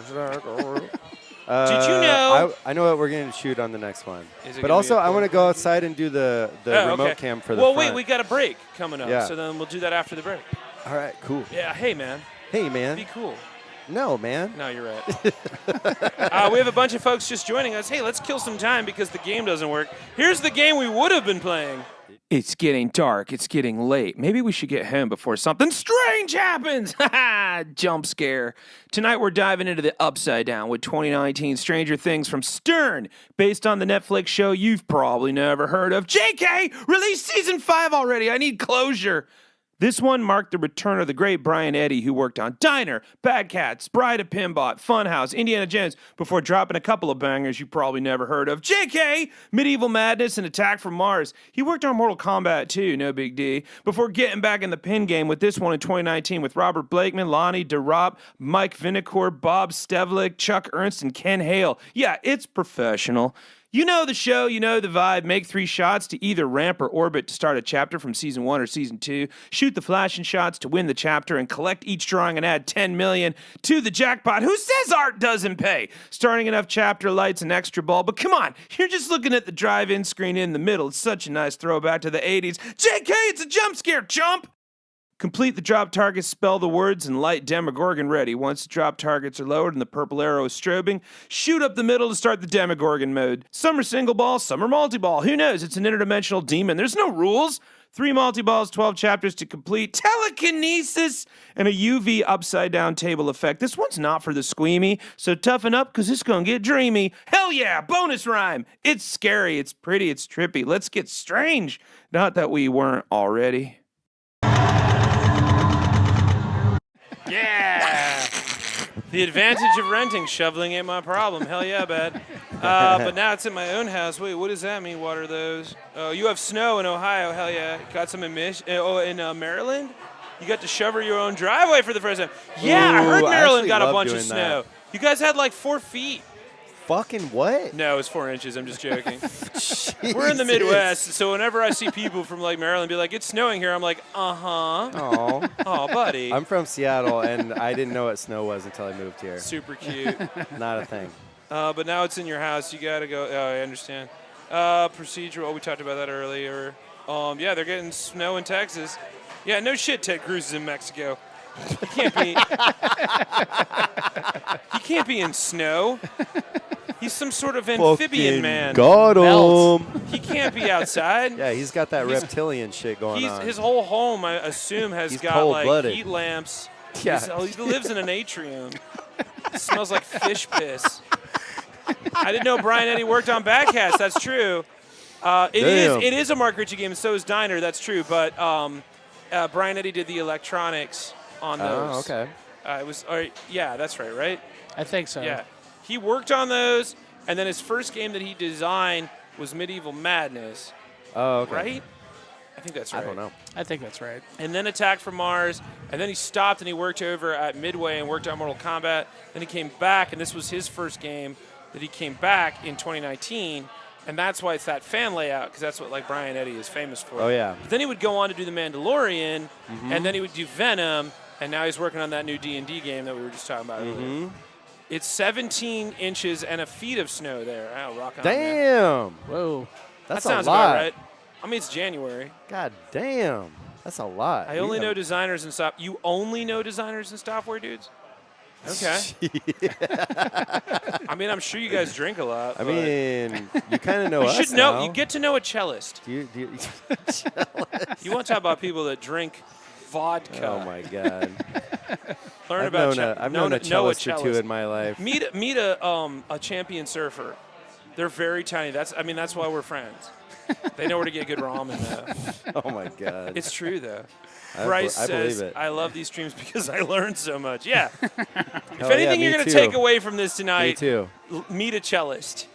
you know- I know what we're going to shoot on the next one. Is it But gonna also, be a I want to porta go outside and do the Oh, remote okay. cam for the Well, front. wait, we got a break coming up, Yeah. so then we'll do that after the break. All right, cool. Yeah, hey, man. Hey, man. Be cool. No, man. No, you're right. We have a bunch of folks just joining us. Hey, let's kill some time because the game doesn't work. Here's the game we would have been playing. It's getting dark. It's getting late. Maybe we should get home before something strange happens. Jump scare. Tonight we're diving into the Upside Down with 2019 Stranger Things from Stern, based on the Netflix show you've probably never heard of. JK, released season 5 already. I need closure. This one marked the return of the great Brian Eddy, who worked on Diner, Bad Cats, Bride of Pinbot, Funhouse, Indiana Jones, before dropping a couple of bangers you probably never heard of. JK, Medieval Madness, and Attack from Mars. He worked on Mortal Kombat too, no big D, before getting back in the pin game with this one in 2019 with Robert Blakeman, Lonnie DeRopp, Mike Vinicourt, Bob Stevlik, Chuck Ernst, and Ken Hale. Yeah, it's professional. You know the show, you know the vibe. Make 3 shots to either ramp or orbit to start a chapter from season 1 or season 2. Shoot the flashing shots to win the chapter and collect each drawing and add 10 million to the jackpot. Who says art doesn't pay? Starting enough chapter lights and extra ball. But come on, you're just looking at the drive-in screen in the middle. It's such a nice throwback to the 80s. JK, it's a jump scare, chump! Complete the drop targets, spell the words, and light Demogorgon ready. Once the drop targets are lowered and the purple arrow is strobing, shoot up the middle to start the Demogorgon mode. Some are single ball, some are multi-ball. Who knows? It's an interdimensional demon. There's no rules. 3 multi-balls, 12 chapters to complete. Telekinesis and a UV upside-down table effect. This one's not for the squeamy, so toughen up because it's going to get dreamy. Hell yeah, bonus rhyme. It's scary, it's pretty, it's trippy. Let's get strange. Not that we weren't already. Yeah. The advantage of renting, shoveling ain't my problem. Hell yeah, bud. But now it's in my own house. Wait, what does that mean? What are those? Oh, you have snow in Ohio. Hell yeah. Got some in Maryland? You got to shovel your own driveway for the first time. Yeah, I heard Ooh, I Maryland actually got a love bunch of doing snow. that. You guys had like 4 feet. Fucking what? No, it's 4 inches. I'm just joking. We're in the Midwest, so whenever I see people from like Maryland be like, it's snowing here, I'm like, uh-huh. Oh, Oh, buddy. I'm from Seattle, and I didn't know what snow was until I moved here. Super cute. Not a thing. But now it's in your house. You got to go. Oh, I understand. Procedural. We talked about that earlier. Yeah, they're getting snow in Texas. Yeah, no shit, Ted Cruz is in Mexico. He can't be. He can't be in snow. He's some sort of amphibian Fucking man. got Melt. him. He can't be outside. Yeah, he's got that reptilian shit going on. His whole home, I assume, has He's got like cold-blooded. heat lamps. Yeah. He lives in an atrium. It smells like fish piss. I didn't know Brian Eddy worked on Bad Cats. That's true. Damn. It is a Mark Ritchie game, and so is Diner. That's true. But Brian Eddy did the electronics on those. Oh, okay. Yeah, that's right? I think so. Yeah. He worked on those, and then his first game that he designed was Medieval Madness, Oh, okay. right? I think that's right. I don't know. I think that's right. And then Attack from Mars, and then he stopped and he worked over at Midway and worked on Mortal Kombat. Then he came back, and this was his first game that he came back in 2019, and that's why it's that fan layout, because that's what like Brian Eddy is famous for. Oh, yeah. But then he would go on to do The Mandalorian, and then he would do Venom, and now he's working on that new D&D game that we were just talking about earlier. It's 17 inches and a feet of snow there. Oh, rock on, man. Damn. Whoa. That That's sounds a lot. about right. I mean, it's January. God damn. That's a lot. I only know designers and stuff. You only know designers and software dudes? Okay. I mean, I'm sure you guys drink a lot. I but mean, you kind of know you us should know. now. You get to know a cellist. Do you You want to talk about people that drink vodka. Oh my God! Learn I've about known a know cellist or two in my life. Meet a champion surfer. They're very tiny. That's why we're friends. They know where to get good ramen though. Oh my God! It's true though. I Bryce believe says, it. "I love these streams because I learned so much." Yeah. If Oh, anything yeah, you're me going to too. take away from this Me tonight, too. meet a cellist.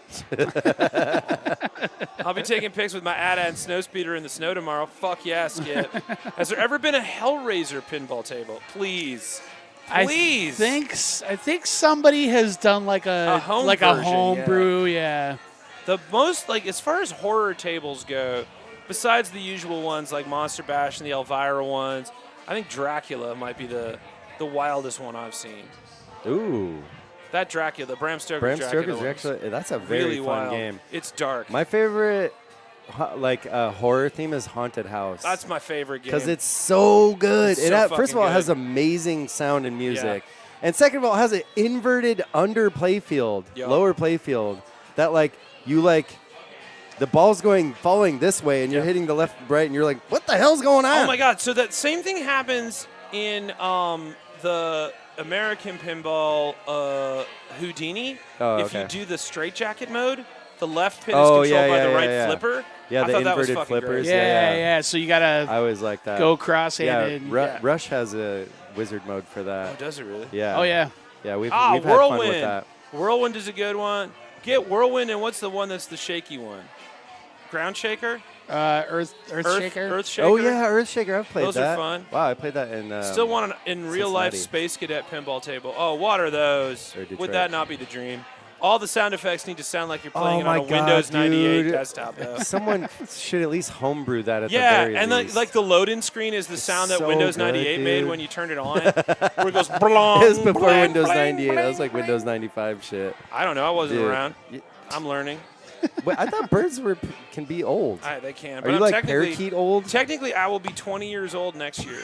I'll be taking pics with my ATA and snowspeeder in the snow tomorrow. Fuck yeah, Skip. Has there ever been a Hellraiser pinball table? Please. Please. I think somebody has done like a home like version, a home brew. Yeah. The most, like, as far as horror tables go, besides the usual ones like Monster Bash and the Elvira ones, I think Dracula might be the wildest one I've seen. Ooh. That Dracula, the Bram Stoker Bram Dracula Stoker's one's actually, that's a very really fun wild. game. It's dark. My favorite horror theme is Haunted House. That's my favorite game. Because it's so good. It's so First of all, it fucking has good. amazing sound and music. And second of all, it has an inverted under playfield, Yup. lower playfield, that the ball's falling this way and you're hitting the left and right and you're like, what the hell's going on? Oh my God! So that same thing happens in the American pinball Houdini. Oh, If okay. you do the straightjacket mode, the left pin Oh, is controlled yeah, by the yeah, right yeah. flipper. Yeah, I the thought that was inverted fucking flippers. great. Yeah. So you gotta I always like that. go cross-handed. Yeah, Rush has a wizard mode for Oh, that. does it really? Yeah. Oh yeah. Yeah, we've had fun with Whirlwind. that. Whirlwind is a good one. Get Whirlwind, and what's the one that's the shaky one? Ground Shaker? Earth Shaker. Earth Shaker? Oh yeah, Earthshaker. I've played Those are that. fun. Wow, I played that in. Still want an in real life Cincinnati. Space Cadet pinball table. Oh, what are those? Or Detroit. Would that not be the dream? All the sound effects need to sound like you're Oh playing it my on a God, Windows 98 dude. desktop, though. Someone should at least homebrew that at Yeah, the very and least. like the load-in screen is the sound that so Windows good, 98 made dude. when you turned it on, where it goes blong, It was before blang, Windows blang, 98. That was blang, like Windows 95 shit. I don't know. I wasn't Dude. around. Y- I'm learning. Wait, I thought birds can be old. They can. Are But you I'm like technically, parakeet old? Technically, I will be 20 years old next year.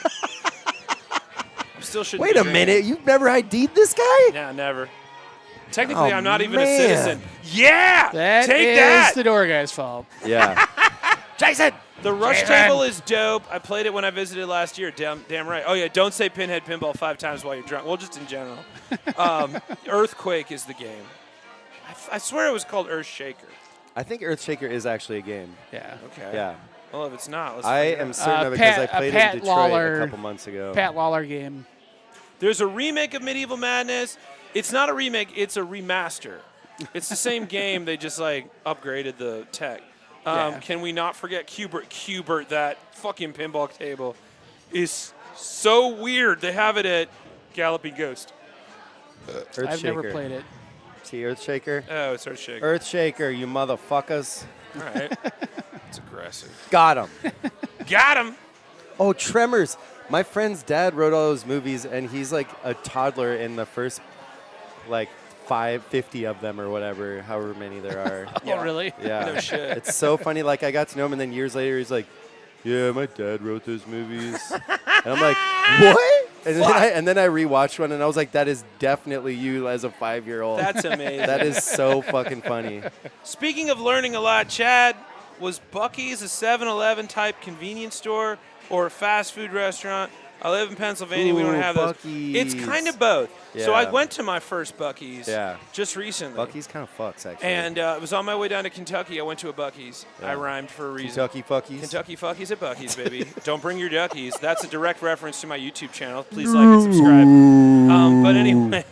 I still shouldn't Wait be a drinking. minute, you've never ID'd this guy? Yeah, never. Technically, Oh, I'm not even a man. citizen. Yeah! That Take is that! the door guy's fault. Yeah. Jason! The Rush Jason! table is dope. I played it when I visited last year. Damn right. Oh, yeah, don't say Pinhead Pinball 5 times while you're drunk. Well, just in general. Earthquake is the game. I swear it was called Earthshaker. I think Earthshaker is actually a game. Yeah. Okay. Yeah. Well, if it's not, let's I figure it am out. certain of it because I Pat- played Pat it in Detroit Lawler- a couple months ago. Pat Lawler game. There's a remake of Medieval Madness. It's not a remake. It's a remaster. It's the same game. They just, upgraded the tech. Yeah. Can we not forget Cubert? Cubert, that fucking pinball table, is so weird. They have it at Galloping Ghost. Earthshaker. I've never played it. See Earthshaker? Oh, it's Earthshaker. Earthshaker, you motherfuckers. All right. It's aggressive. Got him. Got him. Oh, Tremors. My friend's dad wrote all those movies, and he's like a toddler in the first, 50 of them or whatever, however many there are. Oh, really? Yeah. No shit. It's so funny. Like, I got to know him, and then years later, he's like, yeah, my dad wrote those movies. And I'm like, what? And then I rewatched one, and I was like, that is definitely you as a 5-year-old. That's amazing. That is so fucking funny. Speaking of learning a lot, Chad, was Buc-ee's a 7-Eleven type convenience store or a fast food restaurant? I live in Pennsylvania. We don't Ooh, have those. Buc-ee's. It's kind of both. So I Yeah. went to my first Buc-ee's Yeah. just recently. Buc-ee's kind of fucks, actually. And it was on my way down to Kentucky. I went to a Buc-ee's. Yeah. I rhymed for a reason. Kentucky fuckies. Kentucky fuckies at Buc-ee's, baby. Don't bring your duckies. That's a direct reference to my YouTube channel. Please like and subscribe. But anyway,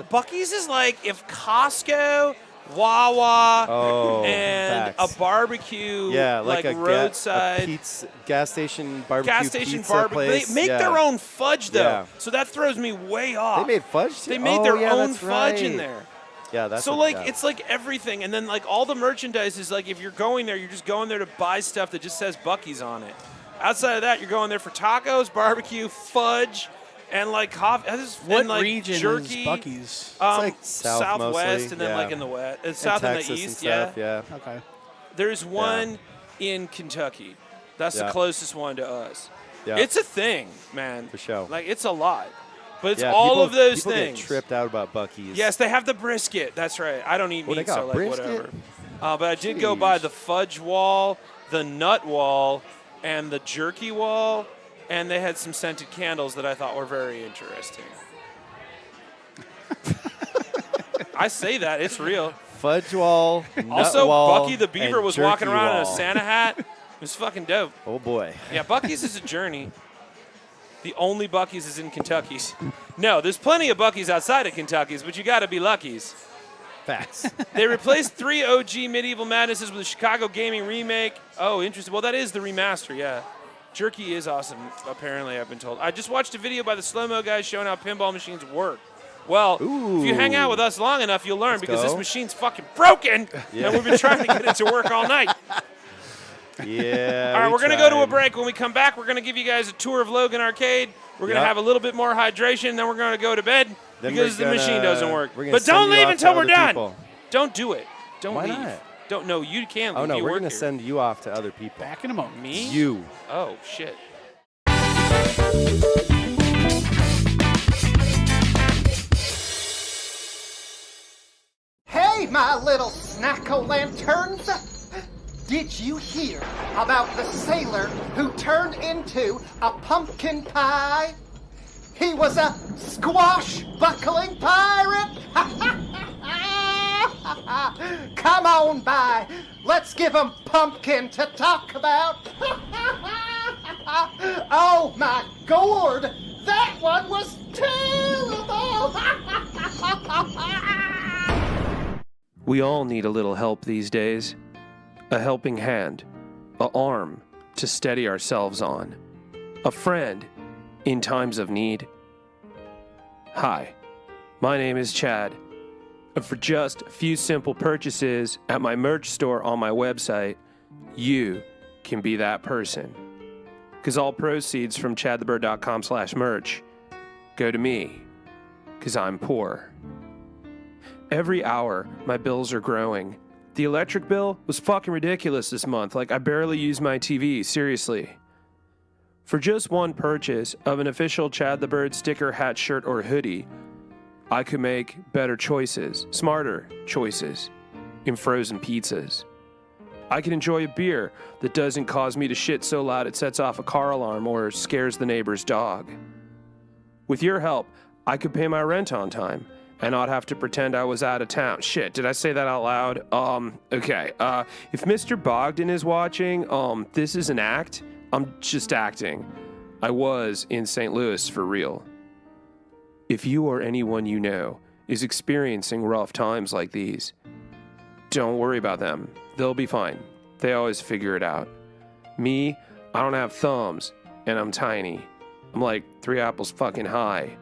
Buc-ee's is like if Costco, Wawa, Oh, and facts. a barbecue, Yeah, like a roadside pizza, gas station barbecue gas station pizza barbecue. place. They make Yeah. their own fudge though, Yeah. so that throws me way off. They made fudge too? They made Oh, their yeah, own that's fudge in right. there. Yeah, that's So yeah. it's like everything, and then like all the merchandise is like if you're going there, you're just going there to buy stuff that just says Buc-ee's on it. Outside of that, you're going there for tacos, barbecue, fudge, and like coffee. What and, like, region jerky, is Buc-ee's? It's like south southwest, mostly, and then yeah. like in the west, And south and Texas the east. and stuff, yeah. Okay. There's one in Kentucky. That's the Yeah. closest one to us. Yeah. It's a thing, man. For sure. Like, it's a lot. But it's Yeah, all people- of those people things. get tripped out about Buc-ee's. Yes, they have the brisket. That's right. I don't eat Oh, they meat, got so like brisket? whatever. But I did go by Sheesh. the fudge wall, the nut wall, and the jerky wall, and they had some scented candles that I thought were very interesting. I say that. It's real. Fudge wall, nut Also, wall, Bucky the Beaver and was walking jerky around in a wall. Santa hat. It was fucking dope. Oh boy. Yeah, Bucky's is a journey. The only Bucky's is in Kentucky's. No, there's plenty of Bucky's outside of Kentucky's, but you got to be Lucky's. Facts. They replaced 3 OG Medieval Madnesses with a Chicago Gaming remake. Oh, interesting. Well, that is the remaster, yeah. Jerky is awesome, apparently, I've been told. I just watched a video by the slow-mo guys showing how pinball machines work. Well, if you hang out with us long enough, you'll learn because this go. machine's fucking broken, Yeah. and we've been trying to get it to work all night. Yeah. All right, we we're going to go to a tried. break. When we come back, we're going to give you guys a tour of Logan Arcade. We're going to Yep. have a little bit more hydration, then we're going to go to bed Then because we're the machine gonna- doesn't work. we're gonna But don't send you leave off until to we're other done. people. Don't do it. Don't Why leave. not? Don't. No, you can't leave. Oh no, You we're work gonna here. send you off to other people. Back in a moment. Me? You. Oh, shit. Hey, my little snack-o'-lanterns! Did you hear about the sailor who turned into a pumpkin pie? He was a squash-buckling pirate! Come on by. Let's give him pumpkin to talk about. Oh, my gourd! That one was terrible! We all need a little help these days. A helping hand, a arm to steady ourselves on, a friend in times of need. Hi, my name is Chad, and for just a few simple purchases at my merch store on my website, you can be that person. Because all proceeds from chadthebird.com/merch go to me, because I'm poor. Every hour, my bills are growing. The electric bill was fucking ridiculous this month. Like, I barely use my TV, seriously. For just one purchase of an official Chad the Bird sticker, hat, shirt, or hoodie, I could make better choices, smarter choices, in frozen pizzas. I can enjoy a beer that doesn't cause me to shit so loud it sets off a car alarm or scares the neighbor's dog. With your help, I could pay my rent on time and not have to pretend I was out of town. Shit, did I say that out loud? Okay. If Mr. Bogdan is watching, this is an act. I'm just acting. I was in St. Louis for real. If you or anyone you know is experiencing rough times like these, don't worry about them. They'll be fine. They always figure it out. Me, I don't have thumbs, and I'm tiny. I'm like 3 apples fucking high.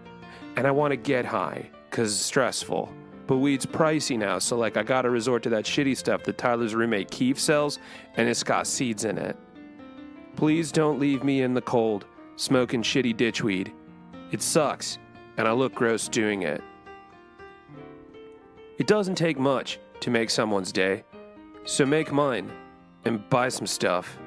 And I want to get high, because it's stressful. But weed's pricey now, so like I gotta resort to that shitty stuff that Tyler's roommate Keith sells, and it's got seeds in it. Please don't leave me in the cold, smoking shitty ditchweed. It sucks, and I look gross doing it. It doesn't take much to make someone's day, so make mine, and buy some stuff.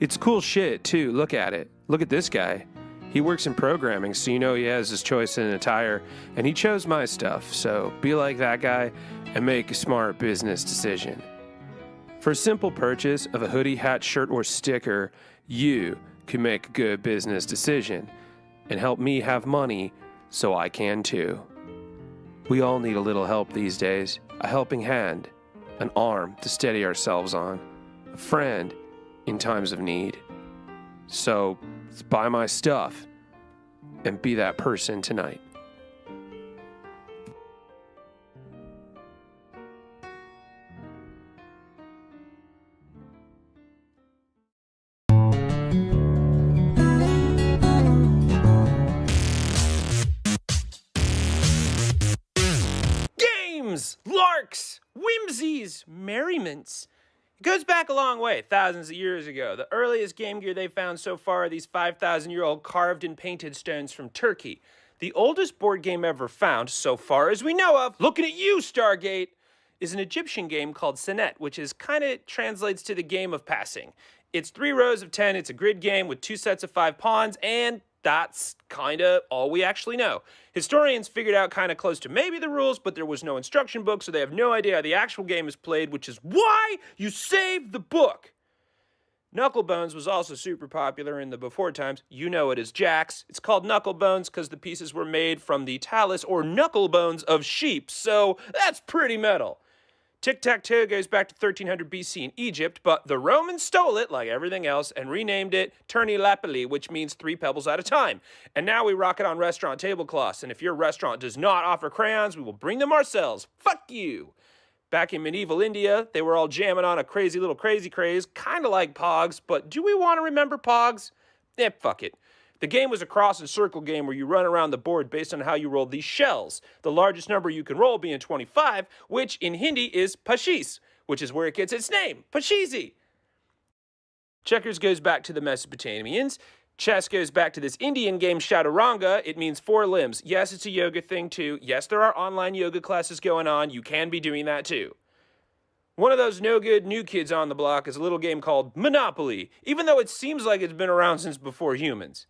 It's cool shit, too, look at it. Look at this guy. He works in programming, so you know he has his choice in attire, and he chose my stuff, so be like that guy and make a smart business decision. For a simple purchase of a hoodie, hat, shirt, or sticker, you can make a good business decision and help me have money so I can too. We all need a little help these days, a helping hand, an arm to steady ourselves on, a friend in times of need. So, buy my stuff and be that person tonight. Games, larks, whimsies, merriments. It goes back a long way, thousands of years ago. The earliest game gear they found so far are these 5,000-year-old carved and painted stones from Turkey. The oldest board game ever found, so far as we know of, looking at you, Stargate, is an Egyptian game called Senet, which is kind of translates to the game of passing. It's 3 rows of 10. It's a grid game with 2 sets of 5 pawns, and that's kind of all we actually know. Historians figured out kind of close to maybe the rules, but there was no instruction book, so they have no idea how the actual game is played, which is why you save the book. Knucklebones was also super popular in the before times. You know it as jacks. It's called knucklebones because the pieces were made from the talus or knuckle bones of sheep, so that's pretty metal. Tic-tac-toe goes back to 1300 BC in Egypt, but the Romans stole it, like everything else, and renamed it Turni Lapili, which means 3 pebbles at a time. And now we rock it on restaurant tablecloths, and if your restaurant does not offer crayons, we will bring them ourselves. Fuck you! Back in medieval India, they were all jamming on a crazy little crazy craze, kind of like Pogs, but do we want to remember Pogs? Fuck it. The game was a cross and circle game where you run around the board based on how you roll these shells. The largest number you can roll being 25, which in Hindi is Pachis, which is where it gets its name, Pachizi. Checkers goes back to the Mesopotamians. Chess goes back to this Indian game, Chaturanga. It means 4 limbs. Yes, it's a yoga thing too. Yes, there are online yoga classes going on. You can be doing that too. One of those no-good new kids on the block is a little game called Monopoly, even though it seems like it's been around since before humans.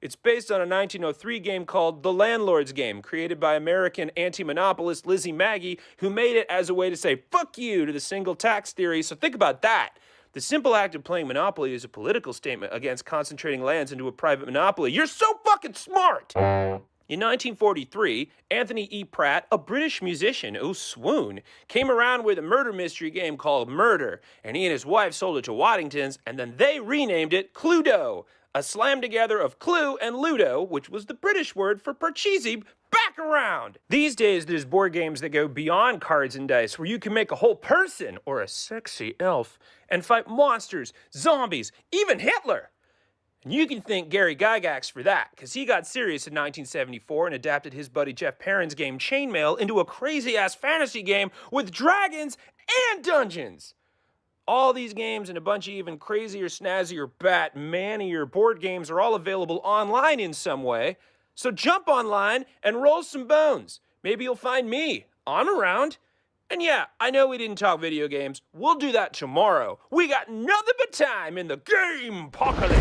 It's based on a 1903 game called The Landlord's Game, created by American anti-monopolist Lizzie Magie, who made it as a way to say, fuck you, to the single tax theory, so think about that. The simple act of playing Monopoly is a political statement against concentrating lands into a private monopoly. You're so fucking smart! In 1943, Anthony E. Pratt, a British musician, oh swoon, came around with a murder mystery game called Murder, and he and his wife sold it to Waddingtons, and then they renamed it Cluedo, a slam together of Clue and Ludo, which was the British word for Parcheesi, back around. These days, there's board games that go beyond cards and dice, where you can make a whole person, or a sexy elf, and fight monsters, zombies, even Hitler. And you can thank Gary Gygax for that, because he got serious in 1974 and adapted his buddy Jeff Perrin's game Chainmail into a crazy-ass fantasy game with dragons and dungeons. All these games and a bunch of even crazier, snazzier, Batmanier board games are all available online in some way. So jump online and roll some bones. Maybe you'll find me. I'm around. And yeah, I know we didn't talk video games. We'll do that tomorrow. We got nothing but time in the game apocalypse.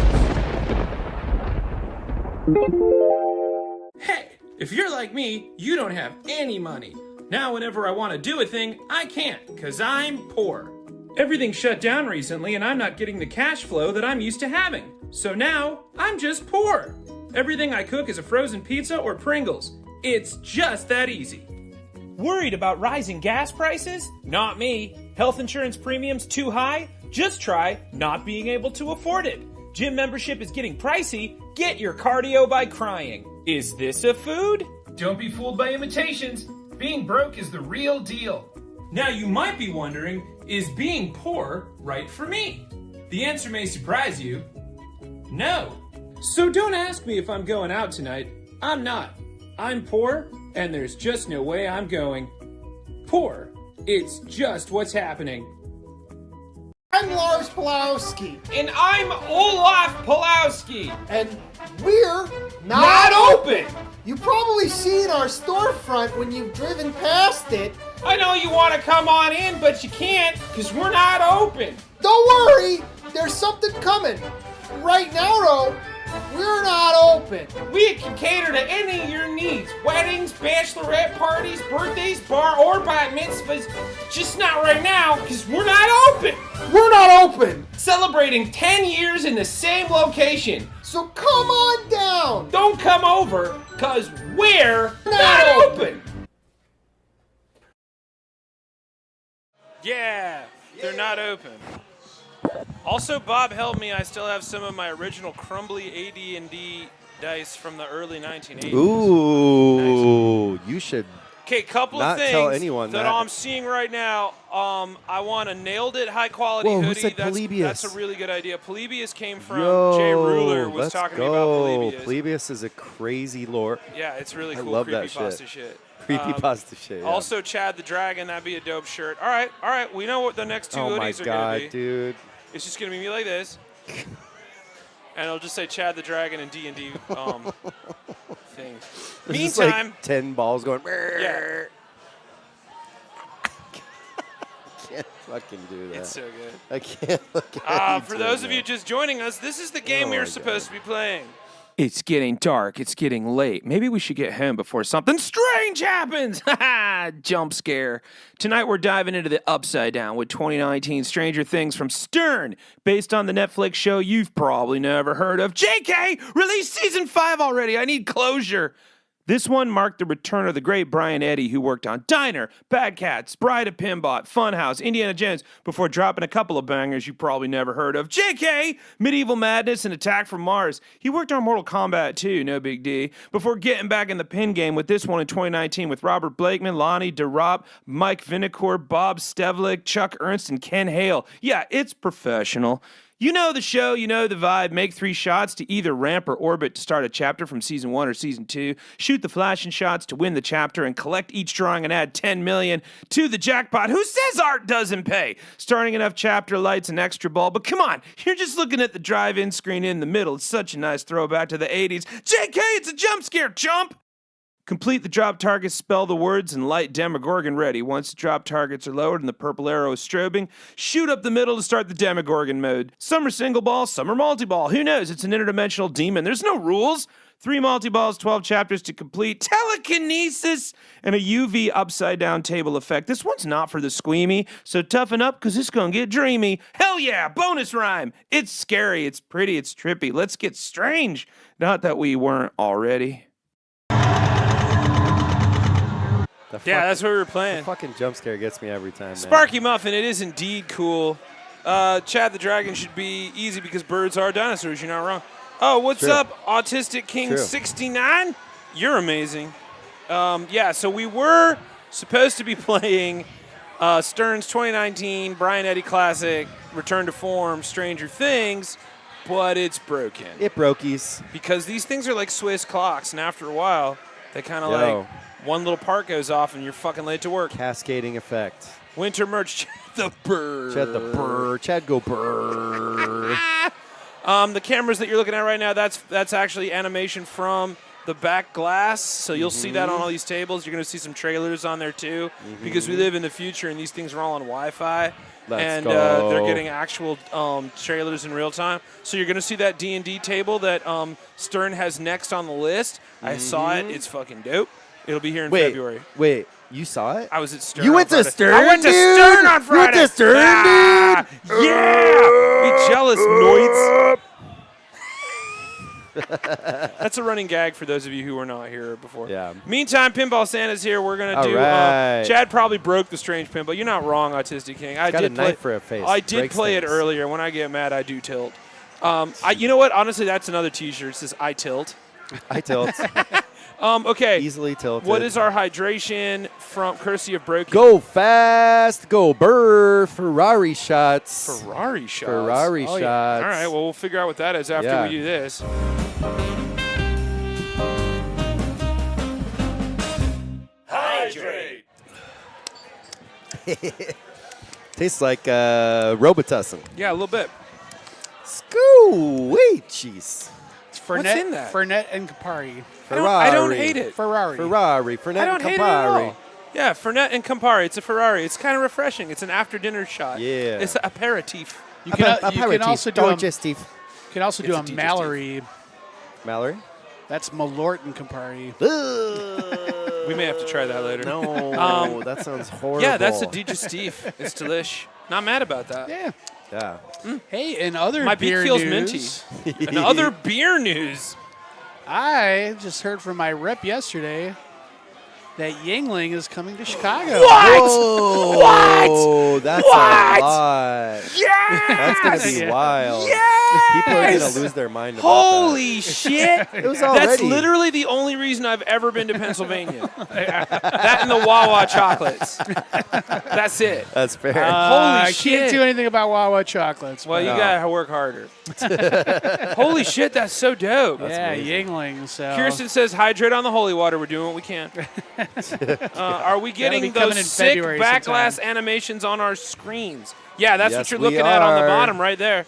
Hey, if you're like me, you don't have any money. Now whenever I want to do a thing, I can't, because I'm poor. Everything shut down recently and I'm not getting the cash flow that I'm used to having. So now, I'm just poor. Everything I cook is a frozen pizza or Pringles. It's just that easy. Worried about rising gas prices? Not me. Health insurance premiums too high? Just try not being able to afford it. Gym membership is getting pricey. Get your cardio by crying. Is this a food? Don't be fooled by imitations. Being broke is the real deal. Now you might be wondering, is being poor right for me? The answer may surprise you. No. So don't ask me if I'm going out tonight. I'm not. I'm poor, and there's just no way I'm going. Poor. It's just what's happening. I'm Lars Pulowski, And I'm Olaf Pulowski. and we're Not open! You probably seen our storefront when you've driven past it. I know you want to come on in, but you can't, because we're not open. Don't worry, there's something coming. Right now, though, we're not open. We can cater to any of your needs. Weddings, bachelorette parties, birthdays, bar, or bat mitzvahs. Just not right now, because we're not open. We're not open. Celebrating 10 years in the same location. So come on down. Don't come over, because we're not open. Yeah, they're not open. Also, Bob helped me. I still have some of my original crumbly AD&D dice from the early 1980s. Ooh, you should. Okay, couple Not of things tell anyone that that. I'm seeing right now. I want a nailed it high quality Whoa, who hoodie. said That's Polybius? a really good idea. Polybius came from Yo, Jay Ruler was let's talking to go. me about Polybius. Polybius is a crazy lore. Yeah, it's really I cool. love that Creepypasta shit. shit. Creepypasta shit. Yeah. Also, Chad the Dragon. That'd be a dope shirt. All right. We know what the next two oh my hoodies are god, gonna be. dude. It's just gonna be me like this, and it'll just say Chad the Dragon and D&D thing. There's just Meantime, like 10 balls going. yeah. can't fucking do that. It's so good. I can't look at you For doing those of you that. just joining us, this is the game Oh we were my supposed to be playing. It's getting dark. It's getting late. Maybe we should get home before something strange happens. Ha Jump scare. Tonight we're diving into the Upside Down with 2019 Stranger Things from Stern, based on the Netflix show you've probably never heard of. JK, released season 5 already. I need closure. This one marked the return of the great Brian Eddy, who worked on Diner, Bad Cats, Bride of Pinbot, Funhouse, Indiana Jones, before dropping a couple of bangers you probably never heard of. JK, Medieval Madness, and Attack from Mars. He worked on Mortal Kombat too, no big D, before getting back in the pin game with this one in 2019 with Robert Blakeman, Lonnie DeRopp, Mike Vinocourt, Bob Stevlik, Chuck Ernst, and Ken Hale. Yeah, it's professional. You know the show, you know the vibe. Make 3 shots to either ramp or orbit to start a chapter from season 1 or season 2. Shoot the flashing shots to win the chapter and collect each drawing and add 10 million to the jackpot. Who says art doesn't pay? Starting enough chapter lights and extra ball. But come on, you're just looking at the drive-in screen in the middle. It's such a nice throwback to the 80s. JK, it's a jump scare, chump! Complete the drop targets, spell the words, and light Demogorgon ready. Once the drop targets are lowered and the purple arrow is strobing, shoot up the middle to start the Demogorgon mode. Some are single ball, some are multi-ball. Who knows? It's an interdimensional demon. There's no rules. 3 multi-balls, 12 chapters to complete, telekinesis, and a UV upside-down table effect. This one's not for the squeamy, so toughen up because it's going to get dreamy. Hell yeah, bonus rhyme. It's scary, it's pretty, it's trippy. Let's get strange. Not that we weren't already. Yeah, that's what we were The playing. fucking jump scare gets me every time, man. Sparky Muffin, it is indeed cool. Chad the Dragon should be easy because birds are dinosaurs. You're not wrong. Oh, what's True. up, Autistic King True. 69? You're amazing. Yeah, so we were supposed to be playing Stern's 2019 Brian Eddy Classic, Return to Form, Stranger Things, but it's broken. It brokies. Because these things are like Swiss clocks, and after a while, they kind of Yo. like, one little part goes off and you're fucking late to work. Cascading effect. Winter merch, Chad the Bird. Chad the burr. Chad go burr. The cameras that you're looking at right now, that's actually animation from the back glass. So you'll see that on all these tables. You're going to see some trailers on there too, because we live in the future and these things are all on Wi-Fi. Let's They're go. getting actual trailers in real time. So you're going to see that D&D table that Stern has next on the list. I saw it. It's fucking dope. It'll be here in February. Wait, you saw it? I was at Stern. You on went to Friday. Stern, I went to dude? Stern on You went Friday. to Stern, dude? Yeah. Be jealous, Noids. That's a running gag for those of you who were not here before. Yeah. Meantime, Pinball Santa's here. We're going to All do. right. Chad probably broke the strange pinball. You're not wrong, Autistic King. I got did a play, knife for a face. I did Breaks play it things. earlier. When I get mad, I do tilt. You know what? Honestly, that's another T-shirt. It says I tilt. I tilt. Okay. Easily tilted. What is our hydration from courtesy of Broken? Go fast, go burr, Ferrari shots. Ferrari shots. Ferrari Oh, shots. yeah. All right. Well, we'll figure out what that is after Yeah. we do this. Hydrate. Tastes like Robitussin. Yeah, a little bit. Scoo-wee cheese. It's Fernet, What's in that? Fernet and Campari. I don't hate it. Ferrari. Ferrari. Fernet I don't and hate it at Campari. all. Yeah, Fernet and Campari. It's a Ferrari. It's kind of refreshing. It's an after-dinner shot. Yeah. It's an aperitif. You can also do a, digestive. you can also do It's a a digestive. Mallory. Mallory? That's Malort and Campari. We may have to try that later. No, that sounds horrible. Yeah, that's a digestif. It's delish. Not mad about that. Yeah. Yeah. Hey, in other My beak beer feels news, minty. And other beer news. I just heard from my rep yesterday that Yingling is coming to Chicago. Whoa, What? That's What? a lot. Yes! That's going to be Yeah. wild. Yes! People are going to lose their mind about Holy shit. that. It was That's already. literally the only reason I've ever been to Pennsylvania. That and the Wawa chocolates. That's it. That's fair. Holy I shit. can't do anything about Wawa chocolates. Well, but- you No. gotta work harder. Holy shit, that's so dope. yeah, amazing. Yingling. So Kirsten says, hydrate on the holy water. We're doing what we can. Are we That'll getting be coming in those sick February backlash sometime. animations on our screens? Yeah, that's Yes, what you're we looking at on the are. bottom right there.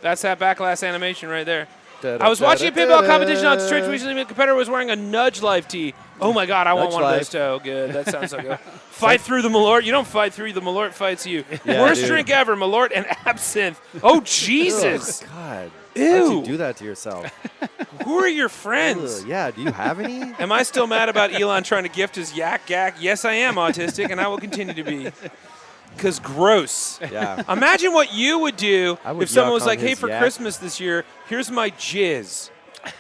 That's that backlash animation right there. I was watching a pinball competition on Twitch recently. The competitor was wearing a Nudge Life tee. Oh my God, I want Nudge one of those Life. too. Oh, good. That sounds so good. Fight through the Malort. You don't fight through the Malort fights you. Yeah, Worst dude. drink ever, Malort and absinthe. Oh Jesus. Ugh, God. Ew. How'd you do that to yourself? Who are your friends? Ugh, yeah, do you have any? Am I still mad about Elon trying to gift his yak gak? Yes, I am autistic, and I will continue to be. Because gross. Yeah. Imagine what you would do I would if someone yuck was on like, hey, his for yak. Christmas this year, here's my jizz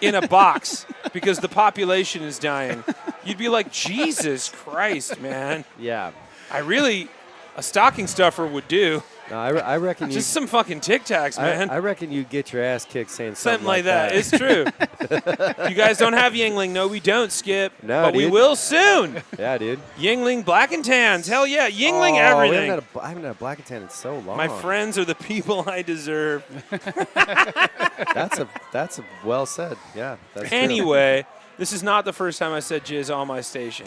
in a box because the population is dying. You'd be like, Jesus Christ, man. Yeah. A stocking stuffer would do. No, I reckon you. Just some fucking Tic Tacs, man. I reckon you get your ass kicked saying Something like that. It's true. You guys don't have Yingling. No, we don't, Skip. No, but we dude. will soon. Yeah, dude. Yingling Black and Tans. Hell yeah. Yingling Oh, everything. I haven't had a black and tan in so long. My friends are the people I deserve. That's a well said. Yeah. That's true. Anyway, this is not the first time I said jizz on my station.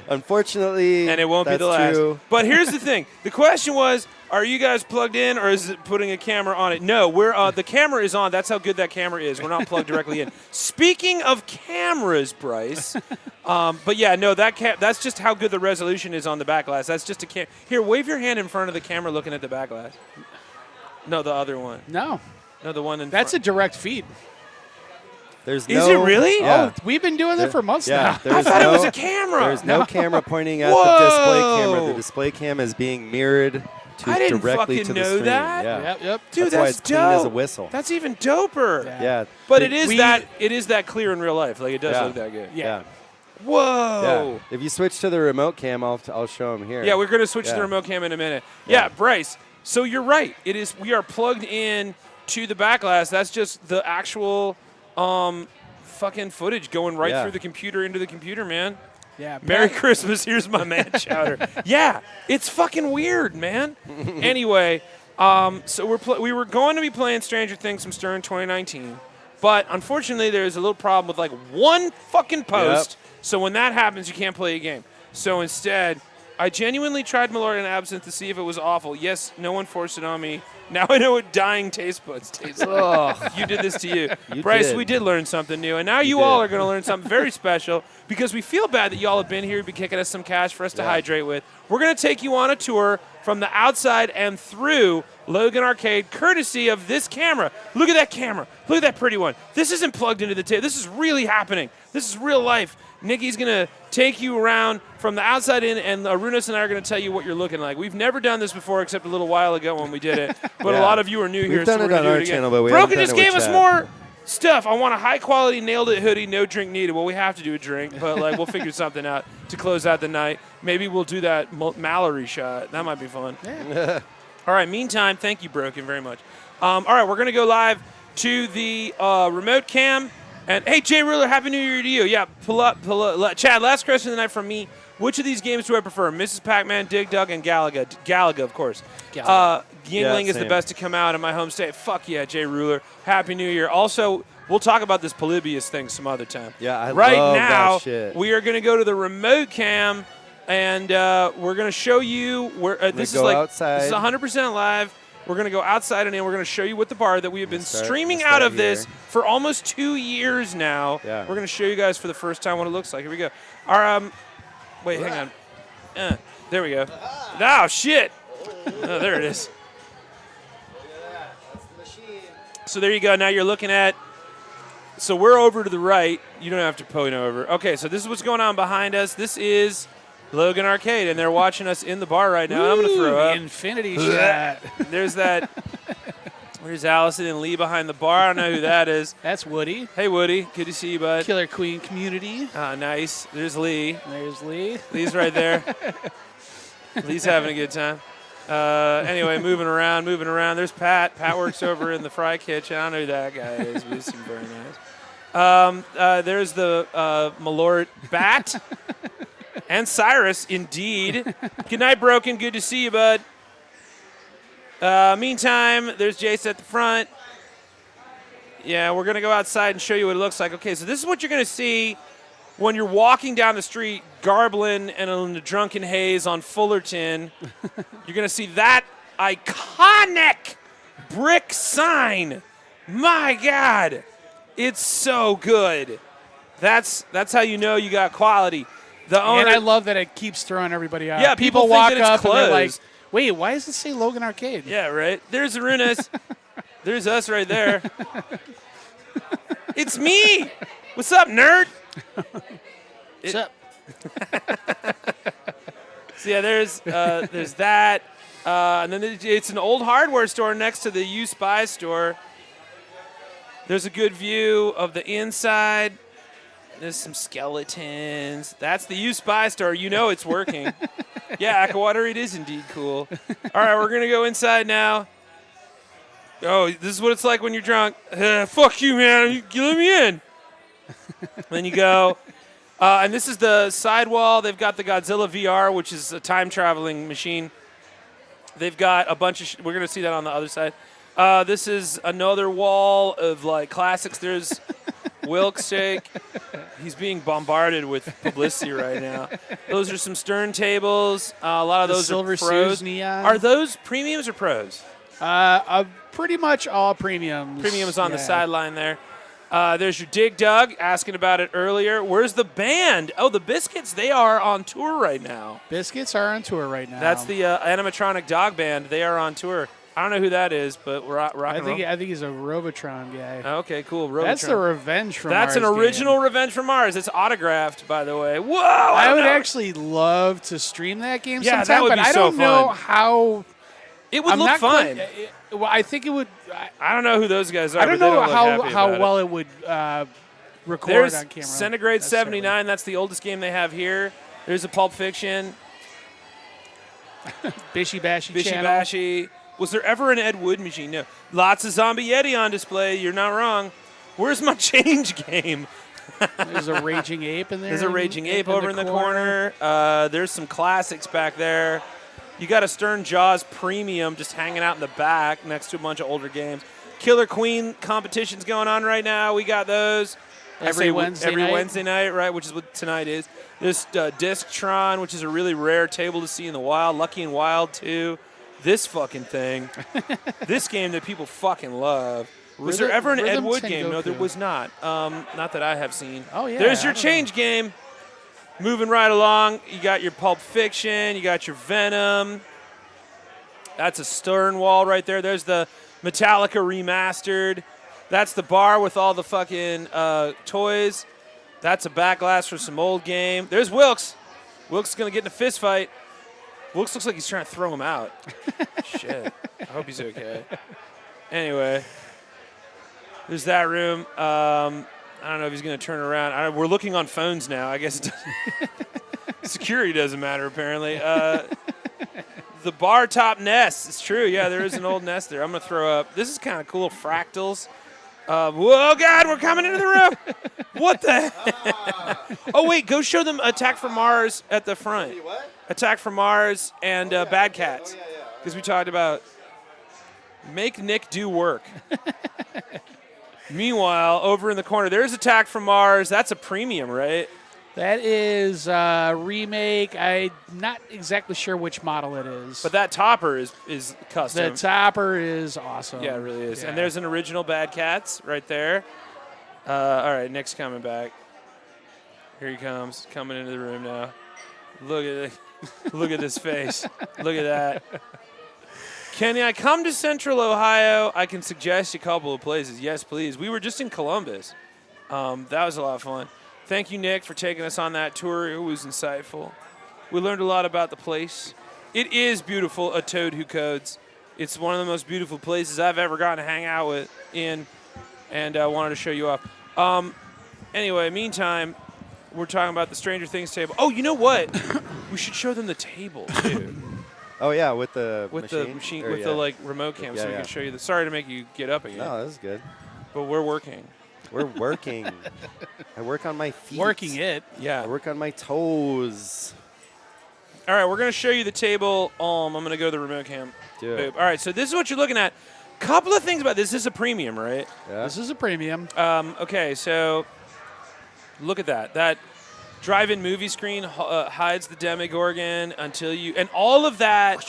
Unfortunately, And it won't be that's the last. true. But here's the thing. The question was, are you guys plugged in or is it putting a camera on it? No, the camera is on. That's how good that camera is. We're not plugged directly in. Speaking of cameras, Bryce, but yeah, no, that's just how good the resolution is on the back glass. That's just a Here, wave your hand in front of the camera looking at the back glass. No, the other one. No, No, the one in that's a front. direct feed. There's Is no, it really? Yeah. Oh, we've been doing that for months Yeah, now. I there's thought no, it was a camera. There's no camera pointing at the display camera. The display cam is being mirrored to I didn't directly fucking to the know stream. that. Yeah. Yep. Dude, That's why that's it's clean dope. as a whistle. That's even doper. Yeah. Yeah. But The- it is that clear in real life. Like it does Yeah. look that good. Yeah. Whoa. Yeah. If you switch to the remote cam, I'll show them here. Yeah, we're gonna switch to the Yeah. remote cam in a minute. Yeah, Yeah. Bryce. So you're right. We are plugged in to the back glass. That's just the actual fucking footage going right Yeah. through the computer into the computer, man. Yeah. Merry Pat- Christmas. Here's my man chowder. Yeah, it's fucking weird, man. Anyway, so we were going to be playing Stranger Things from Stern 2019, but unfortunately there's a little problem with like one fucking post. So when that happens, you can't play a game. So instead, I genuinely tried Malort and Absinthe to see if it was awful. Yes, no one forced it on me. Now I know what dying taste buds taste like. You did this to you. You Bryce, did. we did learn something new. And now you did. all are going to learn something very special because we feel bad that y'all have been here, be kicking us some cash for us to Yeah. hydrate with. We're going to take you on a tour from the outside and through Logan Arcade, courtesy of this camera. Look at that camera. Look at that pretty one. This isn't plugged into the tape. This is really happening. This is real life. Nikki's going to take you around from the outside in, and Arunas and I are going to tell you what you're looking like. We've never done this before except a little while ago when we did it, but a Yeah. lot of you are new here, We've so done we're it going on to do our it again. channel, but we Broken haven't just done it gave with us Chad. more stuff. I want a high-quality nailed it hoodie, no drink needed. Well, we have to do a drink, but like we'll figure something out to close out the night. Maybe we'll do that Mallory shot. That might be fun. All right, meantime, thank you, Broken, very much. All right, we're going to go live to the remote cam. And, hey, Jay Ruler, Happy New Year to you. Yeah, pull up. Chad, last question of the night from me. Which of these games do I prefer? Mrs. Pac-Man, Dig Dug, and Galaga. Galaga, of course. Galaga. Yingling is the same. best to come out in my home state. Fuck yeah, Jay Ruler. Happy New Year. Also, we'll talk about this Polybius thing some other time. Yeah, I right love now, that shit. we are going to go to the remote cam, and we're going to show you where this is go like outside. this is 100% live. We're going to go outside and in. We're going to show you what the bar that we have been streaming start out of here. this for almost 2 years now. Yeah. We're going to show you guys for the first time what it looks like. Here we go. Our wait, hang on. There we go. Oh shit. Oh, there it is. So there you go. Now you're looking at. So we're over to the right. You don't have to point over. Okay, so this is what's going on behind us. This is Logan Arcade, and they're watching us in the bar right now. I'm going to throw the up. infinity shot. There's that. There's Allison and Lee behind the bar. I don't know who that is. That's Woody. Hey, Woody. Good to see you, bud. Killer Queen community. Ah, nice. There's Lee. There's Lee. Lee's right there. Lee's having a good time. Anyway, moving around. There's Pat. Pat works over in the fry kitchen. I don't know who that guy is, but he seems very nice. There's the Malort Bat. And Cyrus, indeed. Good night, Broken. Good to see you, bud. Meantime, there's Jace at the front. Yeah, we're going to go outside and show you what it looks like. Okay, so this is what you're going to see when you're walking down the street, garbling and in the drunken haze on Fullerton. You're going to see that iconic brick sign My God, it's so good. That's how you know you got quality. The owner, And I love that it keeps throwing everybody out. Yeah, people think walk that it's up and they're like, closed. wait, why does it say Logan Arcade? Yeah, right. There's Arunas. There's us right there. It's me. What's up, nerd? What's up? So yeah, there's that, and then it's an old hardware store next to the U Spy store. There's a good view of the inside. There's some skeletons. That's the U Spy store. You know it's working. Yeah, Aquawater, it is indeed cool. All right, we're gonna go inside now. Oh, this is what it's like when you're drunk. Fuck you, man. You let me in. Then you go. And this is the sidewall. They've got the Godzilla VR, which is a time-traveling machine. They've got a bunch of we're going to see that on the other side. This is another wall of, like, classics. There's Wilk's Shake. He's being bombarded with publicity right now. Those are some Stern tables. A lot of The those Silver are pros. Sue's neon. Are those premiums or pros? Pretty much all premiums. Premiums on the Yeah. sideline there. There's your Dig Dug, asking about it earlier. Where's the band? Oh, the Biscuits, they are on tour right now. Biscuits are on tour right now. That's the animatronic dog band. They are on tour. I don't know who that is, but we're rock I and roll. think he's a Robotron guy. Okay, cool. Robotron. That's the Revenge from That's an Mars original game. Revenge from Mars. It's autographed, by the way. Whoa! I don't would know. actually love to stream that game Yeah, sometime, that would but be I so don't know fun. how. It would I'm look not fun. Well, I think it would. I don't know who those guys are. I don't but they know look how happy about well it. it would record There's on camera. Centigrade That's 79. That's the oldest game they have here. There's a Pulp Fiction. Bishy Bashy Bishy channel. Bashy. Was there ever an Ed Wood machine? No. Lots of Zombie Yeti on display. You're not wrong. Where's my change game? There's a Raging Ape in there. There's a Raging Ape over in the corner. There's some classics back there. You got a Stern Jaws Premium just hanging out in the back next to a bunch of older games. Killer Queen competitions going on right now. We got those. Every Wednesday night. Wednesday night, right, which is what tonight is. There's Disctron, which is a really rare table to see in the wild. Lucky and Wild, too. This fucking thing. This game that people fucking love. Was there ever an Ed Rhythm Wood game? No, Tengoku. there was not. Not that I have seen. Oh, yeah, There's your I don't change game. Moving right along. You got your Pulp Fiction. You got your Venom. That's a Stern wall right there. There's the Metallica remastered. That's the bar with all the fucking toys. That's a back glass for some old game. There's Wilkes. Wilkes is going to get in a fist fight. Wilkes looks like he's trying to throw him out. Shit. I hope he's okay. Anyway, there's that room. I don't know if he's going to turn around. We're looking on phones now. I guess it doesn't. Security doesn't matter, apparently. The bar top nest. It's true. Yeah, there is an old nest there. I'm going to throw up. This is kind of cool. Fractals. Whoa, God, we're coming into the room. What the heck? Oh, wait, go show them Attack from Mars at the front. What? Attack from Mars and Bad Cats. Because we talked about make Nick do work. Meanwhile, over in the corner, there's Attack from Mars. That's a premium, right? That is a remake. I'm not exactly sure which model it is. But that topper is custom. the topper is awesome. Yeah, it really is. Yeah. And there's an original Bad Cats right there. All right, Nick's coming back. Here he comes, coming into the room now. Look at this face. Look at that. Can I come to Central Ohio? I can suggest a couple of places. Yes, please. We were just in Columbus. That was a lot of fun. Thank you, Nick, for taking us on that tour. It was insightful. We learned a lot about the place. It is beautiful, A Toad Who Codes. It's one of the most beautiful places I've ever gotten to hang out in, and I wanted to show you off. Anyway, meantime, we're talking about the Stranger Things table. Oh, you know what? We should show them the table, too. Oh yeah, with the With machine? the machine, Or, with yeah. the like remote cam, so Yeah, we yeah. can show you. Sorry to make you get up again, No, this is good. but we're working. We're working. I work on my feet. Working it. I Yeah. work on my toes. All right, we're gonna show you the table. I'm gonna go to the remote cam. Do it. Boop. All right, so this is what you're looking at. Couple of things about this. This is a premium, right? Yeah. This is a premium. Okay, so look at that. That drive-in movie screen hides the Demogorgon until you, and all of that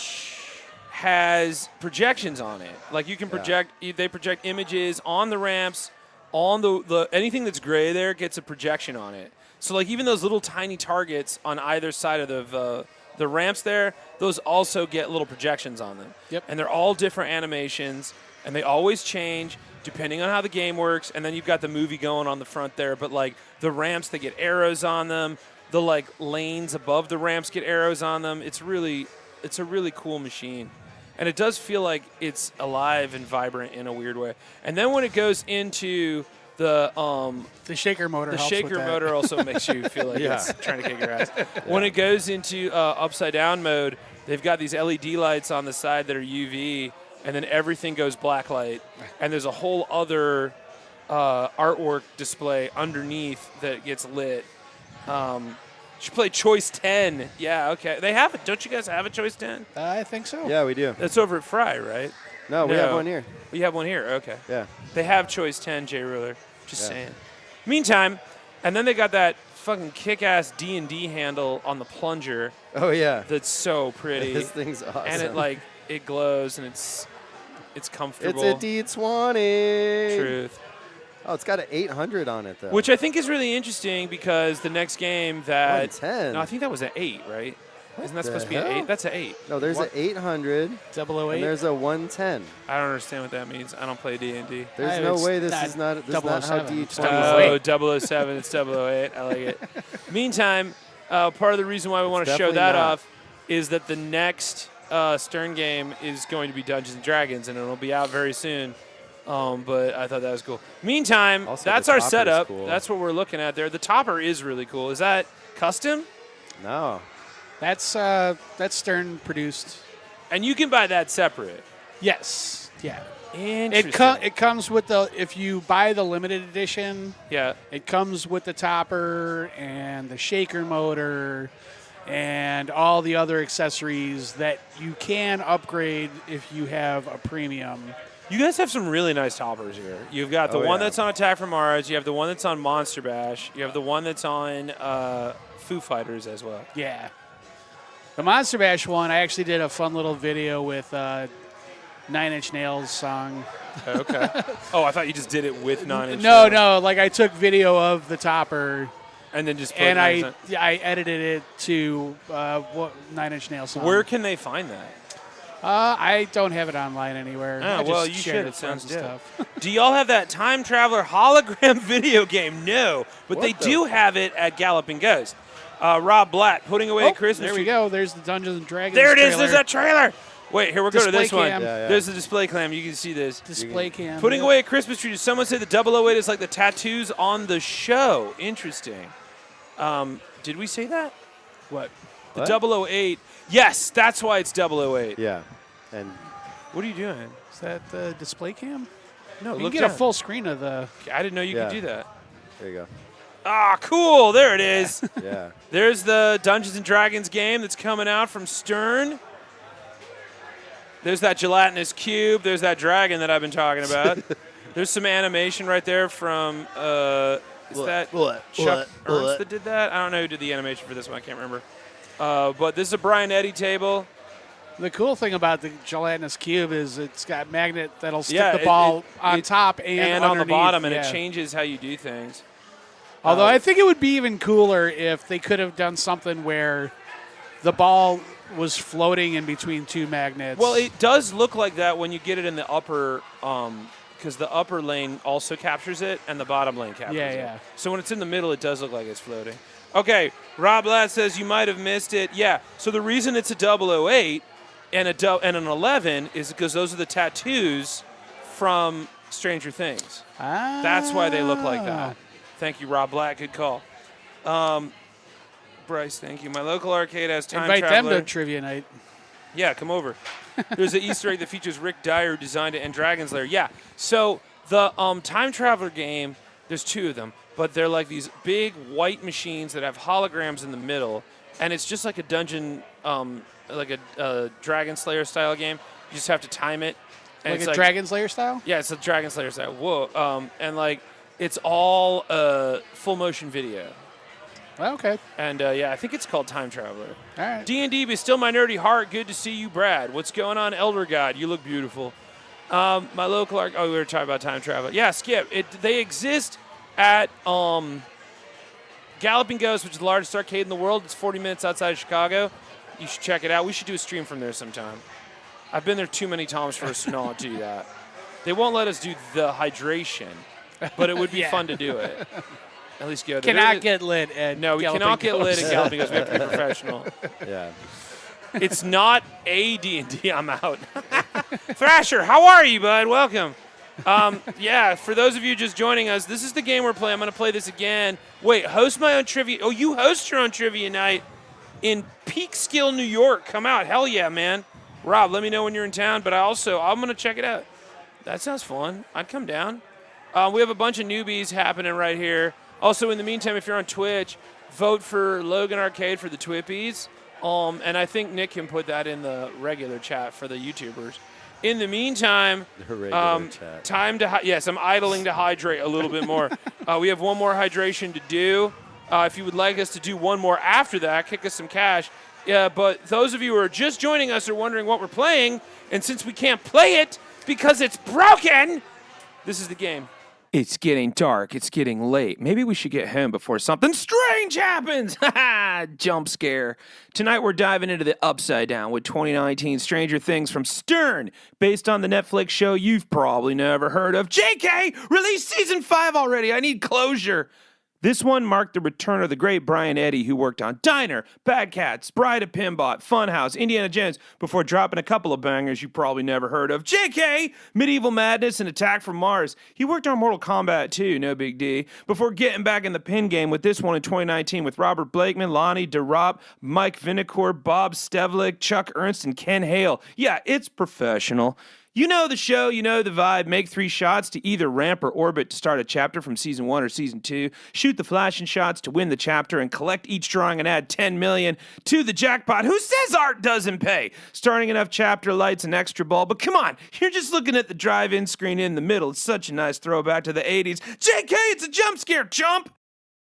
has projections on it. Like you can project, they project images on the ramps, on the anything that's gray there gets a projection on it. So like even those little tiny targets on either side of the ramps there, those also get little projections on them. Yep. And they're all different animations, and they always change depending on how the game works. And then you've got the movie going on the front there, but like the ramps, they get arrows on them. The like lanes above the ramps get arrows on them. It's a really cool machine. And it does feel like it's alive and vibrant in a weird way. And then when it goes into the shaker motor. the helps shaker with that. motor also makes you feel like it's trying to kick your ass. When it goes into upside down mode, they've got these LED lights on the side that are UV, and then everything goes black light. And there's a whole other artwork display underneath that gets lit. Should play Choice 10. Yeah, okay. They have it. Don't you guys have a Choice 10? I think so. Yeah, we do. That's over at Fry, right? No, we have one here. You have one here. Okay. Yeah. They have Choice 10, Jay Ruler. Just Yeah. saying. Meantime, and then they got that fucking kick-ass D&D handle on the plunger Oh yeah. that's so pretty. This thing's awesome. And it glows and it's comfortable. It's a D20. Truth. Oh, it's got an 800 on it though. Which I think is really interesting because the next game that 110. No, I think that was an 8, right? Isn't that the supposed to be an hell? 8? That's an 8. No, there's an 800 008. and there's a 110. I don't understand what that means. I don't play D&D. There's no way this is not how 007. D20 Oh, 007, it's 008. I like it. Meantime, part of the reason why we want to show definitely that not. off is that the next Stern game is going to be Dungeons & Dragons, and it'll be out very soon. But I thought that was cool. Meantime, Also, that's the our topper's setup. cool. That's what we're looking at there. The topper is really cool. Is that custom? No. That's Stern produced. And you can buy that separate. Yes. Yeah. Interesting. It comes with if you buy the limited edition, Yeah. it comes with the topper and the shaker motor and all the other accessories that you can upgrade if you have a premium. You guys have some really nice toppers here. You've got the Oh, one yeah. that's on Attack from Mars. You have the one that's on Monster Bash. You have the one that's on Foo Fighters as well. Yeah. The Monster Bash one, I actually did a fun little video with 9 Inch Nails song. Okay. Oh, I thought you just did it with 9 Inch No, Nails. no, like I took video of the topper And then just put and 9 Inch- I edited it to 9 Inch Nails song. Where can they find that? I don't have it online anywhere. Oh, I just well, you shared should. with It sounds friends and dope. stuff. Do y'all have that Time Traveler hologram video game? No. But What they the do have it at Galloping Ghost. Rob Black, putting away Oh, at Christmas there we tree. go. There's the Dungeons and Dragons. There it is. trailer. There's that trailer. Wait, here, we'll go to Display this one. cam. Yeah. There's the display cam. You can see this. display cam. Putting yeah. away a Christmas tree. Does someone say the 008 is like the tattoos on the show? Interesting. Did we say that? What? The What? 008. Yes, that's why it's 008. Yeah. And What are you doing? Is that the display cam? No, You can look get a down. full screen of the. I didn't know you Yeah. could do that. there you go. Ah, cool. There it is. Yeah. There's the Dungeons and Dragons game that's coming out from Stern. There's that gelatinous cube. There's that dragon that I've been talking about. There's some animation right there from, is that Chuck Ernst that did that? I don't know who did the animation for this one. I can't remember. But this is a Brian Eddy table. The cool thing about the gelatinous cube is it's got magnet that'll stick Yeah, the ball on it- top and on the underneath, bottom, and yeah. it changes how you do things. Although I think it would be even cooler if they could have done something where the ball was floating in between two magnets. Well, it does look like that when you get it in the upper, because the upper lane also captures it, and the bottom lane captures it. Yeah. So when it's in the middle, it does look like it's floating. Okay, Rob Ladd says you might have missed it. Yeah, so the reason it's a 008 and an 11 is because those are the tattoos from Stranger Things. That's why they look like that. Thank you, Rob Black. Good call. Bryce, thank you. My local arcade has Time Invite Traveler. them to trivia night. Yeah, come over. There's an Easter egg that features Rick Dyer, who designed it, and Dragon's Lair. Yeah. So the Time Traveler game, there's two of them, but they're like these big white machines that have holograms in the middle, and it's just like a dungeon, like a Dragon Slayer style game. You just have to time it. And Like it's a Dragon Slayer style? Yeah, it's a Dragon Slayer style. Whoa. And like it's all full motion video. Okay. And yeah, I think it's called Time Traveler. All right. D&D, but still my nerdy heart. Good to see you, Brad. What's going on, Elder God? You look beautiful. My local we were talking about Time Traveler. Yeah, Skip. They exist at Galloping Ghost, which is the largest arcade in the world. It's 40 minutes outside of Chicago. You should check it out. We should do a stream from there sometime. I've been there too many times for us to not do that. They won't let us do the hydration, but it would be fun to do it. At least go there. Cannot get lit at No, we cannot get lit at Galloping Ghost. We have to be professional. Yeah. It's not a D&D. I'm out. Thrasher, how are you, bud? Welcome. Yeah, for those of you just joining us, this is the game we're playing. I'm going to play this again. Wait, host my own trivia. Oh, you host your own trivia night in Peekskill, New York. Come out. Hell yeah, man. Rob, let me know when you're in town, but I'm going to check it out. That sounds fun. I'd come down. We have a bunch of newbies happening right here. Also, in the meantime, if you're on Twitch, vote for Logan Arcade for the Twippies. And I think Nick can put that in the regular chat for the YouTubers. In the meantime, Chat. time to yes, I'm idling to hydrate a little bit more. We have one more hydration to do. If you would like us to do one more after that, kick us some cash. Yeah, but those of you who are just joining us are wondering what we're playing, and since we can't play it because it's broken, this is the game. It's getting dark. It's getting late. Maybe we should get home before something strange happens. Ha Jump scare. Tonight we're diving into the Upside Down with 2019 Stranger Things from Stern, based on the Netflix show you've probably never heard of. JK, released season 5 already. I need closure. This one marked the return of the great Brian Eddy, who worked on Diner, Bad Cats, Bride of Pinbot, Funhouse, Indiana Jones, before dropping a couple of bangers you probably never heard of. JK, Medieval Madness, and Attack from Mars. He worked on Mortal Kombat too, no big D, before getting back in the pin game with this one in 2019 with Robert Blakeman, Lonnie DeRopp, Mike Vinacourt, Bob Stevlik, Chuck Ernst, and Ken Hale. Yeah, it's professional. You know the show, you know the vibe. Make 3 shots to either ramp or orbit to start a chapter from season 1 or season 2. Shoot the flashing shots to win the chapter and collect each drawing and add 10 million to the jackpot. Who says art doesn't pay? Starting enough chapter lights and extra ball. But come on, you're just looking at the drive-in screen in the middle. It's such a nice throwback to the 80s. JK, it's a jump scare, chump!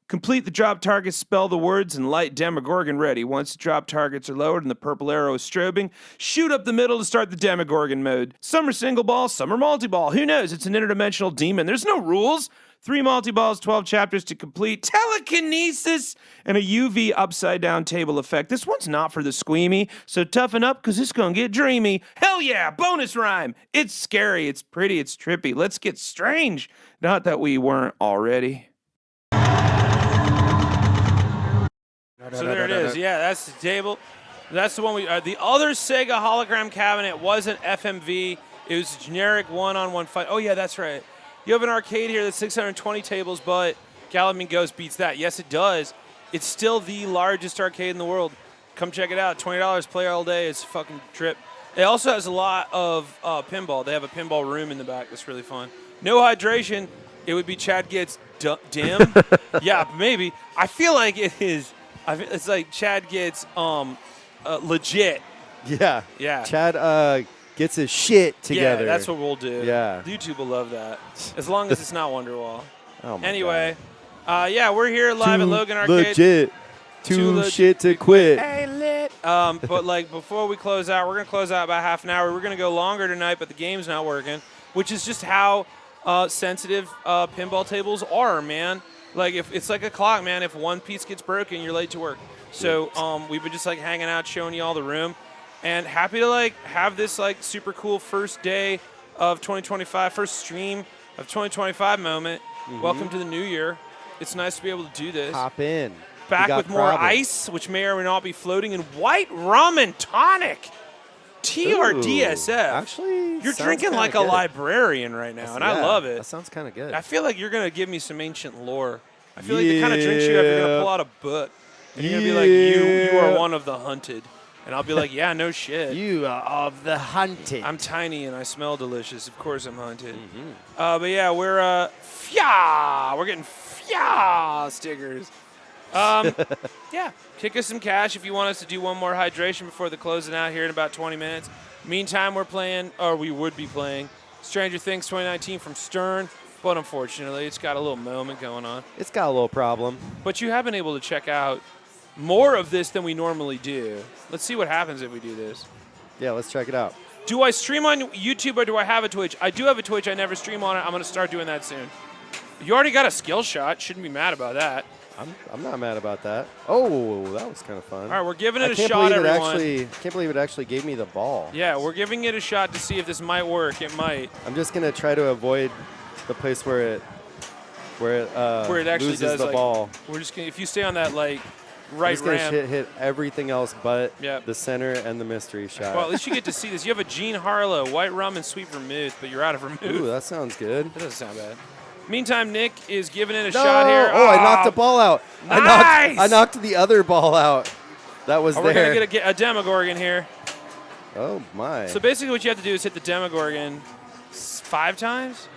Complete the drop targets, spell the words, and light Demogorgon ready. Once the drop targets are lowered and the purple arrow is strobing, shoot up the middle to start the Demogorgon mode. Some are single ball, some are multi-ball. Who knows? It's an interdimensional demon. There's no rules. 3 multi-balls, 12 chapters to complete, telekinesis, and a UV upside-down table effect. This one's not for the squeamy, so toughen up because it's going to get dreamy. Hell yeah, bonus rhyme. It's scary, it's pretty, it's trippy. Let's get strange. Not that we weren't already. So there it is. Yeah, that's the table. That's the one we. The other Sega hologram cabinet wasn't FMV. It was a generic one-on-one fight. Oh yeah, that's right. You have an arcade here that's 620 tables, but Galloping Ghost beats that. Yes, it does. It's still the largest arcade in the world. Come check it out. $20, play all day. It's a fucking trip. It also has a lot of pinball. They have a pinball room in the back that's really fun. No hydration. It would be Chad Gets dim. Yeah, maybe. I feel like it is. It's like Chad Gets legit. Yeah. Yeah. Chad gets his shit together. Yeah, that's what we'll do. Yeah. YouTube will love that. As long as it's not Wonderwall. Oh my Anyway, yeah, we're here live at Logan Arcade. Legit. Too shit to quit. Hey, lit. But like before we close out, we're gonna close out about half an hour. We're gonna go longer tonight, but the game's not working, which is just how sensitive pinball tables are, man. Like if it's like a clock, man. If one piece gets broken, you're late to work. So we've been just like hanging out, showing you all the room, and happy to like have this like super cool first day of 2025, first stream of 2025 moment. Welcome to the new year. It's nice to be able to do this. Hop in. Back with more ice, which may or may not be floating in white rum and tonic. TRDSF. Actually, you're sounds drinking kinda like good. a librarian right now, and I love it. That sounds kind of good. I feel like you're going to give me some ancient lore. I feel like the kind of drinks you have, you're going to pull out a book. And you're going to be like, you are one of the hunted. And I'll be like, yeah, no shit. You are of the hunted. I'm tiny and I smell delicious. Of course I'm hunted. But yeah, we're getting stickers. Yeah, kick us some cash if you want us to do one more hydration before the closing out here in about 20 minutes. Meantime, we're playing, or we would be playing, Stranger Things 2019 from Stern. but unfortunately, it's got a little moment going on. It's got a little problem. But you have been able to check out more of this than we normally do. Let's see what happens if we do this. Yeah, let's check it out. Do I stream on YouTube or do I have a Twitch? I do have a Twitch. I never stream on it. I'm going to start doing that soon. You already got a skill shot. Shouldn't be mad about that. I'm not mad about that. Oh, that was kind of fun. All right, we're giving it a can't shot, believe everyone. I can't believe it actually gave me the ball. Yeah, we're giving it a shot to see if this might work. It might. I'm just gonna try to avoid the place where it actually loses does the like, ball. We're just gonna, if you stay on that like I'm right just gonna ramp. hit everything else but Yep. the center and the mystery shot. Well, at least you get to see this. You have a Gene Harlow, white rum and sweet vermouth, but you're out of vermouth. Ooh, that sounds good. That doesn't sound bad. Meantime, Nick is giving it a No! shot here. Oh, I knocked the ball out. Nice! I knocked the other ball out. That was We're there. going to get a Demogorgon here. Oh, my. So basically what you have to do is hit the Demogorgon 5 times?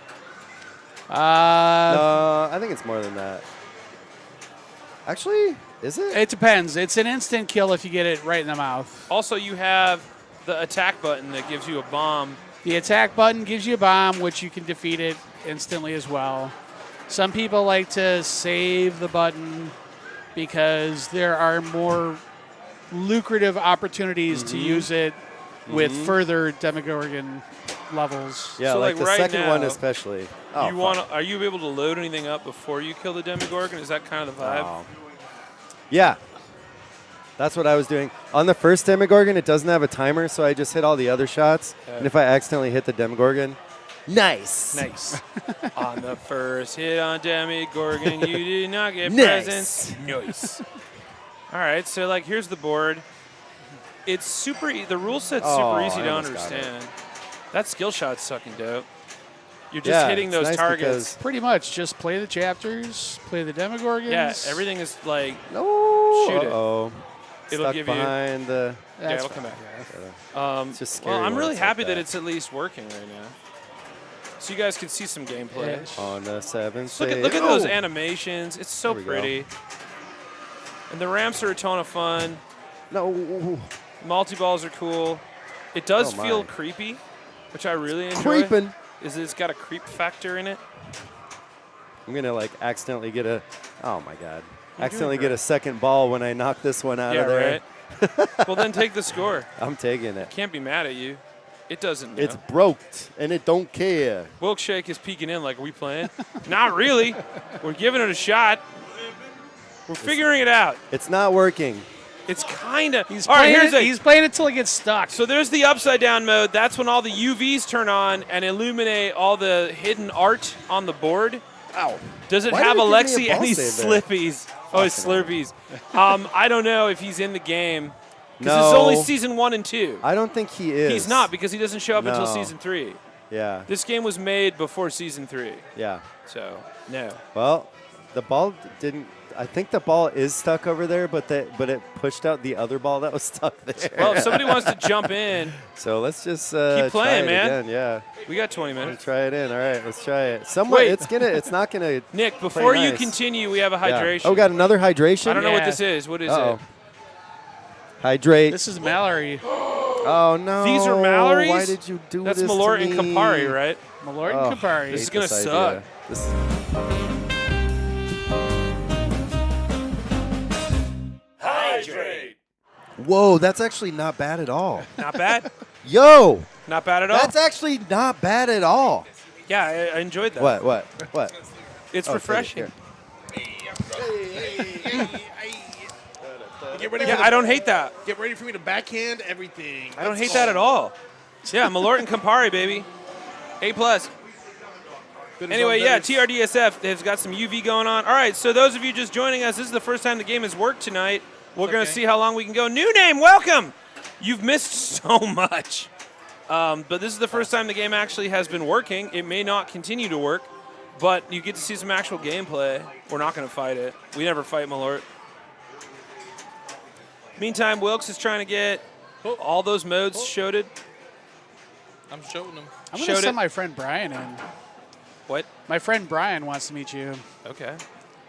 No, I think it's more than that. Actually, is it? It depends. It's an instant kill if you get it right in the mouth. Also, you have the attack button that gives you a bomb. The attack button gives you a bomb, which you can defeat it instantly as well. Some people like to save the button because there are more lucrative opportunities to use it with further Demogorgon levels. Yeah, So, like like, the right second one now, especially. Oh, Are you able to load anything up before you kill the Demogorgon? Is that kind of the vibe? Oh. Yeah. That's what I was doing. On the first Demogorgon, it doesn't have a timer, so I just hit all the other shots. And if I accidentally hit the Demogorgon, nice. Nice. On the first hit on Demogorgon, you did not get Nice. presents. Nice. All right, so like here's the board. It's super. The rule set's super easy I to almost got it. understand. That skill shot's sucking dope. You're just hitting it's those nice targets. Pretty much just play the chapters, play the Demogorgons. Yeah, everything is like. No. Shoot it. Uh-oh. It'll Stuck give you. behind the. Yeah, That's it'll come back. It's just scary Well, I'm when really it's like happy that that. it's at least working right now. So you guys can see some gameplay. Yeah. On the seventh. Look at those animations. It's so There we go. pretty. And the ramps are a ton of fun. No. Multi-balls are cool. It does Oh, my. feel creepy, which I really enjoy. Creeping. Is it's got a creep factor in it. I'm gonna like accidentally get a. Oh my God. You're Accidentally doing get a second ball when I knock this one out Yeah, of there. right. Well, then take the score. I'm taking it. Can't be mad at you. It doesn't know. It's broke and it don't care. Wilkshake is peeking in like, are we playing? Not really. We're giving it a shot. We're figuring it out. It's not working. It's kind of. He's All right, playing here's it. He's playing it till it gets stuck. So there's the upside down mode. That's when all the UVs turn on and illuminate all the hidden art on the board. Ow. Does it Why have did it give me a Alexi and ball these save there? Slippies? Oh, his Slurpees. I don't know if he's in the game. Because No. it's only season 1 and 2. I don't think he is. He's not because he doesn't show up until No. season 3. Yeah. This game was made before season 3. Yeah. So, no. Well, the ball didn't. I think the ball is stuck over there, but it pushed out the other ball that was stuck there. Well, if somebody wants to jump in, So let's just Keep playing, try it man. again. Yeah. we got 20 Let's minutes. try it in. All right, let's try it. Somewhat. Wait. It's not gonna. Nick, before you nice. continue, we have a Yeah. hydration. Oh, we got another hydration. I don't know what Yeah. this is. What is Uh-oh. it? Hydrate. This is Mallory. Oh no. These are Mallory's? Why did you do That's this Malort to and me? Campari, right? Malort Oh, and Campari. This is hate gonna this suck. idea. This Whoa, that's actually not bad at all. Not bad. Yo, Not bad at all. that's actually not bad at all. Yeah, I enjoyed that. What? It's Oh, refreshing. Get ready, Yeah, I don't hate that. get ready for me to backhand everything. I don't hate that at all. Yeah, Malort and Campari, baby. A+. Anyway, yeah, TRDSF has got some UV going on. All right, so those of you just joining us, this is the first time the game has worked tonight. We're going to see how long we can go. New name, welcome. You've missed so much. But this is the first time the game actually has been working. It may not continue to work, but you get to see some actual gameplay. We're not going to fight it. We never fight Malort. Meantime, Wilkes is trying to get all those modes showed. I'm showing them. I'm going Showed to send it. my friend Brian in. What? My friend Brian wants to meet you. Okay.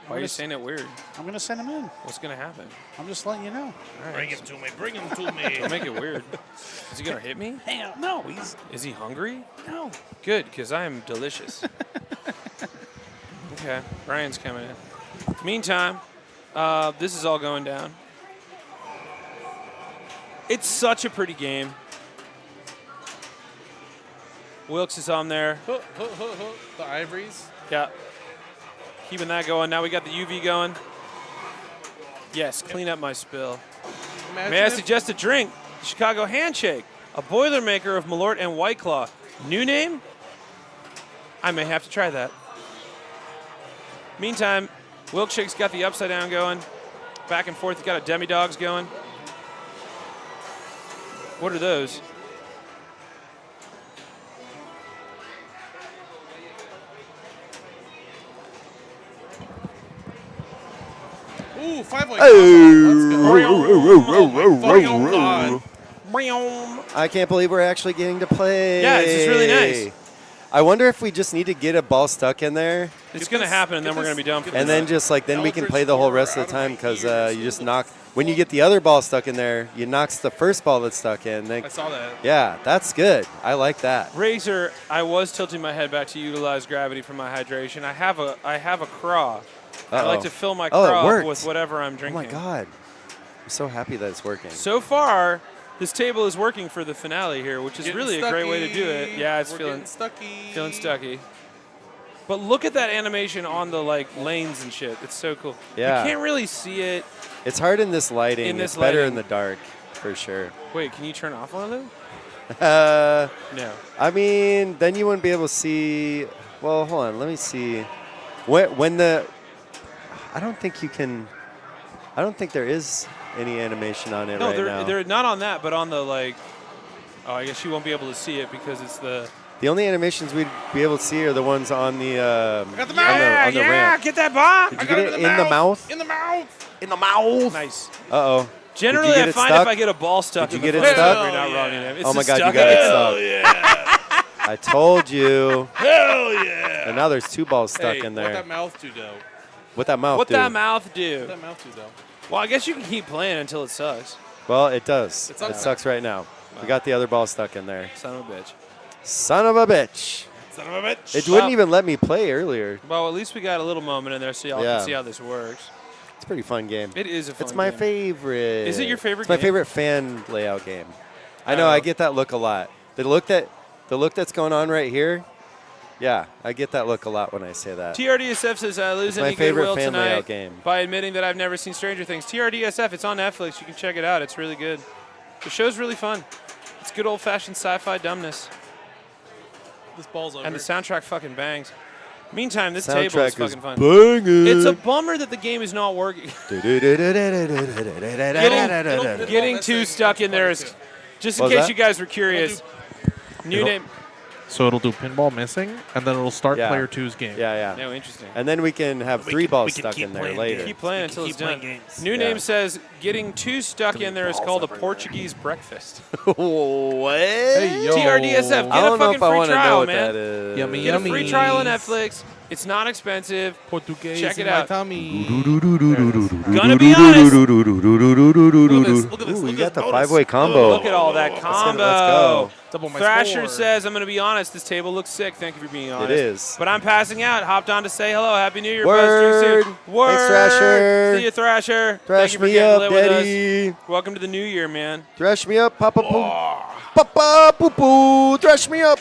Why are you saying it weird? I'm going to send him in. What's going to happen? I'm just letting you know. All right. Bring him to me. Bring him to me. Don't make it weird. Is he going to hit me? Hang on. No, he's Is he hungry? no. Good, because I am delicious. Okay, Brian's coming in. Meantime, this is all going down. It's such a pretty game. Wilkes is on there. The ivories. Yeah. Keeping that going. Now we got the UV going. Yes, clean up my spill. Imagine May I if- suggest a drink? Chicago Handshake, a Boilermaker of Malort and White Claw. New name? I may have to try that. Meantime, Wilkshake's got the upside down going. Back and forth, he's got a demi-dogs going. What are those? Ooh, 5-way combo. Let's go. Oh my fucking God. I can't believe we're actually getting to play. Yeah, it's just really nice. I wonder if we just need to get a ball stuck in there, It's going to happen, and then we're going to be done for and the then night. just like then we can Eldritch play the whole Horror rest of out the of time my because ears, you just dude. knock when you get the other ball stuck in there, you knocks the first ball that's stuck in. Then, I saw that. yeah, that's good. I like that. Razor, I was tilting my head back to utilize gravity for my hydration. I have a craw. I like Uh-oh. to fill my Oh, it craw up worked. with whatever I'm Oh drinking. my God, I'm so happy that it's working. So far, this table is working for the finale here, which is Getting really a great way to do it. stucky. Yeah, it's We're feeling getting stucky. stucky. But look at that animation on the like lanes and shit. It's so cool. Yeah. You can't really see it. It's hard in this lighting. In this it's better lighting. in the dark, for sure. Wait, can you turn off one of them? No. I mean, then you wouldn't be able to see. Well, hold on. Let me see. When the, I don't think you can. I don't think there is any animation on it No, right now. they're not on that, but on the like. Oh, I guess you won't be able to see it because it's the. The only animations we'd be able to see are the ones on the got the on the ramp. Get that bomb. Did you get it in the mouth? In the mouth. In the mouth. Nice. Uh-oh. Generally, get I it find stuck? if I get a ball stuck, Did in you the get it front, stuck? You're not Hell running yeah. it. It's Oh my just God, you stuck. got it Hell stuck. yeah. I told you. Hell yeah. And now there's two balls stuck Hey, in what there. that mouth do, though? What that mouth What do? that mouth do? What that mouth do, though? Well, I guess you can keep playing until it sucks. Well, it does. It It sucks. sucks right now. We got the other ball stuck in there. Son of a bitch. Son of a bitch. Son of a bitch. It wouldn't even let me play earlier. Well, at least we got a little moment in there so y'all Yeah. can see how this works. It's a pretty fun game. It is a fun It's my game. favorite. Is it your favorite It's my game? favorite fan layout game. I Oh. know. I get that look a lot. The look that's going on right here. Yeah, I get that look a lot when I say that. TRDSF says I lose It's my any favorite goodwill fan tonight layout game. by admitting that I've never seen Stranger Things. TRDSF, it's on Netflix. You can check it out. It's really good. The show's really fun. It's good old-fashioned sci-fi dumbness. This ball's over. And the soundtrack fucking bangs. Meantime, this table is Soundtrack is fucking fun. banging. It's a bummer that the game is not working. Getting too stuck in there is, just in What was case that? you guys were curious, new name. So it'll do pinball missing, and then it'll start Yeah. player 2's game. Yeah. No, interesting. And then we can have three balls stuck in there later. Keep playing until it's done. New Yeah. name says getting too stuck in there is called a Portuguese breakfast. What? Hey, yo. TRDSF, I get a don't know fucking if I free want to know trial, what man. that is. Yummy, Get a free yummy. trial on Netflix. It's not expensive. Portuguese Check it in my out. tummy. Gonna be honest. Look at this. Look at this. Ooh, Look you got at the this. five-way combo. Look at all that combo. Let's go. Double my Thrasher score. says, I'm going to be honest, this table looks sick. Thank you for being honest. is. But I'm passing out. Hopped on to say hello. Happy New Year, Word. Buzz. Drink soon. Word. Thanks, Thrasher. See you, Thrasher. Thrash Thank you for me getting up, lit with us. daddy. Welcome to the new year, man. Thrash me up, papa poo. Papa poo poo. Thrash me up.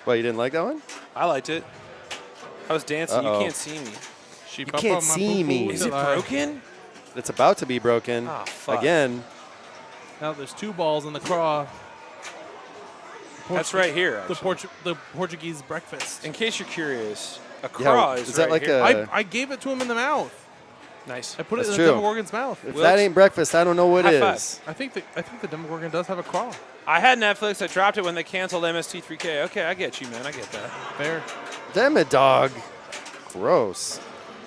What, you didn't like that one? I liked it. I was dancing. Uh-oh. You can't see me. She You can't see me. Is it broken? It's about to be broken. Ah, fuck. Again. Now there's two balls in the craw. That's right here. The actually. the Portuguese breakfast. In case you're curious, a Yeah, craw is is that right like here. a- I gave it to him in the mouth. Nice. I put it That's in true. the Demogorgon's mouth. If Wilkes? that ain't breakfast, I don't know what High is. five. I think the Demogorgon does have a craw. I had Netflix. I dropped it when they canceled MST3K. Okay, I get you, man. I get that. Fair. Damn it, dog. Gross.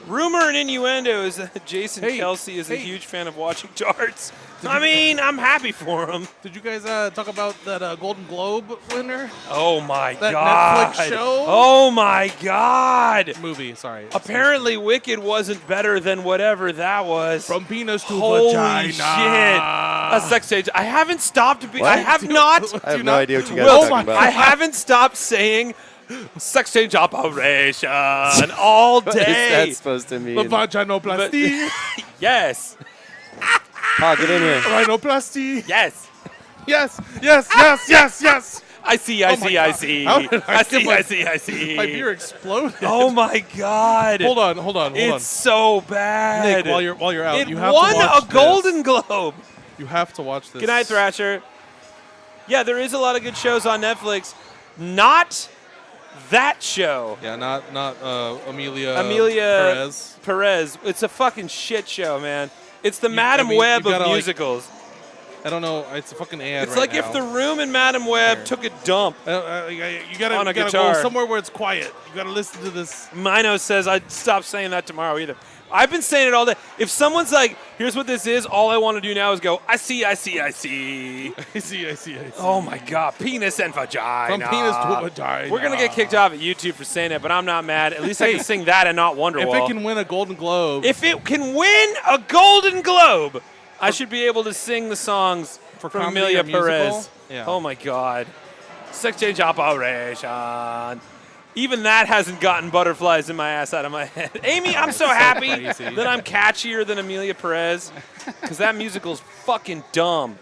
Rumor and innuendo is that Jason Hey, Kelsey is a hey. huge fan of watching darts. I mean, I'm happy for him. Did you guys talk about that Golden Globe winner Oh my That god! Netflix show? Oh my god! movie? Sorry. Apparently, Wicked wasn't better than whatever that was. From penis to Holy vagina. shit! A sex stage. I haven't stopped. What? I have not. I have Do no not- idea what you guys Will, are talking I about. haven't stopped saying Sex change operation all What is day. that supposed to mean? Vaginoplasty. Yes. Paul, get in here. Rhinoplasty. Yes. Yes. Yes. Yes. Yes. Yes. I see. Oh my God. How did I get I see. My beer exploded. Oh my God. Hold on. It's so bad. Nick, while you're out, it you have won to watch a Golden Globe. You have to watch this. Good night, Thrasher. Yeah, there is a lot of good shows on Netflix. Not that show. Yeah, not Amelia Perez. It's a fucking shit show, man. It's the You- Madam I mean, Web you gotta, of like, musicals. I don't know. It's a fucking ad. It's right like now. if The Room and Madam Web took a dump. You gotta, on a you gotta guitar. go somewhere where it's quiet. You gotta listen to this. Mino says I'd stop saying that tomorrow either. I've been saying it all day. If someone's like, here's what this is, all I want to do now is go, I see. I see. Oh my God, penis and vagina. From penis to vagina. We're going to get kicked off at YouTube for saying it, but I'm not mad. At least I can sing that and not Wonderwall. If it can win a Golden Globe. If it can win a Golden Globe, I should be able to sing the songs For from comedy Amelia or musical? Perez. Yeah. Oh my God. Sex change operation. Even that hasn't gotten butterflies in my ass out of my head. Amy, I'm so happy crazy. that I'm catchier than Amelia Perez because that musical's fucking dumb.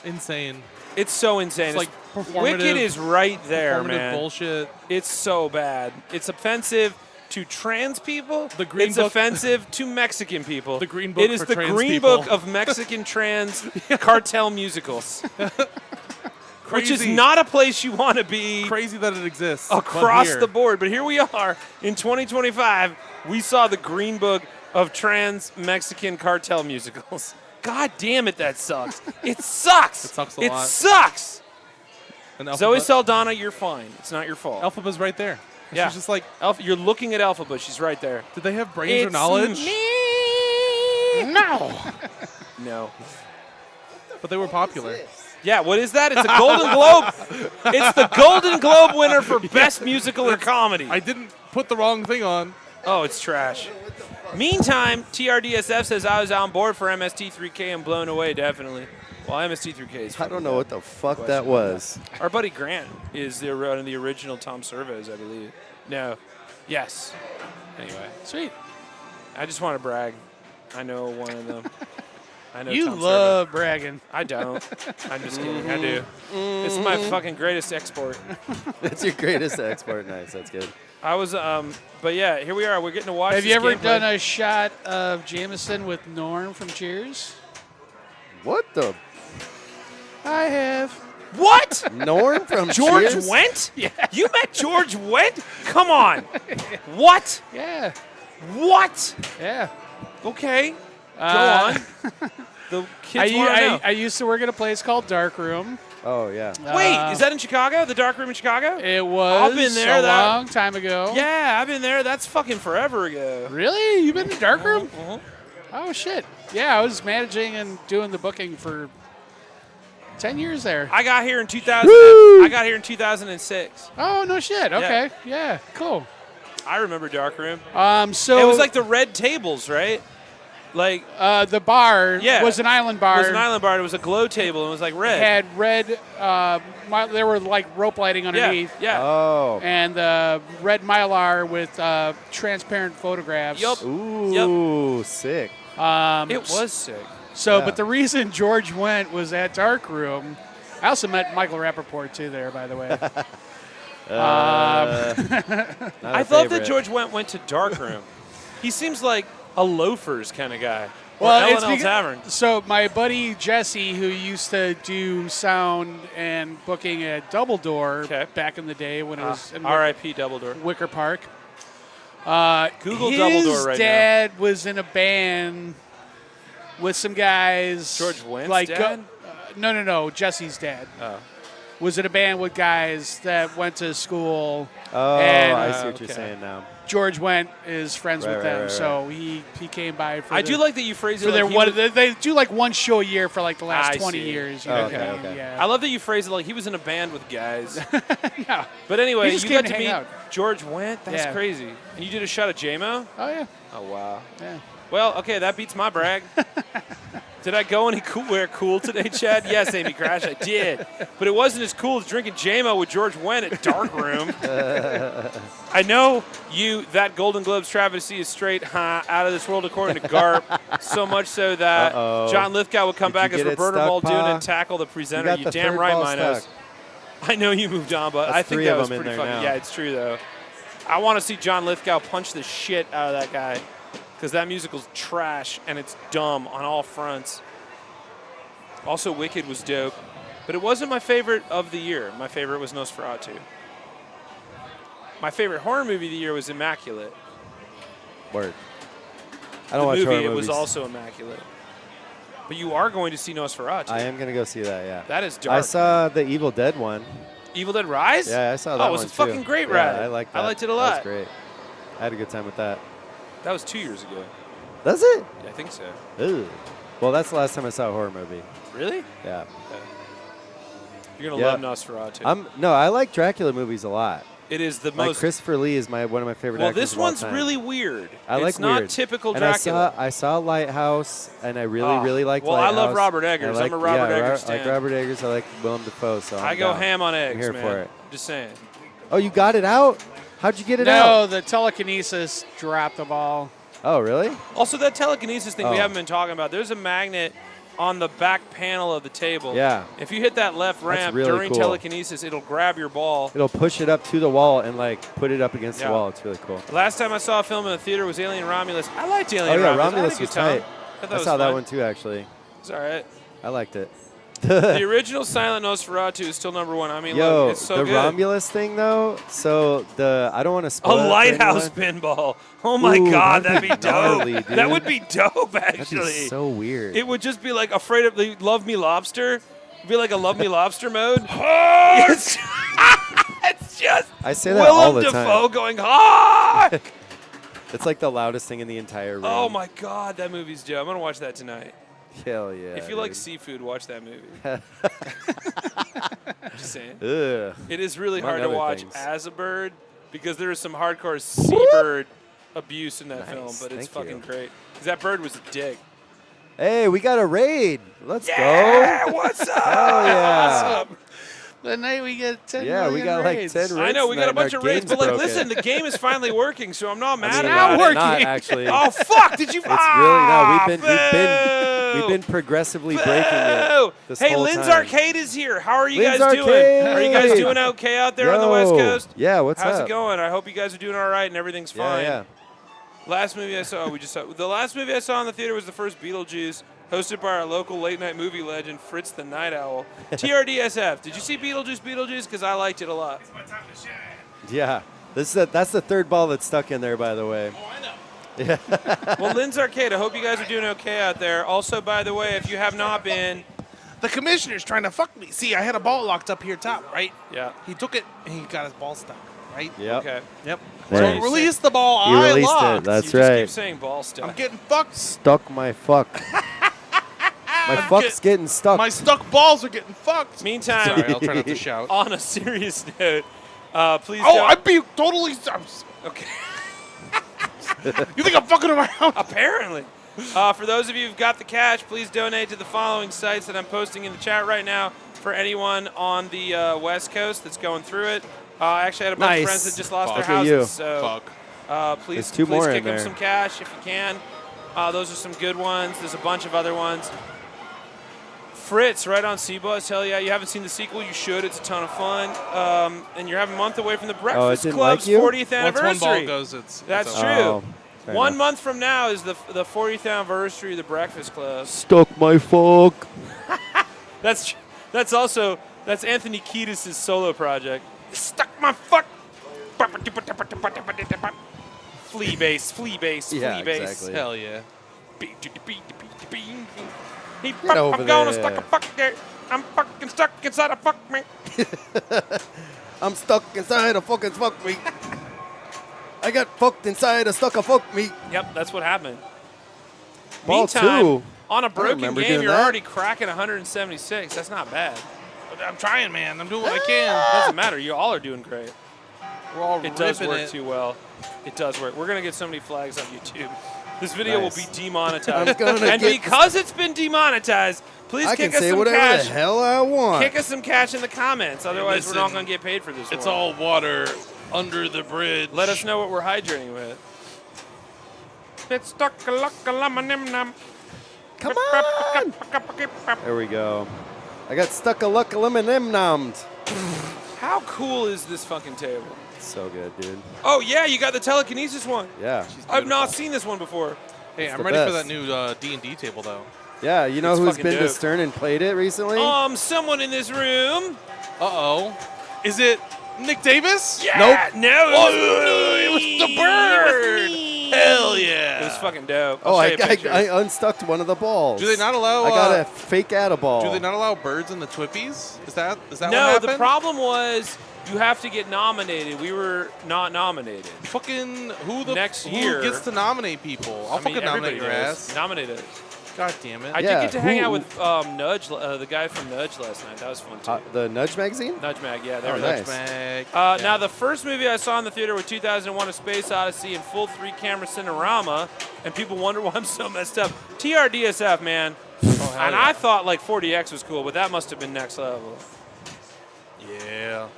Insane. It's so insane. It's like performative. Wicked is right there, Performative man. bullshit. It's so bad. It's offensive to trans people. The Green it's Book- offensive to Mexican people. The Green Book It is for the trans Green people. Book of Mexican trans cartel musicals. Which is Crazy. not a place you want to be Crazy that it exists. but across here. the board. But here we are in 2025. We saw the Green Book of trans Mexican cartel musicals. God damn it, that sucks. It sucks. It sucks a It lot. sucks. And Zoe Alphaba- Saldana, you're fine. It's not your fault. Alphaba's right there. Yeah. She's just like, You're looking at Alphaba. She's right there. did they have brains or It's knowledge? me. No. But they were popular. Yeah, what is that? It's a Golden Globe. It's the Golden Globe winner for Best Musical or Comedy. I didn't put the wrong thing on. Oh, it's trash. Meantime, TRDSF says I was on board for MST3K and blown away, definitely. Well, MST3K is I don't know what the fuck that was. Our buddy Grant is one of the original Tom Servos, I believe. No. Yes. Anyway. Sweet. I just want to brag. I know one of them. I know You Tom love bragging. Servo. I don't. I'm just kidding. I do. It's my fucking greatest export. That's your greatest export. Nice. That's good. I was, but yeah, here we are. We're getting to watch Have this you ever gameplay. done a shot of Jameson with Norm from Cheers? What the? I have. What? Norm from George Cheers? Wendt? Yeah. You met George Wendt? Come on. What? Yeah. What? Yeah. Okay. Go Uh, on. The kids want to know. I used to work at a place called Dark Room. Oh yeah. Wait, is that in Chicago? The Dark Room in Chicago? It was I've been there, a that- long time ago. Yeah, I've been there. That's fucking forever ago. Really? You've been to Dark Room? Uh-huh. Oh, shit. Yeah, I was managing and doing the booking for 10 years there. I got here in 2000. I got here in 2006. Oh, no shit. Okay. Yeah, cool. I remember Dark Room. So It was like the red tables, right? Like the bar Yeah. was an island bar. it was an island bar. It was a glow table. And it was like red. Had red, there were like rope lighting yeah, underneath. yeah. Oh. And red mylar with transparent photographs. Yup. Ooh, sick. It was sick. So, Yeah. but the reason George Wendt was at Dark Room, I also met Michael Rappaport too there, by the way. I thought that George went to Dark Room. He seems like a loafers kind of guy. Or it's L&L becau- Tavern. So my buddy Jesse, who used to do sound and booking at Double Door Okay. back in the day when it was in R.I.P. Double Door. Wicker Park. Google his Double Door right now. dad was in a band with some guys. George Wendt's like dad? No, Jesse's dad. Oh. Was in a band with guys that went to school. Oh, And, I see what you're okay. saying now. George Wendt is friends Right, with right, them, right, so he came by for I the, do like that you phrase it for like their he one. was- They do like one show a year for like the last I 20 see. years. You Oh, know, okay, kind of, okay. Yeah. I love that you phrase it like he was in a band with guys. Yeah. But anyway, He just you came got to to hang meet out. George Wendt. That's Yeah. crazy. And you did a shot of JMO? Oh yeah. Oh, wow. Yeah. Well, okay, that beats my brag. Did I go any wear cool today, Chad? Yes, Amy Crash, I did. But it wasn't as cool as drinking JMO with George Wendt at Dark Room. I know that Golden Globes travesty is straight out of this world according to Garp. So much so that John Lithgow would come back as Roberta Muldoon and tackle the presenter. You damn right, Minos. I know you moved on, but I think that was pretty fucking. Yeah, it's true, though. I want to see John Lithgow punch the shit out of that guy. Because that musical's trash and it's dumb on all fronts. Also, Wicked was dope. But it wasn't my favorite of the year. My favorite was Nosferatu. My favorite horror movie of the year was Immaculate. Word. I don't watch horror movies. It was also immaculate. But you are going to see Nosferatu. I am going to go see that, yeah. That is dark. I saw the Evil Dead one. Evil Dead Rise? Yeah, I saw that one. Oh, it was a fucking great ride. Yeah, I liked that. I liked it a lot. That was great. I had a good time with that. That was 2 years ago. Does it? Yeah, I think so. Ooh. Well, that's the last time I saw a horror movie. Really? Yeah. You're going to love Nosferatu. No, I like Dracula movies a lot. It is the like most. Christopher Lee is one of my favorite actors. Well, this of all one's time. really weird. It's not typical and Dracula. I saw Lighthouse, and I really liked Well, Lighthouse. I love Robert Eggers. I'm a Robert Eggers fan. I like Robert Eggers. I like Willem Dafoe. So I go ham on eggs, I'm here man. for it. Just saying. Oh, you got it out? How'd you get it out? No, the telekinesis dropped the ball. Oh, really? Also, that telekinesis thing we haven't been talking about. There's a magnet on the back panel of the table. Yeah. If you hit that left ramp really during cool. telekinesis, it'll grab your ball. It'll push it up to the wall and put it up against the wall. It's really cool. Last time I saw a film in the theater was Alien Romulus. I liked Alien Romulus. Romulus. Romulus was tight. I saw that one too, actually. It's all right. I liked it. The original Silent Nosferatu is still #1. I mean, Yo, look, it's so the good. Romulus thing though. So I don't want to spoil. A lighthouse pinball. Oh my God, that'd be dope. Gnarly, that would be dope, actually. That'd be so weird. It would just be like afraid of the Love Me Lobster. It'd be like a Love Me Lobster mode. it's just I say that all the Willem time. Dafoe going hard. It's like the loudest thing in the entire room. Oh my God, that movie's dope. I'm gonna watch that tonight. Hell yeah. If you like seafood, watch that movie. Just saying. Ugh. It is really Among hard to other watch things. as a bird because there is some hardcore seabird abuse in that film, but it's Thank fucking you. great. Because that bird was a dick. Hey, we got a raid. Let's Yeah, go. what's up? Hell yeah. What's up? The night we get 10 Yeah, we million got like raids. 10 raids. I know, we got a tonight and bunch our of raids, game's but like, broken. listen, the game is finally working, so I'm not mad now about it. not actually. Oh fuck! Did you? It's really no. We've been progressively breaking it. This Hey, whole Lynn's time. Arcade is here. How are you Lynn's guys doing? Arcade! Are you guys doing okay out there on the West Yo. Coast? Yeah, what's How's up? it going? I hope you guys are doing all right and everything's fine. Yeah. Last movie I saw, the last movie I saw in the theater was the first Beetlejuice, hosted by our local late night movie legend Fritz the Night Owl. TRDSF. Did you see Beetlejuice? Because I liked it a lot. Yeah. That's the third ball that's stuck in there, by the way. Oh, I know. Well, Lynn's Arcade, I hope you guys are doing okay out there. Also, by the way, if you have not been, The commissioner's trying to fuck me. See, I had a ball locked up here top, right? yeah, He took it and he got his ball stuck, right? Yep. okay. Yep. Nice. So release the ball. You I released locked. it. That's you just keep right. saying ball stuff. I'm getting fucked. Stuck my fuck. My fuck's getting stuck. My stuck balls are getting fucked. Meantime, Sorry, I'll try not to shout. on a serious note, please Oh, don't. I'd be totally. Okay. You think I'm fucking around? Apparently. For those of you who've got the cash, please donate to the following sites that I'm posting in the chat right now for anyone on the West Coast that's going through it. I actually had a bunch of Nice. friends that just lost Fuck. their Look at you. houses. So please, There's two please more kick in them there. some cash if you can. Those are some good ones. There's a bunch of other ones. Fritz, right on C-Bus. Hell yeah. You haven't seen the sequel? You should. It's a ton of fun. And you're having a month away from the Breakfast didn't Club's like you? 40th Once anniversary. one ball goes, it's That's over. true. Oh, fair 1 enough. month from now is the 40th anniversary of the Breakfast Club. Stuck my fuck. That's Anthony Kiedis' solo project. Stuck my fuck. Flea bass. Yeah, exactly. Hell yeah. over I'm gonna there. stuck a fuck there. I'm fucking stuck inside a fuck me. I'm stuck inside a fucking fuck me. I got fucked inside a stuck a fuck me. Yep, that's what happened. Ball Meantime, two. on a broken remember game, doing you're that. already cracking 176. That's not bad. I'm trying, man. I'm doing what I can. Doesn't matter. You all are doing great. We're all It does ripping work it. too well. It does work. We're going to get so many flags on YouTube. This video Nice. will be demonetized. I'm gonna And get- because it's been demonetized, please I kick can us say some whatever cash. the hell I want. Kick us some cash in the comments. Otherwise, we're not listen, going to get paid for this It's one. all water under the bridge. Let us know what we're hydrating with. It's stuck a luck a lum a nim num. Come on. There we go. I got stuck a luck lemon nommed. How cool is this fucking table? So good, dude. Oh, yeah, you got the telekinesis one. Yeah. I've not seen this one before. Hey, I'm the ready for best. that new D&D table, though. Yeah, you know It's who's fucking been to dope. Stern and played it recently? Someone in this room. Uh-oh. Is it Nick Davis? Yeah. No. Oh, it was the bird. Hell yeah. It was fucking dope. Oh, I'll I show you a picture. unstuck one of the balls. Do they not allow? I got a fake atta ball. Do they not allow birds in the Twippies? Is that what No, happened? the problem was you have to get nominated. We were not nominated. Fucking who Next year- gets to nominate people? I'll fucking nominate your everybody ass. knows. Nominated. God damn it. I Yeah, did get to hang who- out with Nudge, the guy from Nudge last night. That was fun too. the Nudge magazine? Nudge Mag, yeah, they Oh, were there. nice. Mag. Now, the first movie I saw in the theater was 2001: A Space Odyssey in full 3-camera Cinerama, and people wonder why I'm so messed up. TRDSF, man. And I thought like 40X was cool, but that must have been next level. Yeah.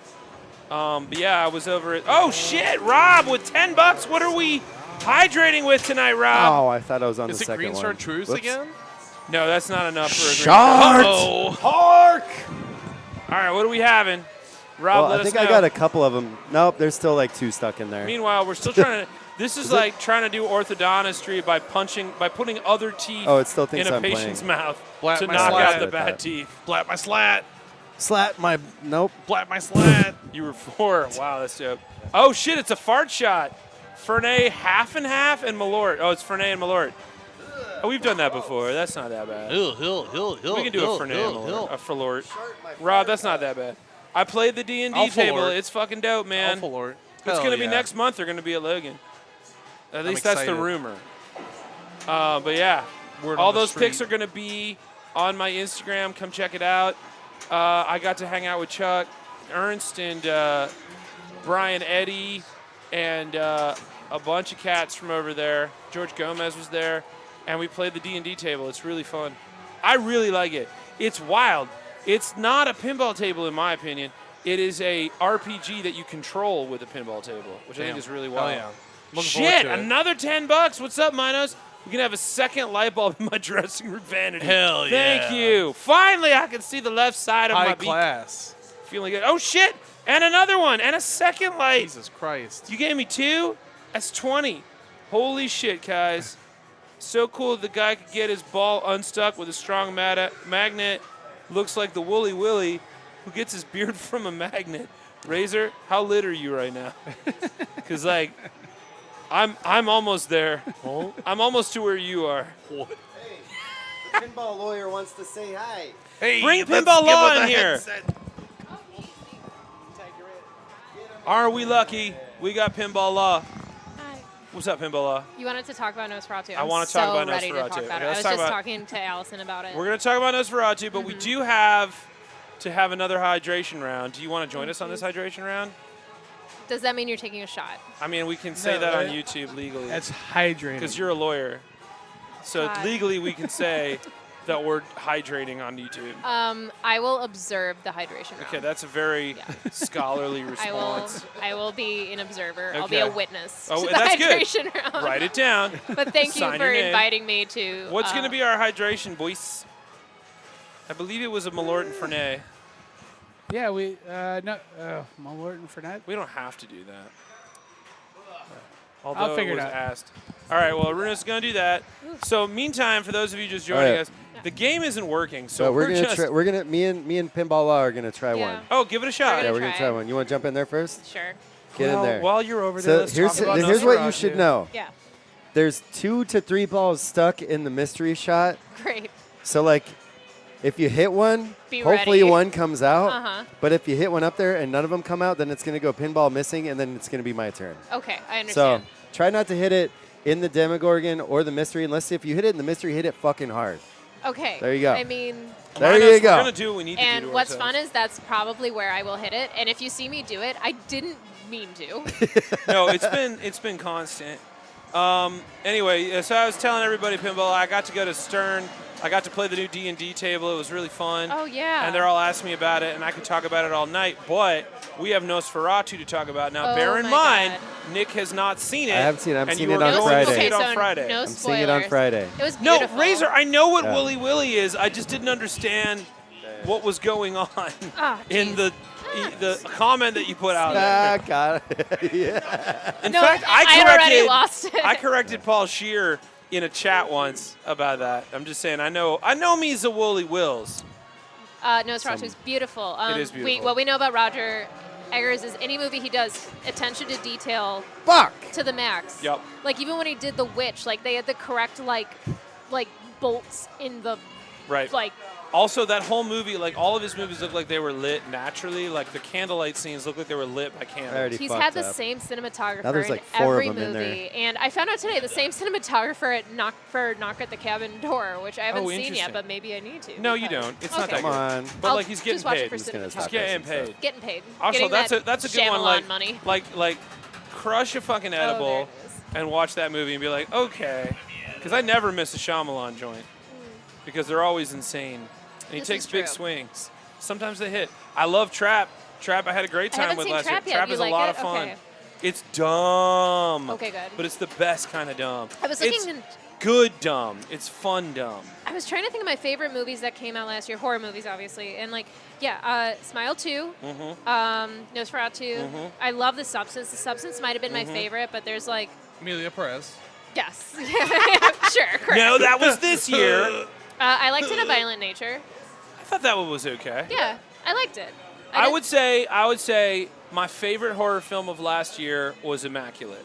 But yeah, I was over it. Oh shit, Rob with $10. What are we hydrating with tonight, Rob? Oh, I thought I was on Is the it second Green one. Star Truce Whoops. again? No, that's not enough for a green. Shart! Oh. Hark! All right, what are we having? Rob, Well, let I think us know. I got a couple of them. Nope, there's still like 2 stuck in there. Meanwhile, we're still trying to. This is like trying to do orthodontistry by putting other teeth Oh, it still in thinks a I'm patient's playing. mouth Blap to my knock slat. out the That. bad teeth. Blap my slat. Slap my. Nope. Blap my slat. You were 4. Wow, that's dope. Oh shit, it's a fart shot. Fernet half and half and Malort. Oh, it's Fernet and Malort. Oh, we've done that before. That's not that bad. We can do a Fernet and Malort. A Falort. Rob, that's not that bad. I played the D&D I'll table. Falort. It's fucking dope, man. Awful Lord. It's going to be yeah. next month. They're going to be at Logan. At least that's the excited. rumor. But yeah, Word all on the those pics street. are going to be on my Instagram. Come check it out. I got to hang out with Chuck, Ernst, and Brian Eddy, and a bunch of cats from over there. George Gomez was there, and we played the D&D table. It's really fun. I really like it. It's wild. It's not a pinball table, in my opinion. It is a RPG that you control with a pinball table, which I think Damn. is really Hell wild. yeah. Looking forward Shit, to it. another $10. What's up, Minos? We can have a second light bulb in my dressing room vanity. Hell Thank yeah. you. Finally, I can see the left side of High my beak. class. Feeling good. Oh, shit. And another one. And a second light. Jesus Christ. You gave me 2? That's 20. Holy shit, guys. So cool the guy could get his ball unstuck with a strong magnet. Looks like the Wooly Willy who gets his beard from a magnet. Razor, how lit are you right now? Because, like, I'm almost there. I'm almost to where you are. The pinball lawyer wants to say hi. Hey, Bring let's Pinball give Law it in the here. headset. Are we lucky? We got Pinball Law. Hi. What's up, Pinball Law? You wanted to talk about Nosferatu. I I'm wanna talk about ready to Nosferatu. talk about Okay, it. I let's was talk just about- talking to Allison about it. We're going to talk about Nosferatu, but we do have to have another hydration round. Do you want to join us on this hydration round? Does that mean you're taking a shot? I mean, we can say No, that on that- YouTube legally. That's hydrating. Because you're a lawyer. So God. legally, we can say that we're hydrating on YouTube. I will observe the hydration round. Okay, that's a very Yeah. scholarly I will. response. I will be an observer. I'll be a Okay. witness Oh, to the that's good. hydration round. Write it down. But thank you Sign for your name. inviting me to. What's going to be our hydration, boys? I believe it was a Malort and Fernet. Yeah, we no Malort and Fernet. We don't have to do that. Although figure it it was out. asked. All right, well, Runa's going to do that. So, meantime, for those of you just joining right. us, the game isn't working. So So we're we're gonna just. try. Me and Pinball Law are gonna try Yeah. one. Oh, give it a shot. We're Yeah, gonna we're gonna try. try one. You want to jump in there first? Sure. Get in there. While you're over there, So let's talk about here's what you Nosferatu. should know. Yeah. There's 2 to 3 balls stuck in the mystery shot. Great. So like, if you hit one, Be hopefully ready. one comes out. Uh-huh. But if you hit one up there and none of them come out, then it's gonna go pinball missing, and then it's gonna be my turn. Okay, I So understand. try not to hit it in the Demogorgon or the mystery, unless if you hit it in the mystery, hit it fucking hard. Okay. There you go. I mean, There Minos, you We're go. going to do what we need to do and to what's ourselves. fun is that's probably where I will hit it. And if you see me do it, I didn't mean to. No, it's been constant. Anyway, so I was telling everybody, Pinball, I got to go to Stern. I got to play the new D&D table. It was really fun. Oh, yeah. And they're all asking me about it, and I could talk about it all night. But we have Nosferatu to talk about. Now, Oh bear in my mind, God. Nick has not seen it. I haven't seen it. I'm and seeing you it are on going Friday. to see it Okay, on so Friday. no I'm seeing it on spoilers. Friday. It was No, beautiful. Razor, I know what Yeah. Willy Willy is. I just didn't understand what was going on Ah, in jeez. the comment that you put out Ah, there. got it. Yeah. In No, fact, I had already corrected lost it. I corrected Paul Scheer in a chat once about that. I'm just saying, I know me's a Wooly Wills. Nosferatu is beautiful. It is beautiful. What we know about Roger Eggers is any movie he does, attention to detail Fuck. to the max. Yep. Like even when he did The Witch, like they had the correct like bolts in the Right. like. Also, that whole movie, like all of his movies look like they were lit naturally. Like the candlelight scenes look like they were lit by candles. already He's fucked had the up. same cinematographer Now there's, in like, 4 of every them in there. movie, and I found out today the same cinematographer at Knock at the Cabin Door, which I haven't Oh, seen interesting. yet, but maybe I need to. No, you because- don't. It's not Okay. that Come good. on. But I'll like he's getting just watch paid. it for Just gonna cinematography. stop He's getting that. paid. Getting paid. Also, Getting that's that a good one. Shyamalan money. Like crush a fucking there edible it is. and watch that movie and be like, okay, because I never miss a Shyamalan joint because they're always insane and he This takes is big true. swings. Sometimes they hit. I love Trap. Trap, I had a great I time haven't with seen last year. Trap yet. Trap You is a like lot it? of fun. Okay. It's dumb. Okay, good. But it's the best kind of dumb. I was It's looking. good dumb. It's fun dumb. I was trying to think of my favorite movies that came out last year, horror movies, obviously, and like, yeah, Smile 2, Nosferatu. I love The Substance. The Substance might have been my favorite, but there's like, Amelia Perez. yes, sure, correct. No, that was this year. I liked it, A Violent Nature. I thought that one was okay. Yeah, I liked it. I didn't- would say my favorite horror film of last year was Immaculate.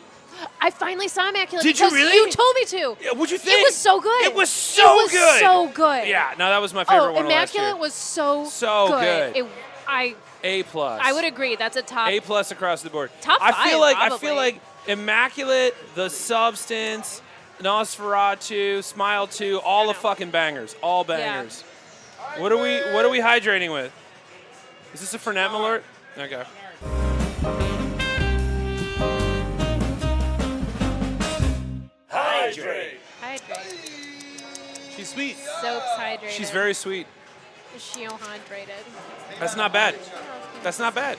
I finally saw Immaculate. Did you because really? You told me to. Yeah, what'd you think? It was so good. It was so It was good. so good. Yeah, no, that was my favorite Oh, one of last year. Immaculate was so good. I A+. would agree. That's a top. A+ across the board. Top I feel five, like probably. Immaculate, The Substance, Nosferatu, Smile 2, all the fucking bangers, all bangers. What are we hydrating with? Is this a Fernet alert? Okay. Hydrate. Hydrate. She's sweet. Soap's hydrated. She's very sweet. She'll hydrated. That's not bad. That's not bad.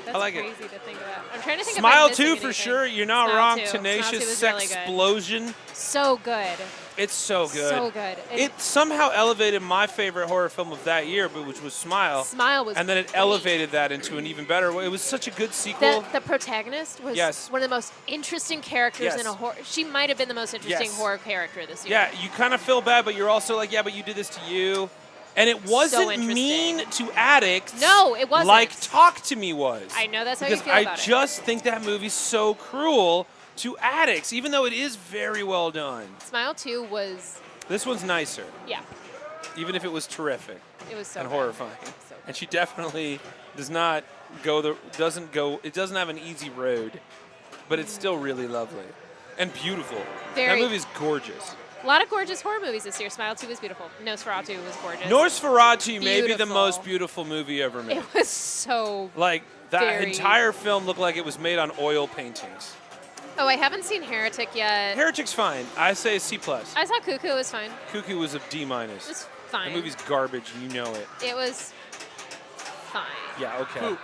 That's like it. crazy to think about. I'm trying to think Smile if I'm missing 2 for anything. sure. You're not Smile wrong. 2. Smile 2 Tenacious was really good. Sexplosion. So good. It's so good. So good. It somehow elevated my favorite horror film of that year, which was Smile. Smile was And then it great. elevated that into an even better way. It was such a good sequel. The protagonist was Yes. one of the most interesting characters Yes. in a horror. She might have been the most interesting Yes. horror character this year. Yeah, you kind of feel bad, but you're also like, yeah, but you did this to you. And it wasn't interesting. mean to addicts. No, it wasn't. Like Talk to Me was. I know that's how because you feel I about it. just think that movie's so cruel to addicts, even though it is very well done. Smile 2 was, This one's nicer, yeah, even if it was terrific it was so and good. horrifying. So And she definitely it doesn't have an easy road, but it's still really lovely and beautiful. Very- That movie's gorgeous. a lot of gorgeous horror movies this year. Smile 2 was beautiful. Nosferatu was gorgeous. Nosferatu may be the Beautiful. most beautiful movie ever made. It was so. Like, that Very- entire film looked like it was made on oil paintings. Oh, I haven't seen Heretic yet. Heretic's fine. I say C+. I saw Cuckoo. It was fine. Cuckoo was a D-. It's fine. The movie's garbage, and you know it. It was fine. Yeah, okay. Poop.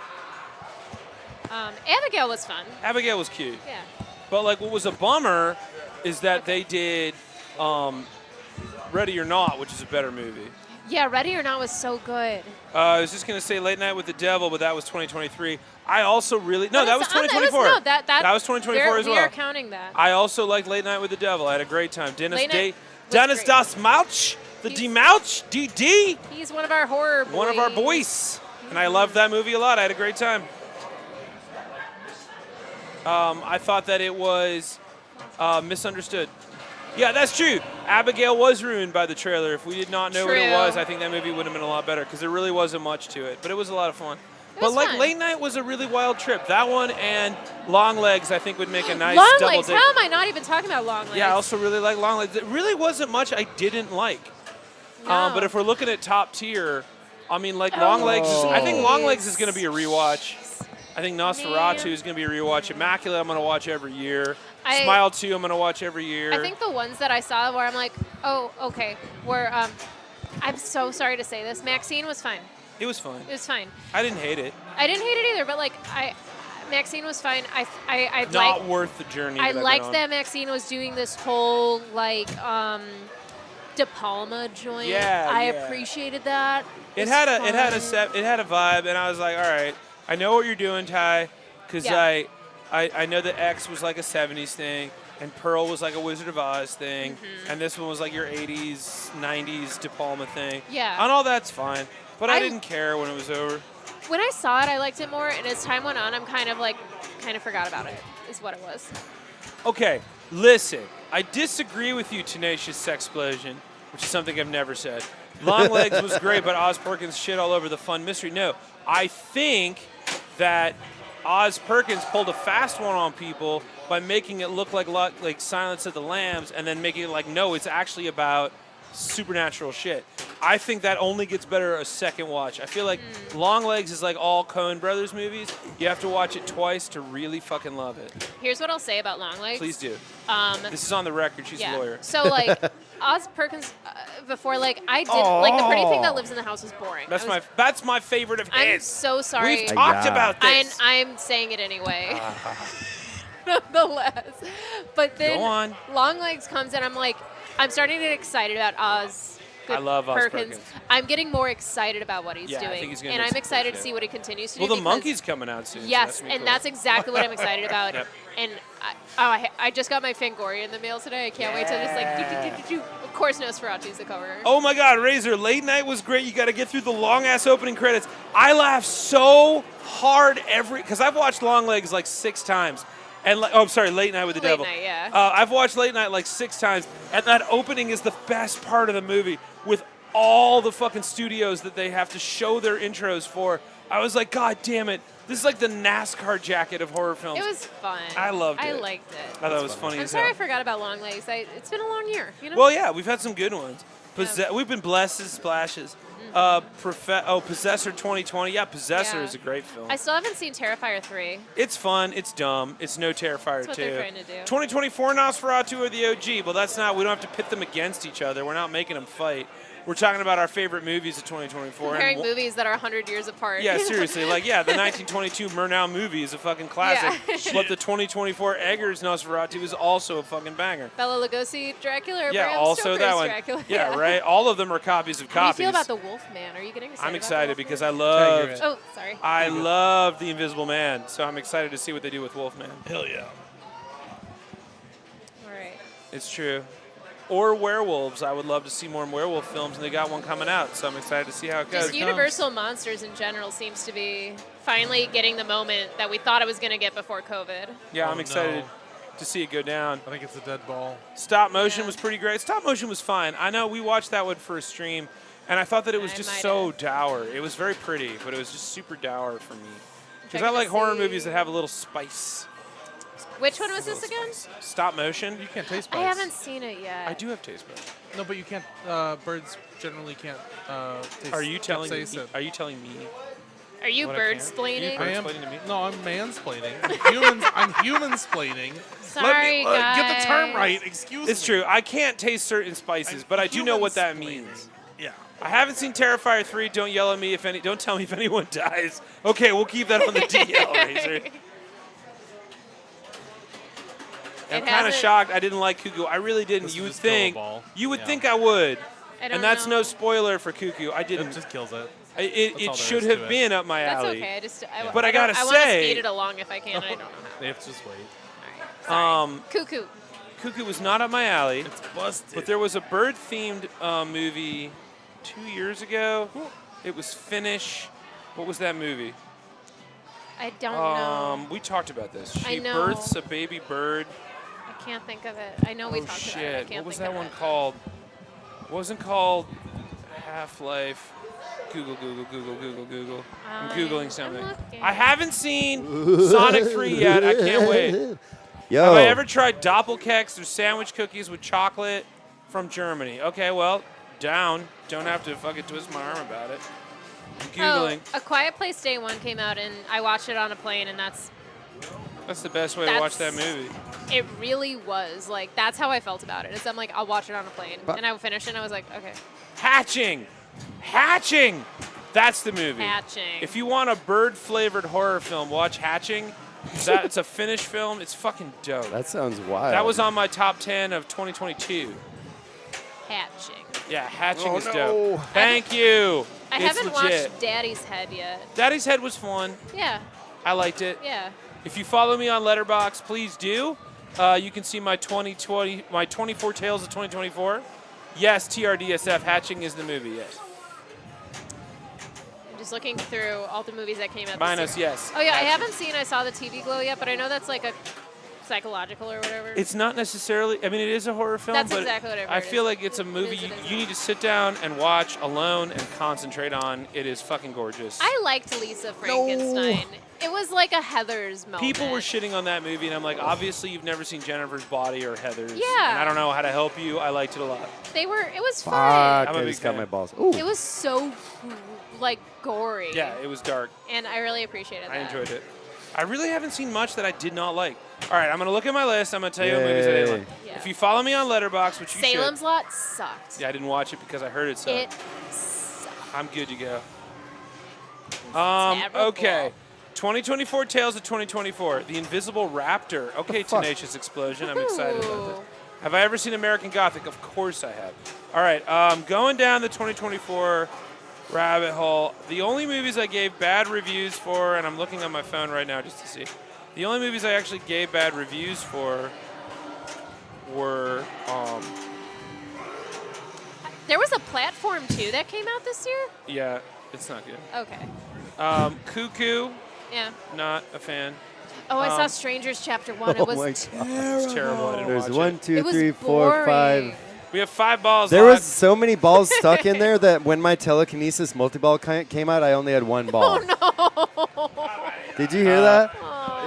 Abigail was fun. Abigail was cute. Yeah. But, like, what was a bummer is that they did Ready or Not, which is a better movie. Yeah, Ready or Not was so good. I was just going to say Late Night with the Devil, but that was 2023. I also really... No, But that was it's- 2024. No, that was 2024 as well. We are counting that. I also liked Late Night with the Devil. I had a great time. Dennis Late Night was Dennis great. Das Mouch, the He's- D-Mouch, DD, He's one of our horror boys. one of our boys. And I loved that movie a lot. I had a great time. I thought that it was misunderstood. Yeah, that's true. Abigail was ruined by the trailer. If we did not know what it True. was, I think that movie would have been a lot better because there really wasn't much to it. But it was a lot of fun. But was like fun. Late Night was a really wild trip. That one and Long Legs I think would make a nice Long double Legs. date. How am I not even talking about Long Legs? Yeah, I also really like Long Legs. There really wasn't much I didn't like. No. But if we're looking at top tier, I mean, like Long Legs. I think Long Legs is going to be a rewatch. I think Nosferatu is going to be a rewatch. Immaculate, I'm going to watch every year. Smile 2, I'm gonna watch every year. I think the ones that I saw where I'm like, oh, okay, were I'm so sorry to say this. Maxine was fine. It was fun. It was fine. I didn't hate it. I didn't hate it either, but like Maxine was fine. I Not like. worth the journey. I that I've liked been on. that Maxine was doing this whole like De Palma joint. Yeah, I yeah. appreciated that. It was had a vibe, and I was like, all right, I know what you're doing, Ty, because Yeah. I know that X was like a 70s thing, and Pearl was like a Wizard of Oz thing, and this one was like your 80s, 90s De Palma thing. Yeah. And all that's fine, but I I- didn't care when it was over. When I saw it, I liked it more, and as time went on, I'm kind of forgot about it. Is what it was. Okay, listen, I disagree with you, Tenacious Sexplosion, which is something I've never said. Long Legs was great, but Oz Perkins shit all over the fun mystery. No, I think that Oz Perkins pulled a fast one on people by making it look like Silence of the Lambs, and then making it like, no, it's actually about supernatural shit. I think that only gets better a second watch. I feel like Long Legs is like all Coen Brothers movies. You have to watch it twice to really fucking love it. Here's what I'll say about Long Legs. Please do. Um, This is on the record. She's a lawyer. So like Oz Perkins before like I did like The Pretty Thing That Lives in the House was boring. That's my favorite of I'm his. so sorry. We've talked about this. I'm saying it anyway. Nonetheless. But then Go on. Long Legs comes and I'm starting to get excited about Oz. I love Oz Perkins. I'm getting more excited about what he's Yeah, I doing. think he's gonna and do I'm some excited cool to shit. see what he continues to Well, do. the because- monkey's coming out soon. Yes, so that's and that's exactly what I'm excited about. Yep. And I just got my Fangoria in the mail today. I can't wait to just like do. Of course, Nosferatu's the cover. Oh my God, Razor! Late Night was great. You got to get through the long ass opening credits. I laughed so hard because I've watched Long Legs like 6 times. And I'm sorry, Late Night with the Late Devil. Night, yeah. I've watched Late Night like 6 times, and that opening is the best part of the movie with all the fucking studios that they have to show their intros for. I was like, God damn it! This is like the NASCAR jacket of horror films. It was fun. I loved it. I liked it. I thought it was funny I'm as sorry I hell. forgot about Long Legs. It's been a long year. You know. Well, yeah, we've had some good ones. We've been blessed as splashes. Possessor 2020. Yeah, Possessor Yeah. is a great film. I still haven't seen Terrifier 3. It's fun. It's dumb. It's no Terrifier 2. That's what they're trying to do. 2024 Nosferatu or the OG. Well, that's not. We don't have to pit them against each other. We're not making them fight. We're talking about our favorite movies of 2024. Comparing and movies that are 100 years apart. Yeah, seriously. Like, yeah, the 1922 Murnau movie is a fucking classic. Yeah. But the 2024 Eggers Nosferatu is also a fucking banger. Bella Lugosi Dracula or Yeah, Bram also Stoker's that one. Dracula. Yeah, right. All of them are copies of How copies. do you feel about the Wolfman? Are you getting excited? I'm about excited the because Wolfman? I loved. Oh, sorry. I love The Invisible Man, so I'm excited to see what they do with Wolfman. Hell yeah. All right. It's true. Or werewolves. I would love to see more werewolf films, and they got one coming out, so I'm excited to see how it goes. Just Universal Monsters in general seems to be finally getting the moment that we thought it was going to get before COVID. Yeah, Oh, I'm excited no. to see it go down. I think it's a dead ball. Stop motion Yeah. was pretty great. Stop motion was fine. I know we watched that one for a stream, and I thought that it was I just might so have. dour. It was very pretty, but it was just super dour for me. Because checking I to like horror see- movies that have a little spice. Which one was this again? Stop motion? You can't taste I buds. haven't seen it yet. I do have taste buds. No, but you can't. Birds generally can't taste. Are you telling me? capsaicin. Are you telling me? Are you What I bird can't? splaining? Are I you am. explaining to me? No, I'm mansplaining. I'm human-splaining. Sorry, guys. Get the term right. Excuse me. It's true. I can't taste certain spices, but I do know what that means. Yeah. I haven't seen Terrifier 3. Don't yell at me if any. Don't tell me if anyone dies. Okay, we'll keep that on the DL, Razor. I'm It kind of hasn't- shocked I didn't like Cuckoo. I really didn't. This You is would just throw a think. ball. You would Yeah. think I would. I don't And that's know. no spoiler for Cuckoo. I It didn't. just kills it. It all there should is have to it. been up my That's alley. okay. But I gotta I want to say- speed it along if I can. I don't know how. They have to just wait. All right. Sorry. Um, Cuckoo. Cuckoo was not up my alley. It's busted. But there was a bird-themed movie 2 years ago. It was Finnish. What was that movie? I don't know. We talked about this. I She know. births a baby bird. I can't think of it. I know we Oh talked shit! about it. I can't What was think that of one it. called? It wasn't called Half-Life. Google. I'm Googling something. looking. I haven't seen Sonic 3 yet. I can't wait. Yo. Have I ever tried Doppelkeks or sandwich cookies with chocolate from Germany? Okay, well, down. Don't have to fucking twist my arm about it. I'm Googling. Oh, A Quiet Place Day 1 came out, and I watched it on a plane, and that's That's the best way to watch that that's- movie. It really was. Like, that's how I felt about it. Is I'm like, I'll watch it on a plane. And I would finish it, and I was like, okay. Hatching! That's the movie. Hatching. If you want a bird-flavored horror film, watch Hatching. It's a Finnish film. It's fucking dope. That sounds wild. That was on my top 10 of 2022. Hatching. Yeah, Hatching is no. dope. Thank you. I It's haven't legit. watched Daddy's Head yet. Daddy's Head was fun. Yeah. I liked it. Yeah. If you follow me on Letterboxd, please do. You can see my 24 Tales of 2024. Yes, TRDSF, Hatching is the movie, yes. I'm just looking through all the movies that came out Minus, this year. yes. Oh, yeah, Hatching. I haven't seen I Saw the TV Glow yet, but I know that's like a psychological or whatever. It's not necessarily, I mean, it is a horror film, That's but exactly what I've I heard feel it like is. it's a It movie is, it is. you need to sit down and watch alone and concentrate on. It is fucking gorgeous. I liked Lisa Frankenstein. It was like a Heather's moment. People were shitting on that movie, and I'm like, obviously you've never seen Jennifer's Body or Heather's. Yeah. And I don't know how to help you. I liked it a lot. It was Fuck, fun. I'm a I big just got fan. my balls. Ooh. It was so, like, gory. Yeah, it was dark. And I really appreciated that. I enjoyed it. I really haven't seen much that I did not like. All right, I'm going to look at my list. I'm going to tell you what movies I didn't like. Yeah. If you follow me on Letterboxd, which you Salem's should. Lot sucked. Yeah, I didn't watch it because I heard it sucked. It sucked. I'm good to go. Terrible. Okay. 2024 Tales of 2024. The Invisible Raptor. Okay, fuck? Tenacious Explosion. I'm excited about this. Ooh. Have I ever seen American Gothic? Of course I have. All right, going down the 2024 rabbit hole. The only movies I gave bad reviews for, and I'm looking on my phone right now just to see. The only movies I actually gave bad reviews for were There was a Platform 2 that came out this year? yeah, it's not good. Okay. Cuckoo, Yeah. not a fan. Oh, I saw Strangers Chapter 1. Oh It was my terrible. It's terrible. I didn't There's watch one, it. two, It was three, four, five. boring. We have 5 balls. There live. was so many balls stuck in there that when my telekinesis multi-ball came out, I only had one ball. Oh, no. Did you hear that?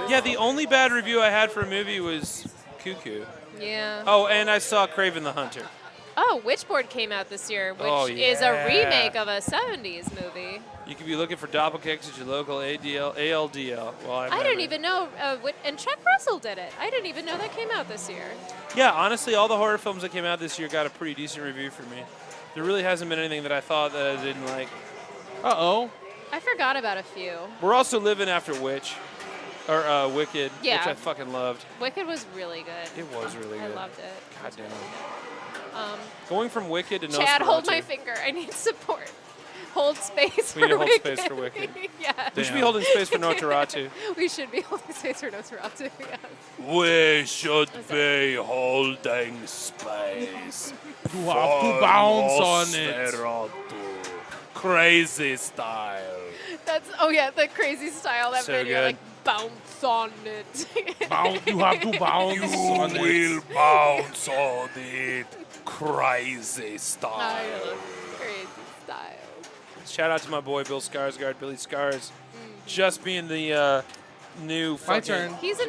Yeah, the only bad review I had for a movie was Cuckoo. Yeah. Oh, and I saw Craven the Hunter. Oh, Witchboard came out this year, which Oh, is a yeah. remake of a 70s movie. You could be looking for doppelkicks at your local ALDL. Well, I didn't even know, and Chuck Russell did it. I didn't even know that came out this year. Yeah, honestly, all the horror films that came out this year got a pretty decent review for me. There really hasn't been anything that I thought that I didn't like. Uh-oh. I forgot about a few. We're also living after Wicked, which Yeah. I fucking loved. Wicked was really good. It was really I good. loved it. God damn. Going from Wicked to Chad, hold Nosferatu. my finger. I need support. Hold space We for need to hold Wicked. space for Wicked. Yeah. We should be holding space for Nosferatu. We should be holding space for Nosferatu. Yes. We should be holding space. You have to bounce on it. Crazy style. That's the crazy style that So video, good. like bounce on it. You have to bounce on it. bounce on it. Crazy Style. Crazy style. Shout out to my boy Bill Skarsgård, Billy Scars, just being the new My fucking. turn. He's the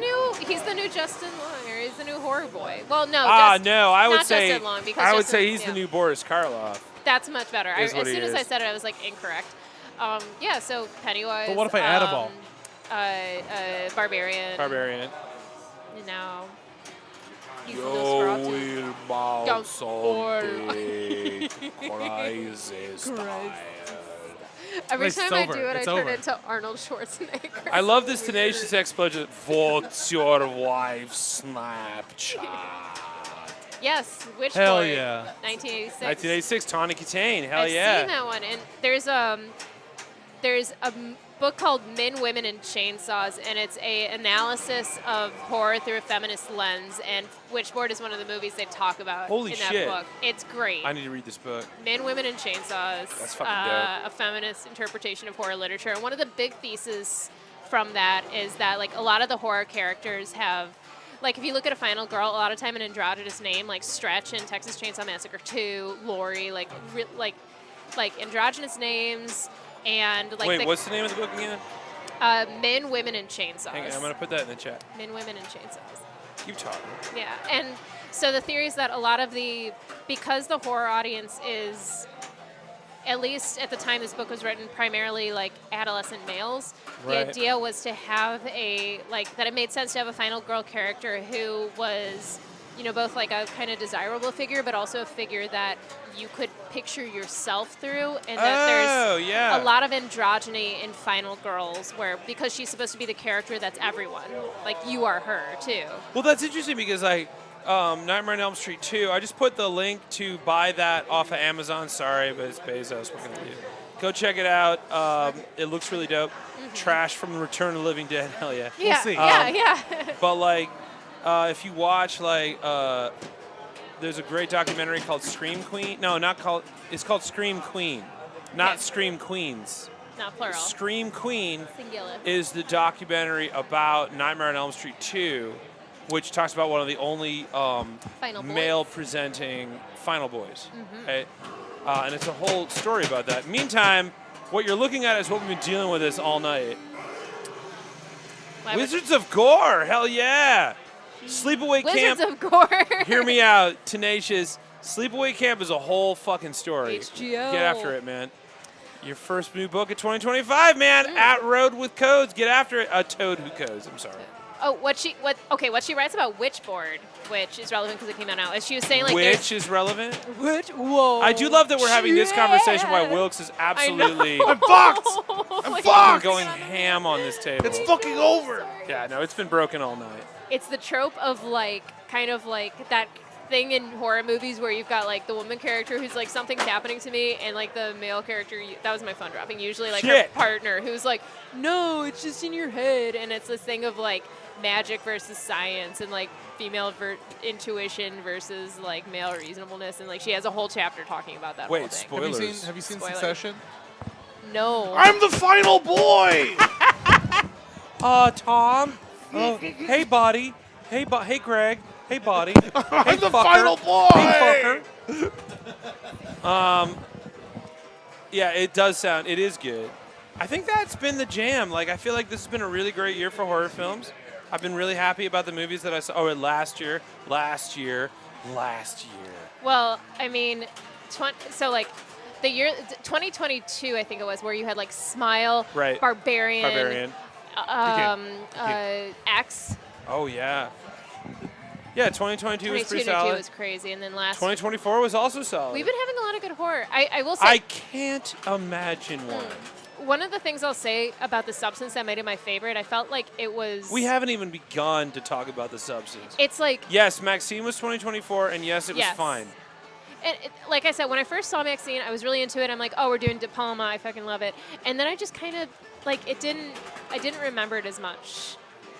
new Justin Long, or he's the new horror boy. Well, no. No, I would not say Justin Long, because I would Justin- say he's yeah. the new Boris Karloff. That's much better. Is As what he soon as I is. said it, I was like incorrect. Yeah. So Pennywise. But what if I add a ball? Barbarian. Barbarian. No. He's the Nosferatu. will bounce on it. Crazy style. Every It's time I over. do it, It's I turn over. into Arnold Schwarzenegger. I love this Tenacious Explosion. What's your wife's Snapchat? Yes, Witchboard. Hell yeah. 1986. 1986, Tawny Katane. Hell I've yeah. seen that one, and there's a book called Men, Women, and Chainsaws, and it's a analysis of horror through a feminist lens. And Witchboard is one of the movies they talk about Holy in that shit. book. It's great. I need to read this book. Men, Women, and Chainsaws. That's fucking dope. A feminist interpretation of horror literature. And one of the big theses from that is that like a lot of the horror characters have, like if you look at a final girl, a lot of time an androgynous name like Stretch in Texas Chainsaw Massacre 2, Lori, like androgynous names, and like Wait, what's the name of the book again? Men, Women, and Chainsaws. Hang on, I'm going to put that in the chat. Men, Women, and Chainsaws. Keep talking. Yeah, and so the theory is that a lot of because the horror audience is at least at the time this book was written, primarily like adolescent males. Right. The idea was to have that it made sense to have a final girl character who was, both like a kind of desirable figure, but also a figure that you could picture yourself through, and that there's a lot of androgyny in final girls, because she's supposed to be the character that's everyone. Like, you are her, too. Well, that's interesting because Nightmare on Elm Street 2, I just put the link to buy that off of Amazon. Sorry, but it's Bezos. What can I do? Go check it out. It looks really dope. Trash from Return of the Living Dead. Hell yeah. Yeah, see. yeah. But if you watch there's a great documentary called Scream Queen. No, not called. It's called Scream Queen, not Okay. Scream Queens. Not plural. Scream Queen Singular. is the documentary about Nightmare on Elm Street 2, which talks about one of the only Final boys. male-presenting Final Boys. Right? And it's a whole story about that. Meantime, what you're looking at is what we've been dealing with this all night. Wizards of Gore, hell yeah! Sleepaway Camp. Wizards of Gore. Hear me out, Tenacious. Sleepaway Camp is a whole fucking story. HGO. Get after it, man. Your first new book of 2025, man. At Road with Codes. Get after it. A Toad Who Codes. I'm sorry. Oh, what she writes about Witchboard, which is relevant because it came out now. Is she was saying Which is relevant. Witch? Whoa. I do love that we're having this conversation while Wilkes is absolutely I'm fucked. I'm fucking fucked. going ham on this table. It's fucking over. Yeah, no, it's been broken all night. It's the trope of kind of that thing in horror movies where you've got the woman character who's something's happening to me, and the male character, that was my phone dropping, usually her Shit. partner who's no, it's just in your head, and it's this thing of magic versus science, and female intuition versus male reasonableness, and she has a whole chapter talking about that whole Wait, thing. spoilers. Have you seen Spoiler. Succession? No. I'm the final boy. Tom. Oh, hey, Body. Hey, Greg. Hey, Body. I'm the fucker. final boy. Hey, fucker. Yeah, it does sound. It is good. I think that's been the jam. I feel like this has been a really great year for horror films. I've been really happy about the movies that I saw. Oh, last year. Well, I mean, the year 2022, I think it was, where you had Smile, Right. Barbarian. X. Oh, yeah. Yeah, 2022 was pretty 2022 solid. was crazy, and then last. 2024 was also solid. We've been having a lot of good horror. I will say. I can't imagine one. One of the things I'll say about The Substance that made it my favorite, I felt like it was. We haven't even begun to talk about The Substance. It's Yes, Maxine was 2024, and yes, it was Yes. fine. And like I said, when I first saw Maxine, I was really into it. I'm like, oh, we're doing De Palma. I fucking love it. And then I just kind of I didn't remember it as much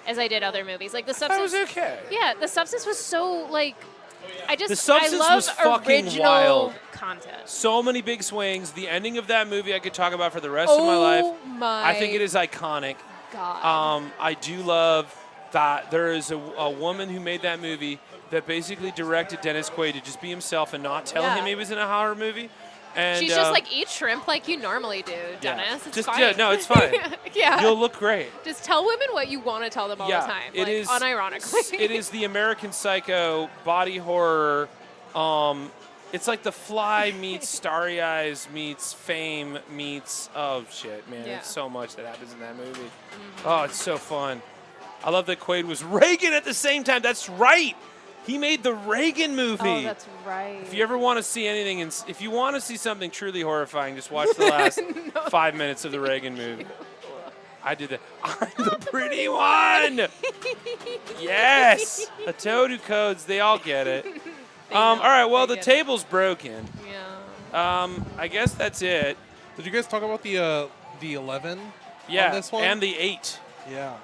as I did other movies. The Substance. That was okay. Yeah, The Substance was so The Substance I love was fucking original wild. content. So many big swings. The ending of that movie I could talk about for the rest of my life. Oh my I think it is iconic. God. I do love that there is a woman who made that movie that basically directed Dennis Quaid to just be himself and not tell him he was in a horror movie. And She's just eat shrimp like you normally do, Dennis. It's just fine. yeah, no, it's fine. Yeah. You'll look great. Just tell women what you want to tell them all the time. It is unironically. It is the American Psycho body horror. It's like The Fly meets Starry Eyes meets Fame meets shit, man. Yeah. It's so much that happens in that movie. Oh, it's so fun. I love that Quaid was Reagan at the same time. That's right. He made the Reagan movie. Oh, that's right. If you ever want to see anything, if you want to see something truly horrifying, just watch the last 5 minutes of the Reagan movie. I did that. I'm the pretty one. Yes. A Toad Who Codes. They all get it. All right. Well, the table's broken. Yeah. I guess that's it. Did you guys talk about the 11? Yeah. On this one? And the 8. Yeah.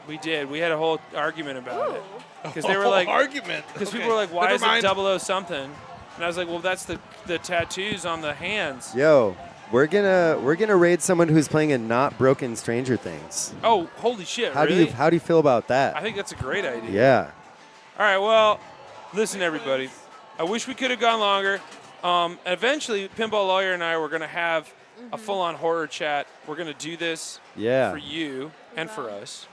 We did. We had a whole argument about it. Ooh. Because they were like, argument. Because Okay. people were like, why Never is mind. it 00 something? And I was like, well, that's the tattoos on the hands. Yo, we're gonna raid someone who's playing a not broken Stranger Things. Oh, holy shit! How really? do you feel about that? I think that's a great idea. Yeah. All right. Well, listen, everybody. I wish we could have gone longer. Eventually, Pinball Lawyer and I were gonna have a full-on horror chat. We're gonna do this Yeah. for you and for us.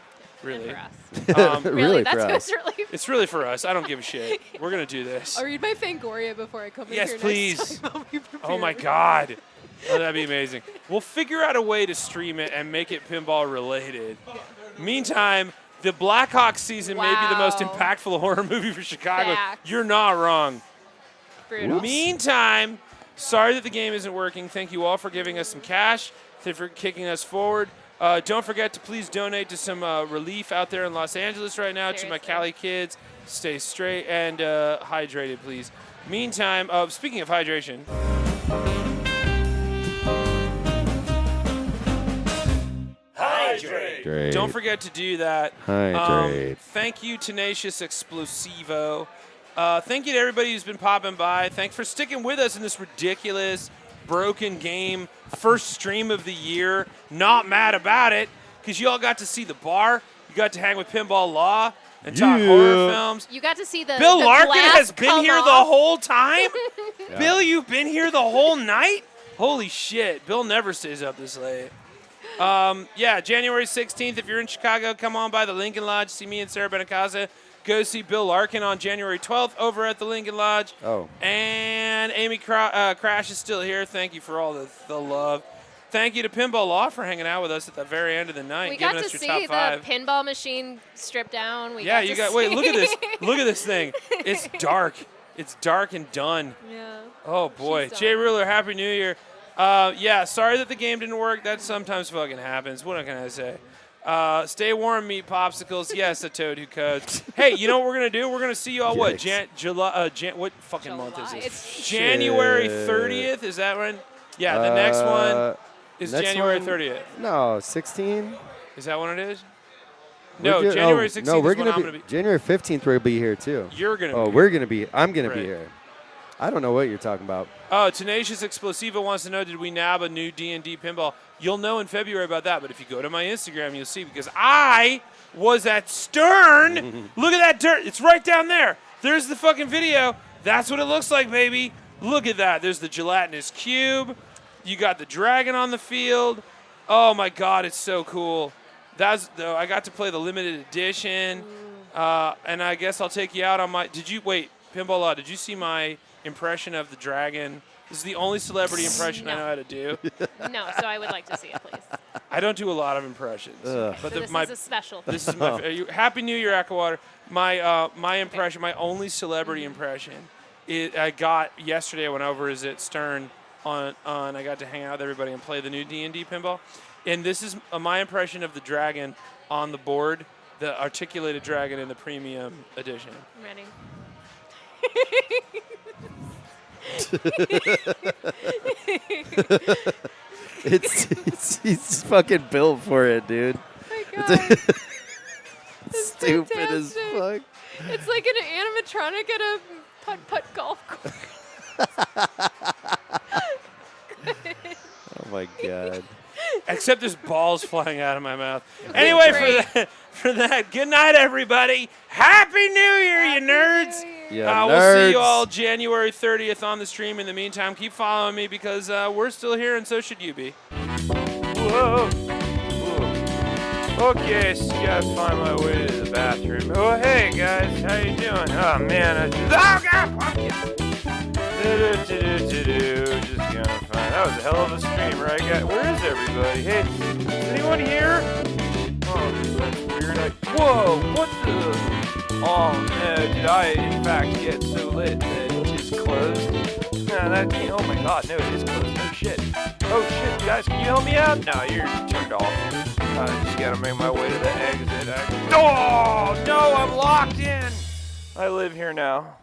really. For us. Really that's for who's us. really. It's really for us. I don't give a shit. We're gonna do this. I'll read my Fangoria before I come Yes, in here please. next time. I'll be Oh my prepared. God. Oh, that'd be amazing. We'll figure out a way to stream it and make it pinball related. Meantime, the Blackhawks season may be the most Wow. impactful horror movie for Chicago. Facts. You're not wrong. Brutal. Meantime, sorry that the game isn't working. Thank you all for giving us some cash. Thank you for kicking us forward. Don't forget to please donate to some relief out there in Los Angeles right now. To my Seriously. Cali kids, stay straight and hydrated, please. Meantime, speaking of hydration. Great. Don't forget to do that. Hydrate. Thank you, Tenacious Explosivo. Thank you to everybody who's been popping by. Thanks for sticking with us in this ridiculous, broken game. First stream of the year. Not mad about it, because you all got to see the bar. You got to hang with Pinball Law and talk horror films. You got to see the Bill the Larkin glass has been come here off. the whole time? Bill, you've been here the whole night? Holy shit. Bill never stays up this late. Yeah, January 16th, if you're in Chicago, come on by the Lincoln Lodge. See me and Sarah Benacasa. Go see Bill Larkin on January 12th over at the Lincoln Lodge. Oh. And Amy Crash is still here. Thank you for all the love. Thank you to Pinball Law for hanging out with us at the very end of the night, We giving got us to your top see five. the pinball machine stripped down. Yeah, you got. Wait, look at this. Look at this thing. It's dark. It's dark and done. Yeah. Oh boy, She's Jay done. Ruler, Happy New Year. Yeah, sorry that the game didn't work. That sometimes fucking happens. What can I say? Stay warm, meat popsicles. Yes, a toad who codes. Hey, you know what we're gonna do? We're gonna see you all. What? Yikes. July? What fucking month is July. this? It's January Shit. 30th. Is that when? Yeah, the next one is next January one- 30th. No, 16. Is that when it is? We're No, go- January oh, 16th No, we're is when I'm gonna be. January 15th. We'll be here too. You're gonna. Oh, be. we're gonna be. I'm gonna Right. be here. I don't know what you're talking about. Oh, Tenacious Explosivo wants to know, did we nab a new D&D pinball? You'll know in February about that, but if you go to my Instagram, you'll see, because I was at Stern. Look at that dirt. It's right down there. There's the fucking video. That's what it looks like, baby. Look at that. There's the gelatinous cube. You got the dragon on the field. Oh, my God, it's so cool. I got to play the limited edition, and I guess I'll take you out on my – wait, Pinball Law, did you see my impression of the dragon? This is the only celebrity impression I know how to do. No, so I would like to see it, please. I don't do a lot of impressions. Ugh. But So this my is a special thing. this is my Happy New Year, Aquawater. My impression, my only celebrity impression, I got yesterday when I was at Stern on I got to hang out with everybody and play the new D&D pinball, and this is my impression of the dragon on the board, the articulated dragon in the premium edition. Ready? He's fucking built for it, dude. Oh my God. Stupid as fantastic. fuck. It's like an animatronic at a putt-putt golf course. Oh my god. Except there's balls flying out of my mouth. Anyway, Great. for that, good night, everybody. Happy New Year, you nerds. Yeah, We'll see you nerds. all January 30th on the stream. In the meantime, keep following me because we're still here, and so should you be. Whoa. Whoa. Okay, so gotta find my way to the bathroom. Oh, hey guys, how you doing? Oh man, I just God, pumpkin. Just gonna find. That was a hell of a stream, right, guys? Where is everybody? Hey, is anyone here? Oh, that's weird. Whoa, what the? Oh no, did I in fact get so lit that it just closed? Nah, that can't. Oh my God, no, it is closed. No shit. Oh shit, guys, can you help me out? No, you're turned off. I just gotta make my way to the exit. Oh no, I'm locked in. I live here now.